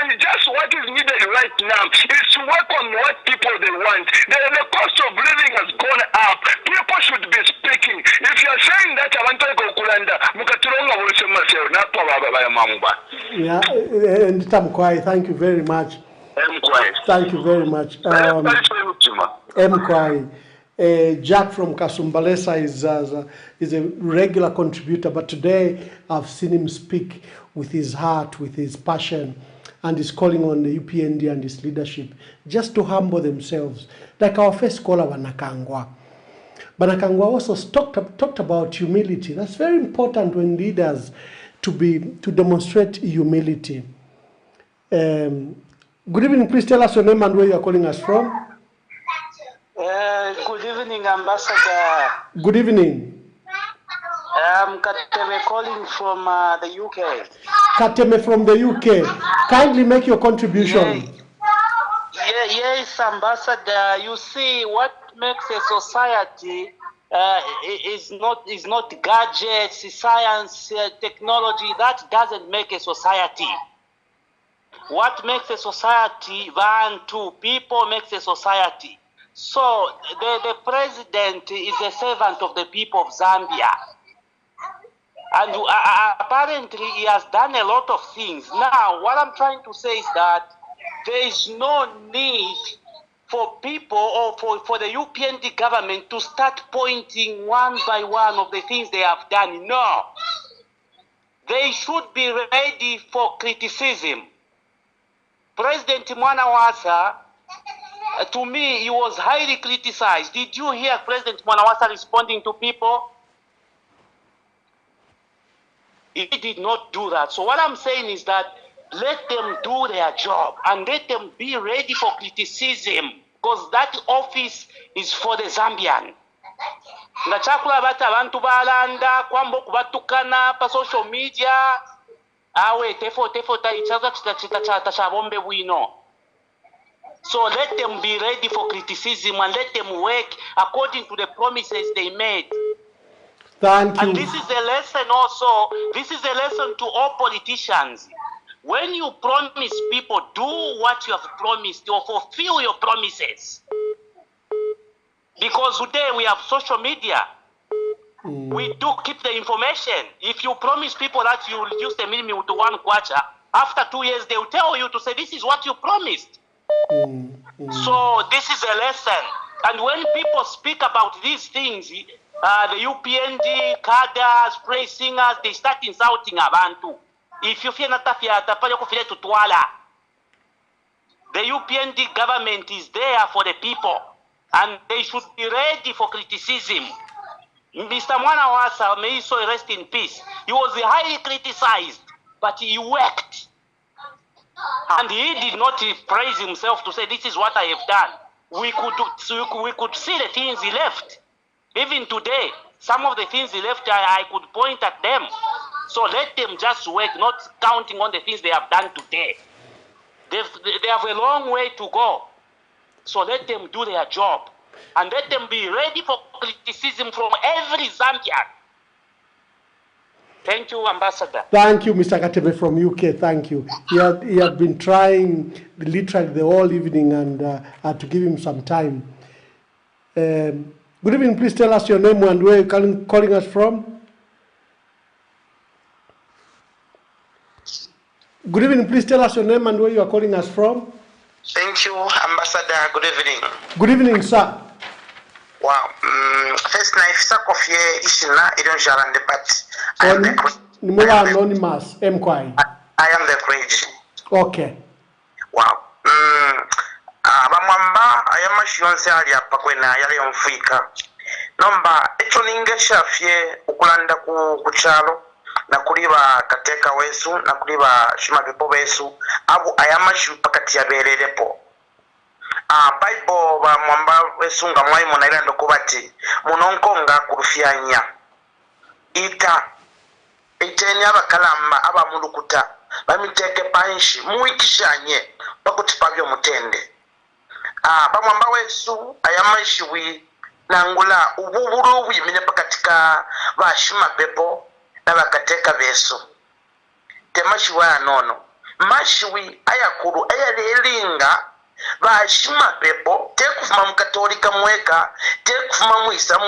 and just what is needed right now is to work on what people they want. The cost of living has gone up. People should be speaking. If you're saying that I want to go Kulanda, yeah, and Tamkwai, thank you very much. Thank you very much. Mkwai. Jack from Kasumbalesa is a regular contributor, but today I've seen him speak with his heart, with his passion, and is calling on the UPND and its leadership just to humble themselves, like our first caller, Banakangwa. Banakangwa also talked about humility. That's very important when leaders to demonstrate humility. Good evening. Please tell us your name and where you are calling us from. Good evening, Ambassador. Good evening. I'm Kateme calling from the UK. Kateme from the UK. Kindly make your contribution. Yes, Ambassador. You see, what makes a society is not gadgets, science, technology. That doesn't make a society. What makes a society? One, two people makes a society. So the president is a servant of the people of Zambia. And apparently he has done a lot of things. Now, what I'm trying to say is that there is no need for people or for the UPND government to start pointing one by one of the things they have done. No. They should be ready for criticism. President Mwanawasa, to me, he was highly criticized. Did you hear President Mwanawasa responding to people? He did not do that. So what I'm saying is that let them do their job and let them be ready for criticism, because that office is for the Zambian. Ngachakula bata abantu balanda kwambo kubatukana pa social media awe tefo ta ichaza chita cha bombe bwino. So let them be ready for criticism and let them work according to the promises they made. Thank you. And this is a lesson also, this is a lesson to all politicians. When you promise people, do what you have promised or fulfill your promises. Because today we have social media. We do keep the information. If you promise people that you reduce the minimum to 1 quarter, after 2 years they will tell you to say this is what you promised. So this is a lesson. And when people speak about these things, the UPND, cadres, praise singers, they start insulting abantu. If you feel not the UPND government is there for the people, and they should be ready for criticism. Mr. Mwanawasa, may he so rest in peace. He was highly criticized, but he worked. And he did not praise himself to say, this is what I have done. We could see the things he left. Even today, some of the things he left, I could point at them. So let them just work, not counting on the things they have done today. They have a long way to go. So let them do their job. And let them be ready for criticism from every Zambian. Thank you, Ambassador. Thank you, Mr. Katebe from UK. Thank you. He had been trying literally the whole evening, and I had to give him some time. Good evening. Please tell us your name and where you're calling us from. Good evening. Please tell us your name and where you are calling us from. Thank you, Ambassador. Good evening. Good evening, sir. Wow. First knife sack of ye ishina idon sharan but I am the anonymous. I am the clergy. Okay. Wow. Bamwamba ayama shionse ali apa kwena yale yomfika. Nomba echo ningesha fye ukulanda ku chalo na kuliba kateka wesu na kuliba shima pepo wesu abu ayama shu pakati ya berelepo. Bible ba mwamba wesu nga mwai munailando kubati munonkonga kurufyanya ita iteni abakalamba abamulukuta bamiteke panshi muikishanye bakuti pabyo mutende bamwamba wesu ayamashiwi nangula ububuru bwimine pakatika bashima pepo nabakateka besu temashiwa nono mashiwi ayakuru ayalelinga bashima pepo tekufuma mukatolika mweka tekufuma muisa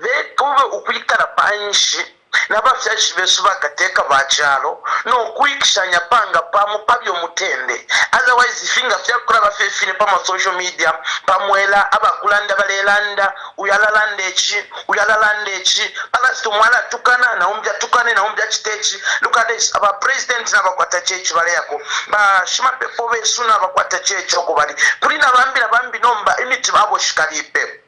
bekube ukwikara panshi nabafyashi besu bakateka bachalo no kwikishanya panga pamu pabyo mutende otherwise finga fyakura bafefine pa social media pamwela abakulanda balelanda uyalalandechi alasto mwala tukana na umbya tukane na umbya chitechi look at this aba president na bakwata chechi baleyako ba shima pepo besu na bakwata chechi okubali kulina bambi nomba imiti babo shikalipe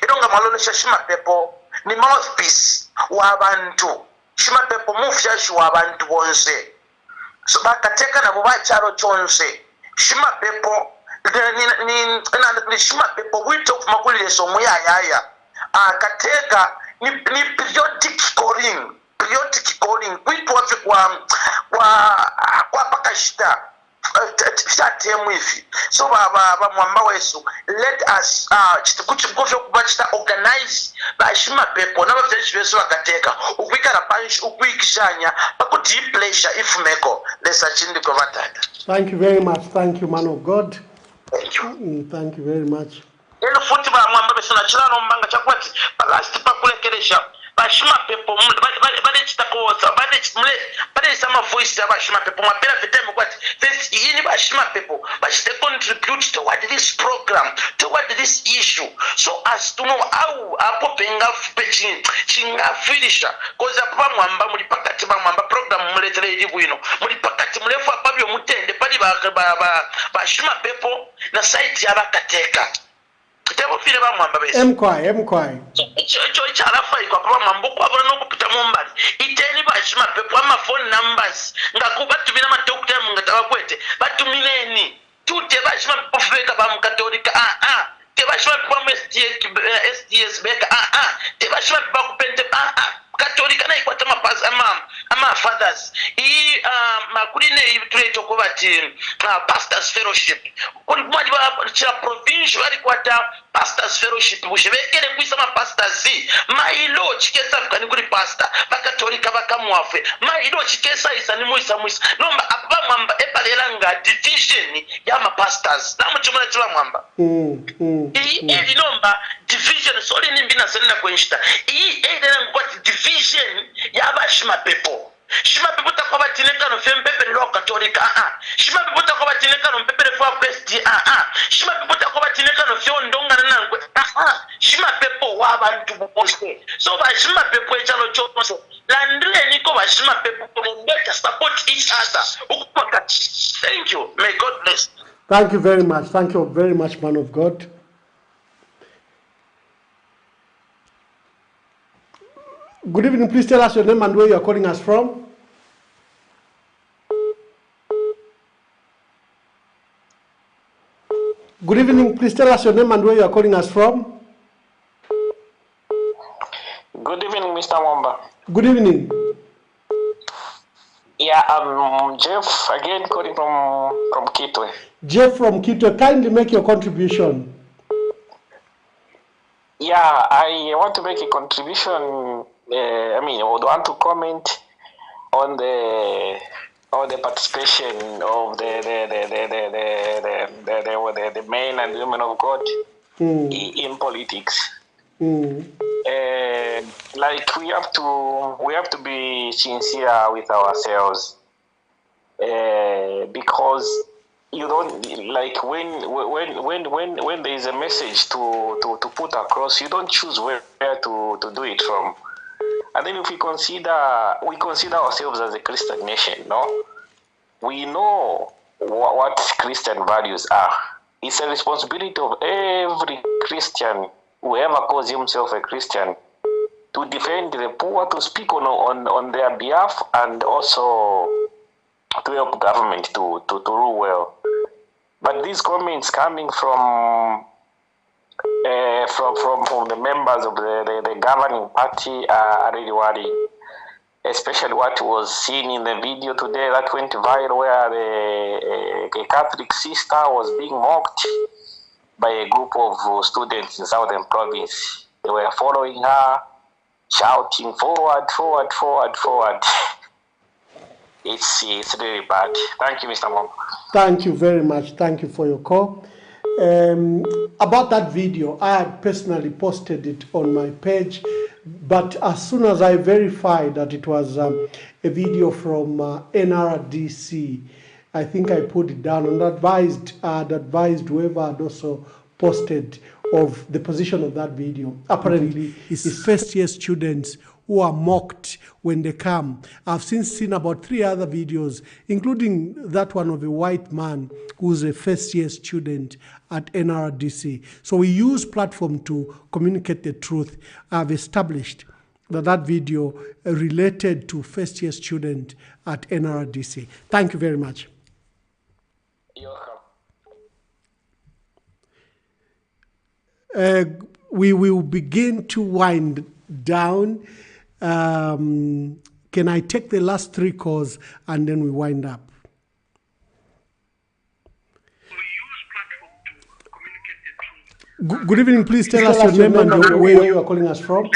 idonga malolesha shima pepo ni mouthpiece w'abantu shima pepo mufyashi w'abantu bonse so bakateka nabo bachalo chonse shima pepo ni shima pepo wito kumakulile somo yaya akateka ni periodic calling kwitu wafe kwa pakashita so mwamba wesu let us kuchikuvyo kubachita organize bashima pepo nabafyashi besu bakateka ukwikala panshi ukwikishanya pakuti pleasure ifumeko lesachindi kovatata. Thank you very much. Thank you, man of God. Thank you. Thank you very much. Eno futi ba mwamba besu na chilano mbanga chakwati palasti pakulekeresha bashima pepo bale chitakosa bale sama voice ya bashima pepo mapela vitemo kwati this yini bashima pepo bashite contribute toward this program, toward this issue, so as to know how apo penga pechi chinga finisha koza pa mwamba muri pakati ba mwamba program muletere ilivu ino muri pakati mulefu apabyo mutende pali bashima pepo na site ya bakateka tebo file ba mwamba bese mkwai cho icharafa iko kwa mambo kwa bora no kupita mumbali iteni bashima pepo ama phone numbers ngakuba tubina madokta mungatawa kwete batumineni tute bashima pepo feka ba mukatolika te bashima pepo SDS beka te bashima pepo kupente katolika na ikwata mapazi ama fathers makuline tuleto kubati pastors fellowship kuli mwaji wa cha provincial alikwata pastors fellowship bushebekere kwisa ma pastors mailo chikesa kani kuli pastor bakatolika bakamwafe mailo chikesa isa ni muisa nomba apa mwamba epalelanga division ya ma pastors na mchumala chwa mwamba ili nomba division soli nimbina senda kwenshita ele ngwati division ya bashima pepo shima pepo takwa batineka no fempepe lo katolika shima pepo takwa batineka no mpepere fwa quest shima pepo takwa batineka no fyo ndonga na ngwe shima pepo wa bantu bose so bashima pepo echalo chonse landle niko bashima pepo to support each other ukupaka. Thank you, may God bless. Thank you very much. Thank you very much, man of God. Good evening. Please tell us your name and where you are calling us from. Good evening. Please tell us your name and where you are calling us from. Good evening, Mr. Mwamba. Good evening. Yeah, Jeff, again calling from Kitwe. Jeff from Kitwe, kindly make your contribution. Yeah, I want to make a contribution. I would want to comment on the participation of the men and women of God in politics. Like we have to be sincere with ourselves, because you don't, like, when there is a message to put across, you don't choose where to do it from. And then if we consider ourselves as a Christian nation, no, we know what Christian values are. It's a responsibility of every Christian, whoever calls himself a Christian, to defend the poor, to speak on their behalf, and also to help government to rule well. But these comments coming from the members of the governing party are really worrying. Especially what was seen in the video today that went viral, where a Catholic sister was being mocked by a group of students in Southern Province. They were following her, shouting, forward, forward, forward, forward. It's really bad. Thank you, Mr. Mom. Thank you very much. Thank you for your call. About that video, I had personally posted it on my page, but as soon as I verified that it was a video from NRDC, I think I put it down and advised whoever had also posted of the position of that video. Apparently, it's first-year students who are mocked when they come. I've seen about 3 other videos, including that one of a white man who's a first-year student at NRDC. So we use platform to communicate the truth. I've established that video related to first-year student at NRDC. Thank you very much. We will begin to wind down. Can I take the last 3 calls and then we wind up? Good evening. Please tell us your name and where you are calling us from.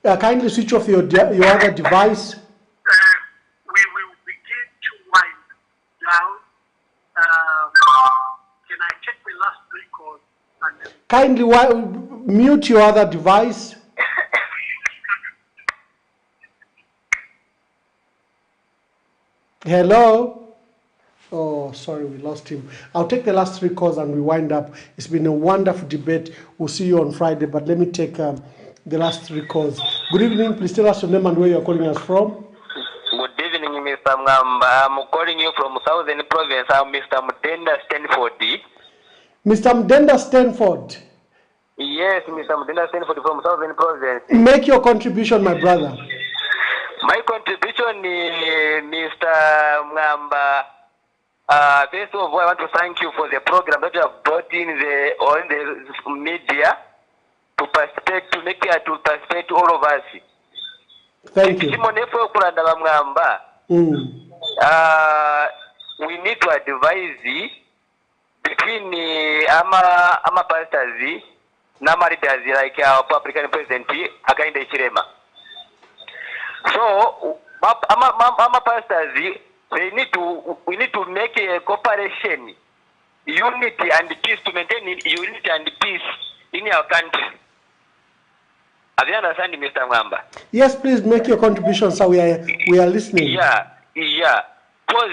Kindly switch off your other device. We will begin to wind down. Can I check the last 3 calls? Kindly mute your other device. Hello? Oh, sorry, we lost him. I'll take the last 3 calls and we wind up. It's been a wonderful debate. We'll see you on Friday, but let me take the last 3 calls. Good evening. Please tell us your name and where you're calling us from. Good evening, Mr. Mngamba. I'm calling you from Southern Province. I'm Mr. Mdenda Stanford. Mr. Mdenda Stanford. Yes, Mr. Mdenda Stanford from Southern Province. Make your contribution, my brother. My contribution is, Mr. Mngamba, first of all, I want to thank you for the program that you have brought in on the media to participate, to make it to participate to all of us. Thank you. We need to advise between ama pastors, nama leaders like our African president, Akainde Chirema. So, ama pastors, we need to make a cooperation, unity and peace, to maintain unity and peace in our country. Have you understand, Mr. Mwamba? Yes, please make your contribution, so we are listening. Yeah. Because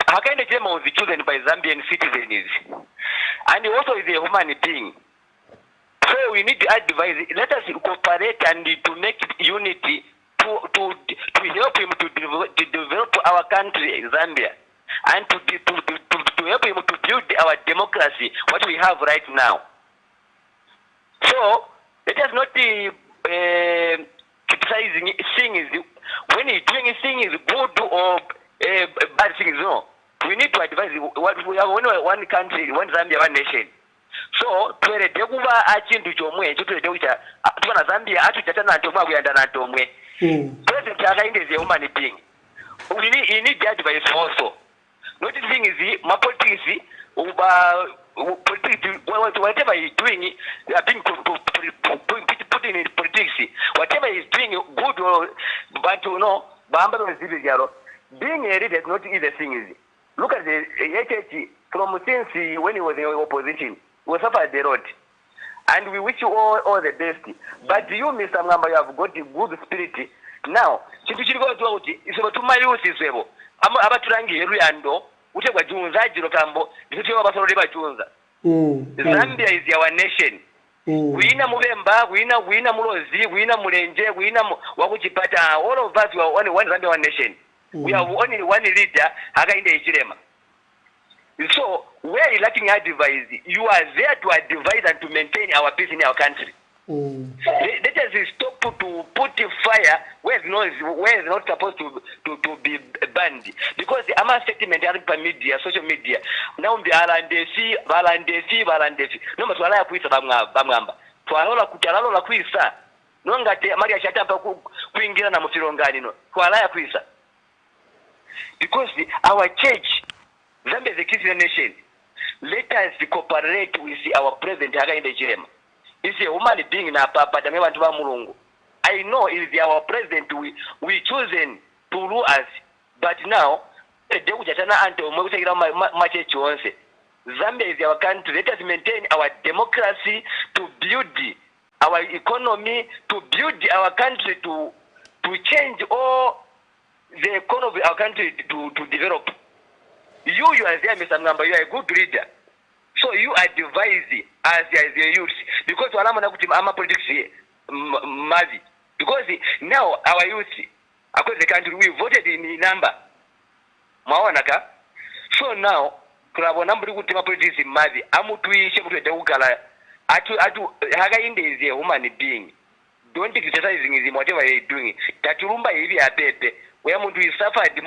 Hakainde Chirema was chosen by Zambian citizens, and he also is a human being. So we need to advise. Let us cooperate and to make unity to help him to develop our country, Zambia, and to help him to build our democracy, what we have right now. So let us not criticizing things when he's doing things good or bad things. No, we need to advise. What we have one country, one Zambia, one nation. So tweredde kuba akintu kyomwe ekyo tweredde kucha tubana Zambia atujata na ntomwe akuyanda na ntomwe. President Hakainde is a human being. You need the advice also. Not the thing is my politics whatever he's doing being put in politics, whatever he's doing good or but you know being a leader is not easy thing. Look at the HH from since when he was in opposition, we suffered the road. And we wish you all the best. But you, Mr. Ngamba, you have got a good spirit. Now, chintu chiri kwa tuwauti, isema tumayusi iswebo. Abaturangi heru yando, utegwa junza, jirokambo, isutiwa basoro bachunza. Zambia is our nation. Wina Mubemba, wina Mulozi, wina Mulenje, wina Wakuchipata, all of us, we are only one Zambia, one nation. We have only one leader, Hakainde Hichilema. So, where you lacking advice, you are there to advise and to maintain our peace in our country. Let us stop to put fire where it's not supposed to be banned. Because the AMA statement media, social media, now the Alandesi. No matter what I put Bamamba. To Alola Kutaralola Quisa. No ngate Maria Shatapa Quingira Namufirongani. To Alaya Quisa. Because our church, Zambia is a Christian nation. Let us cooperate with our president Hakainde Hichilema. He's a human being na papa Damewa Ntuba Mulungu. I know it is our president we chosen to rule us, but now Zambia is our country. Let us maintain our democracy to build our economy, to build our country to change all the economy of our country to develop. You are there, Mr. Ngamba, you are a good leader. So you advise as a youth, because I'm a politics here, Mazi. Because now our youth, across the country, we voted in number. Mawanaka. So now, Hakainde is a human being. Don't criticizing him whatever he's doing. Taturumba hivi apepe. Where Muntu suffered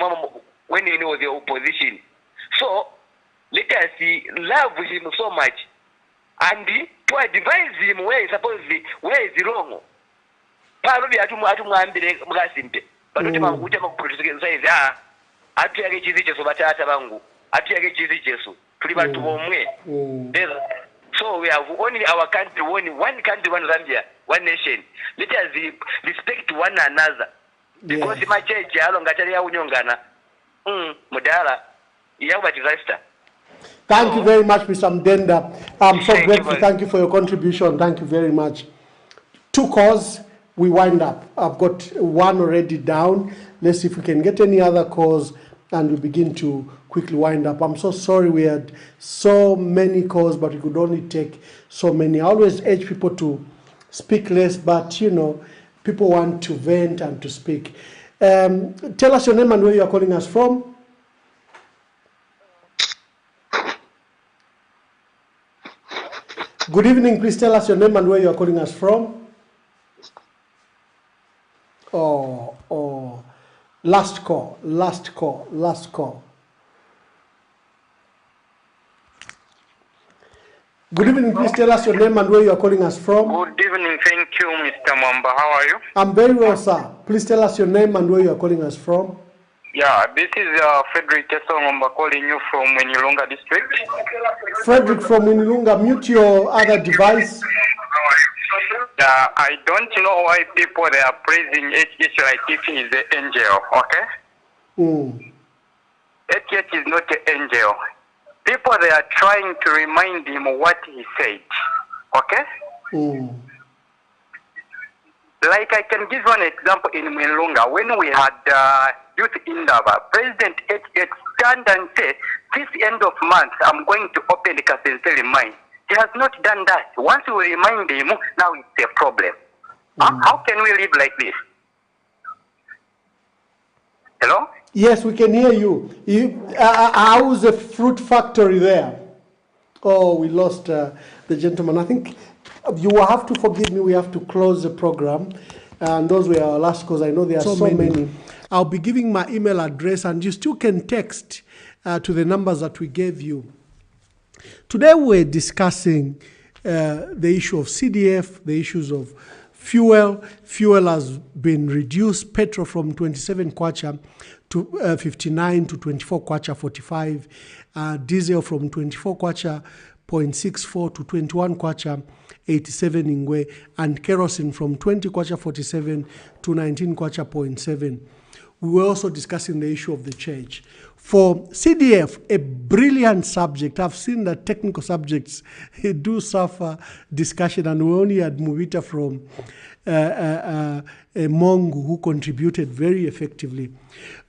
when he was the opposition. So let us love him so much and to advise him where is wrong. Probably atumwambire mugasimpe. Batote manguta makuprotesize atuyage chizicheso batata bangu. Atuyage chizicheso. Tuli bantu bomwe. So we have only our country, only one country, one Zambia, one nation. Let us respect one another. Because my church alongatari ya unyongana. Mudala. Disaster. Thank you very much, Mr. Mdenda. I'm so grateful. Thank you for your contribution. Thank you very much. 2 calls, we wind up. I've got one already down. Let's see if we can get any other calls and we begin to quickly wind up. I'm so sorry we had so many calls, but we could only take so many. I always urge people to speak less, but you know, people want to vent and to speak. Tell us your name and where you are calling us from. Good evening. Please tell us your name and where you are calling us from. Last call. Good evening. Please tell us your name and where you are calling us from. Good evening. Thank you, Mr. Mwamba. How are you? I'm very well, sir. Please tell us your name and where you are calling us from. Yeah, this is Frederick Mwamba calling you from Winilunga district. Frederick from Winilunga, mute your other device. I don't know why people they are praising HH like if he is the angel, okay? HH is not the angel. People they are trying to remind him what he said, okay? Like I can give you an example in Winilunga when we had youth Indaba, President HH stand and say, this end of month I'm going to open the Constituency mine. He has not done that. Once we remind him, now it's a problem. How can we live like this? Hello? Yes, we can hear you. How's the fruit factory there? Oh, we lost the gentleman. I think you will have to forgive me. We have to close the program. And those were our last calls. I know there are so many. I'll be giving my email address, and you still can text to the numbers that we gave you. Today we're discussing the issue of CDF, the issues of fuel. Fuel has been reduced, petrol from 27 kwacha to 59 to 24 kwacha 45, diesel from 24 kwacha 0.64 to 21 kwacha 87 ingwe, and kerosene from 20 kwacha 47 to 19 kwacha 0.7. We were also discussing the issue of the church. For CDF, a brilliant subject. I've seen that technical subjects do suffer discussion, and we only had Muvita from Mongu who contributed very effectively.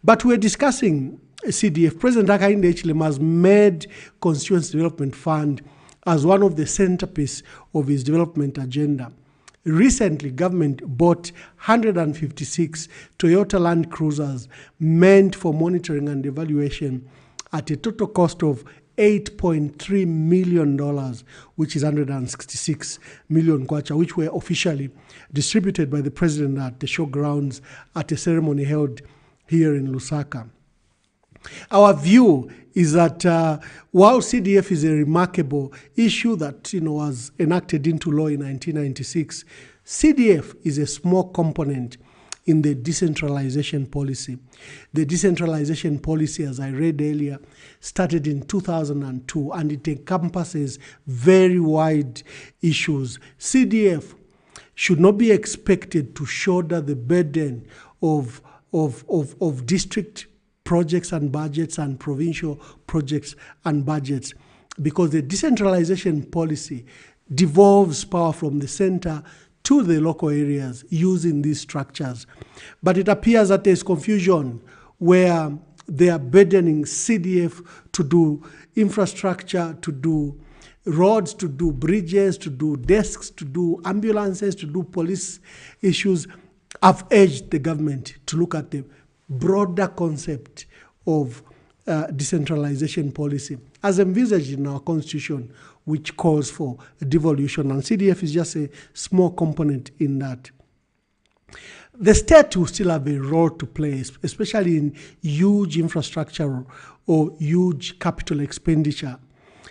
But we're discussing CDF. President Hakainde Hichilema has made Constituency Development Fund as one of the centerpiece of his development agenda. Recently, government bought 156 Toyota Land Cruisers meant for monitoring and evaluation at a total cost of $8.3 million, which is 166 million kwacha, which were officially distributed by the president at the showgrounds at a ceremony held here in Lusaka. Our view is that while CDF is a remarkable issue that was enacted into law in 1996, CDF is a small component in the decentralization policy. The decentralization policy, as I read earlier, started in 2002, and it encompasses very wide issues. CDF should not be expected to shoulder the burden of district projects and budgets and provincial projects and budgets, because the decentralization policy devolves power from the center to the local areas using these structures. But it appears that there's confusion where they are burdening CDF to do infrastructure, to do roads, to do bridges, to do desks, to do ambulances, to do police issues. I've urged the government to look at the broader concept of decentralization policy as envisaged in our constitution, which calls for devolution, and CDF is just a small component in that. The state will still have a role to play, especially in huge infrastructure or huge capital expenditure,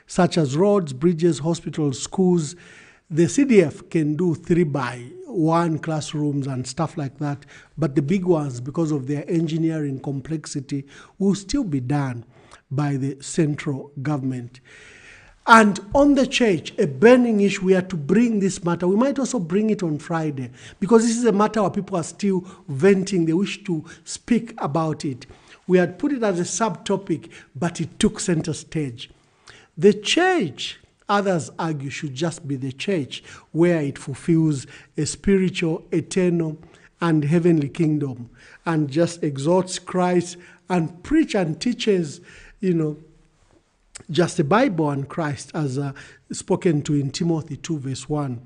such as roads, bridges, hospitals, schools. The CDF can do 3x1 classrooms and stuff like that, but the big ones, because of their engineering complexity, will still be done by the central government. And on the church, a burning issue, we are to bring this matter. We might also bring it on Friday, because this is a matter where people are still venting. They wish to speak about it. We had put it as a subtopic, but it took center stage. The church, others argue, should just be the church, where it fulfills a spiritual, eternal, and heavenly kingdom, and just exalts Christ and preach and teaches, just the Bible and Christ, as spoken to in Timothy 2 verse 1.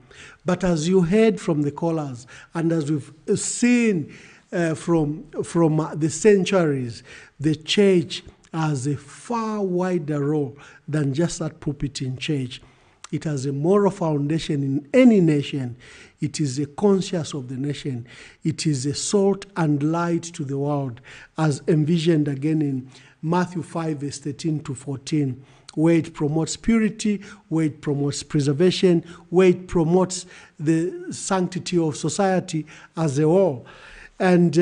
But as you heard from the callers, and as we've seen from the centuries, the church has a far wider role than just that pulpit in church. It has a moral foundation in any nation. It is a conscience of the nation. It is a salt and light to the world, as envisioned again in Matthew 5 verse 13 to 14, where it promotes purity, where it promotes preservation, where it promotes the sanctity of society as a whole. And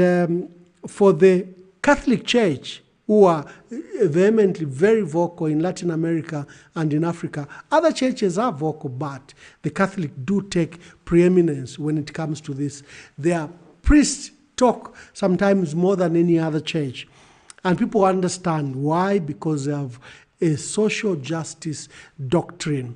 for the Catholic Church, who are vehemently very vocal in Latin America and in Africa, other churches are vocal, but the Catholic do take preeminence when it comes to this. Their priests talk sometimes more than any other church. And people understand why, because they have a social justice doctrine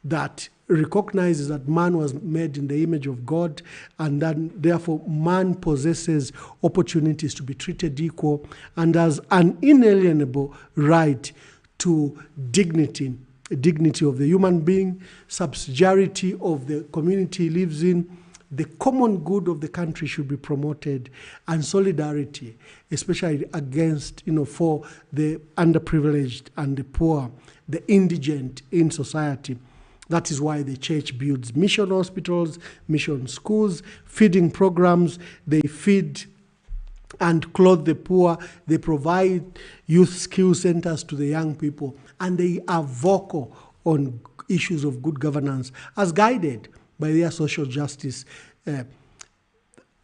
that recognizes that man was made in the image of God, and that therefore man possesses opportunities to be treated equal and has an inalienable right to dignity of the human being, subsidiarity of the community he lives in. The common good of the country should be promoted, and solidarity, especially against, for the underprivileged and the poor, the indigent in society. That is why the church builds mission hospitals, mission schools, feeding programs. They feed and clothe the poor. They provide youth skill centers to the young people. And they are vocal on issues of good governance, as guided by their social justice.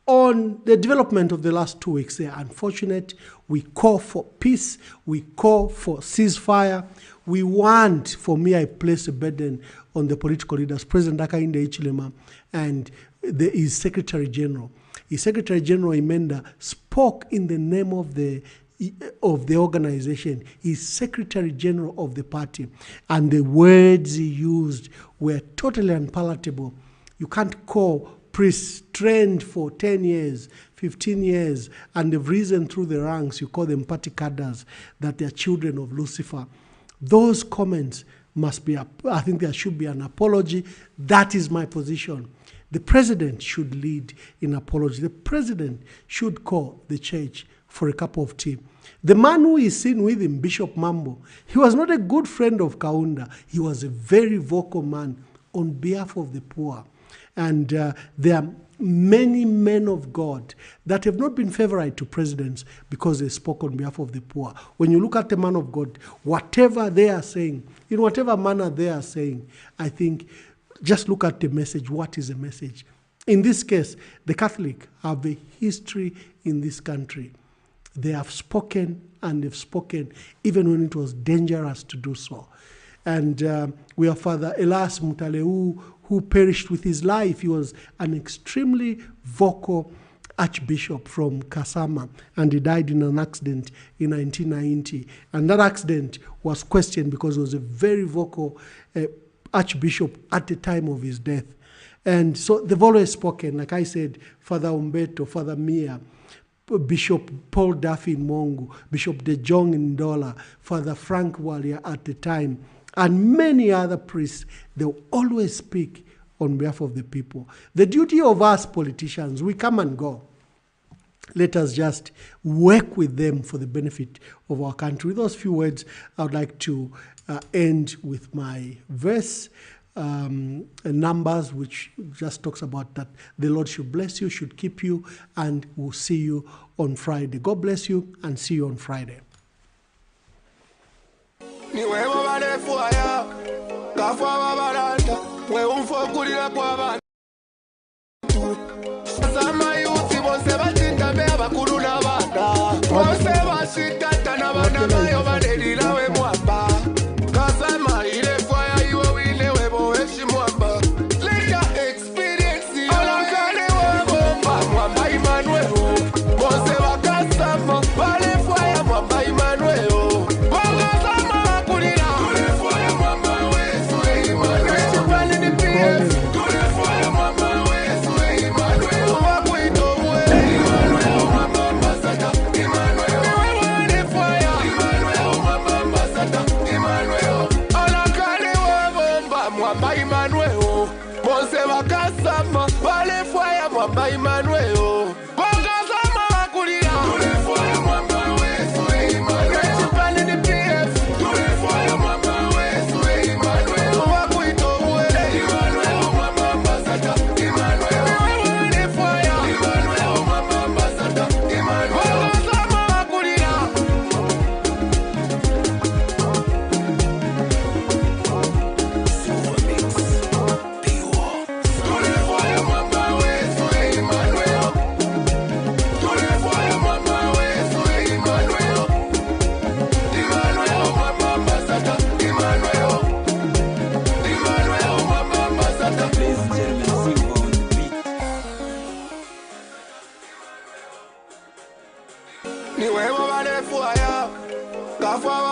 On the development of the last 2 weeks, they are unfortunate. We call for peace. We call for ceasefire. We want, for me, I place a burden on the political leaders, President Hakainde Hichilema and his Secretary General. His Secretary General Imenda spoke in the name of the organization. He's Secretary General of the party, and the words he used were totally unpalatable. You can't call priests trained for 10 years, 15 years, and they've risen through the ranks. You call them party cadres, that they're children of Lucifer. Those comments must be, I think there should be an apology. That is my position. The president should lead in apology. The president should call the church for a cup of tea. The man who is seen with him, Bishop Mambo, he was not a good friend of Kaunda. He was a very vocal man on behalf of the poor. And there are many men of God that have not been favorite to presidents because they spoke on behalf of the poor. When you look at the man of God, whatever they are saying, in whatever manner they are saying, I think just look at the message. What is the message? In this case, the Catholic have a history in this country. They have spoken, and they've spoken even when it was dangerous to do so. And we have Father Elias Mutaleu, who perished with his life. He was an extremely vocal archbishop from Kasama, and he died in an accident in 1990. And that accident was questioned because he was a very vocal archbishop at the time of his death. And so they've always spoken, like I said, Father Umbeto, Father Mia, Bishop Paul Duffy in Mongu, Bishop De Jong in Ndola, Father Frank Walia at the time, and many other priests. They always speak on behalf of the people. The duty of us politicians, we come and go. Let us just work with them for the benefit of our country. With those few words, I would like to end with my verse, Numbers, which just talks about that the Lord should bless you, should keep you, and we'll see you on Friday. God bless you, and see you on Friday. Emmanuel.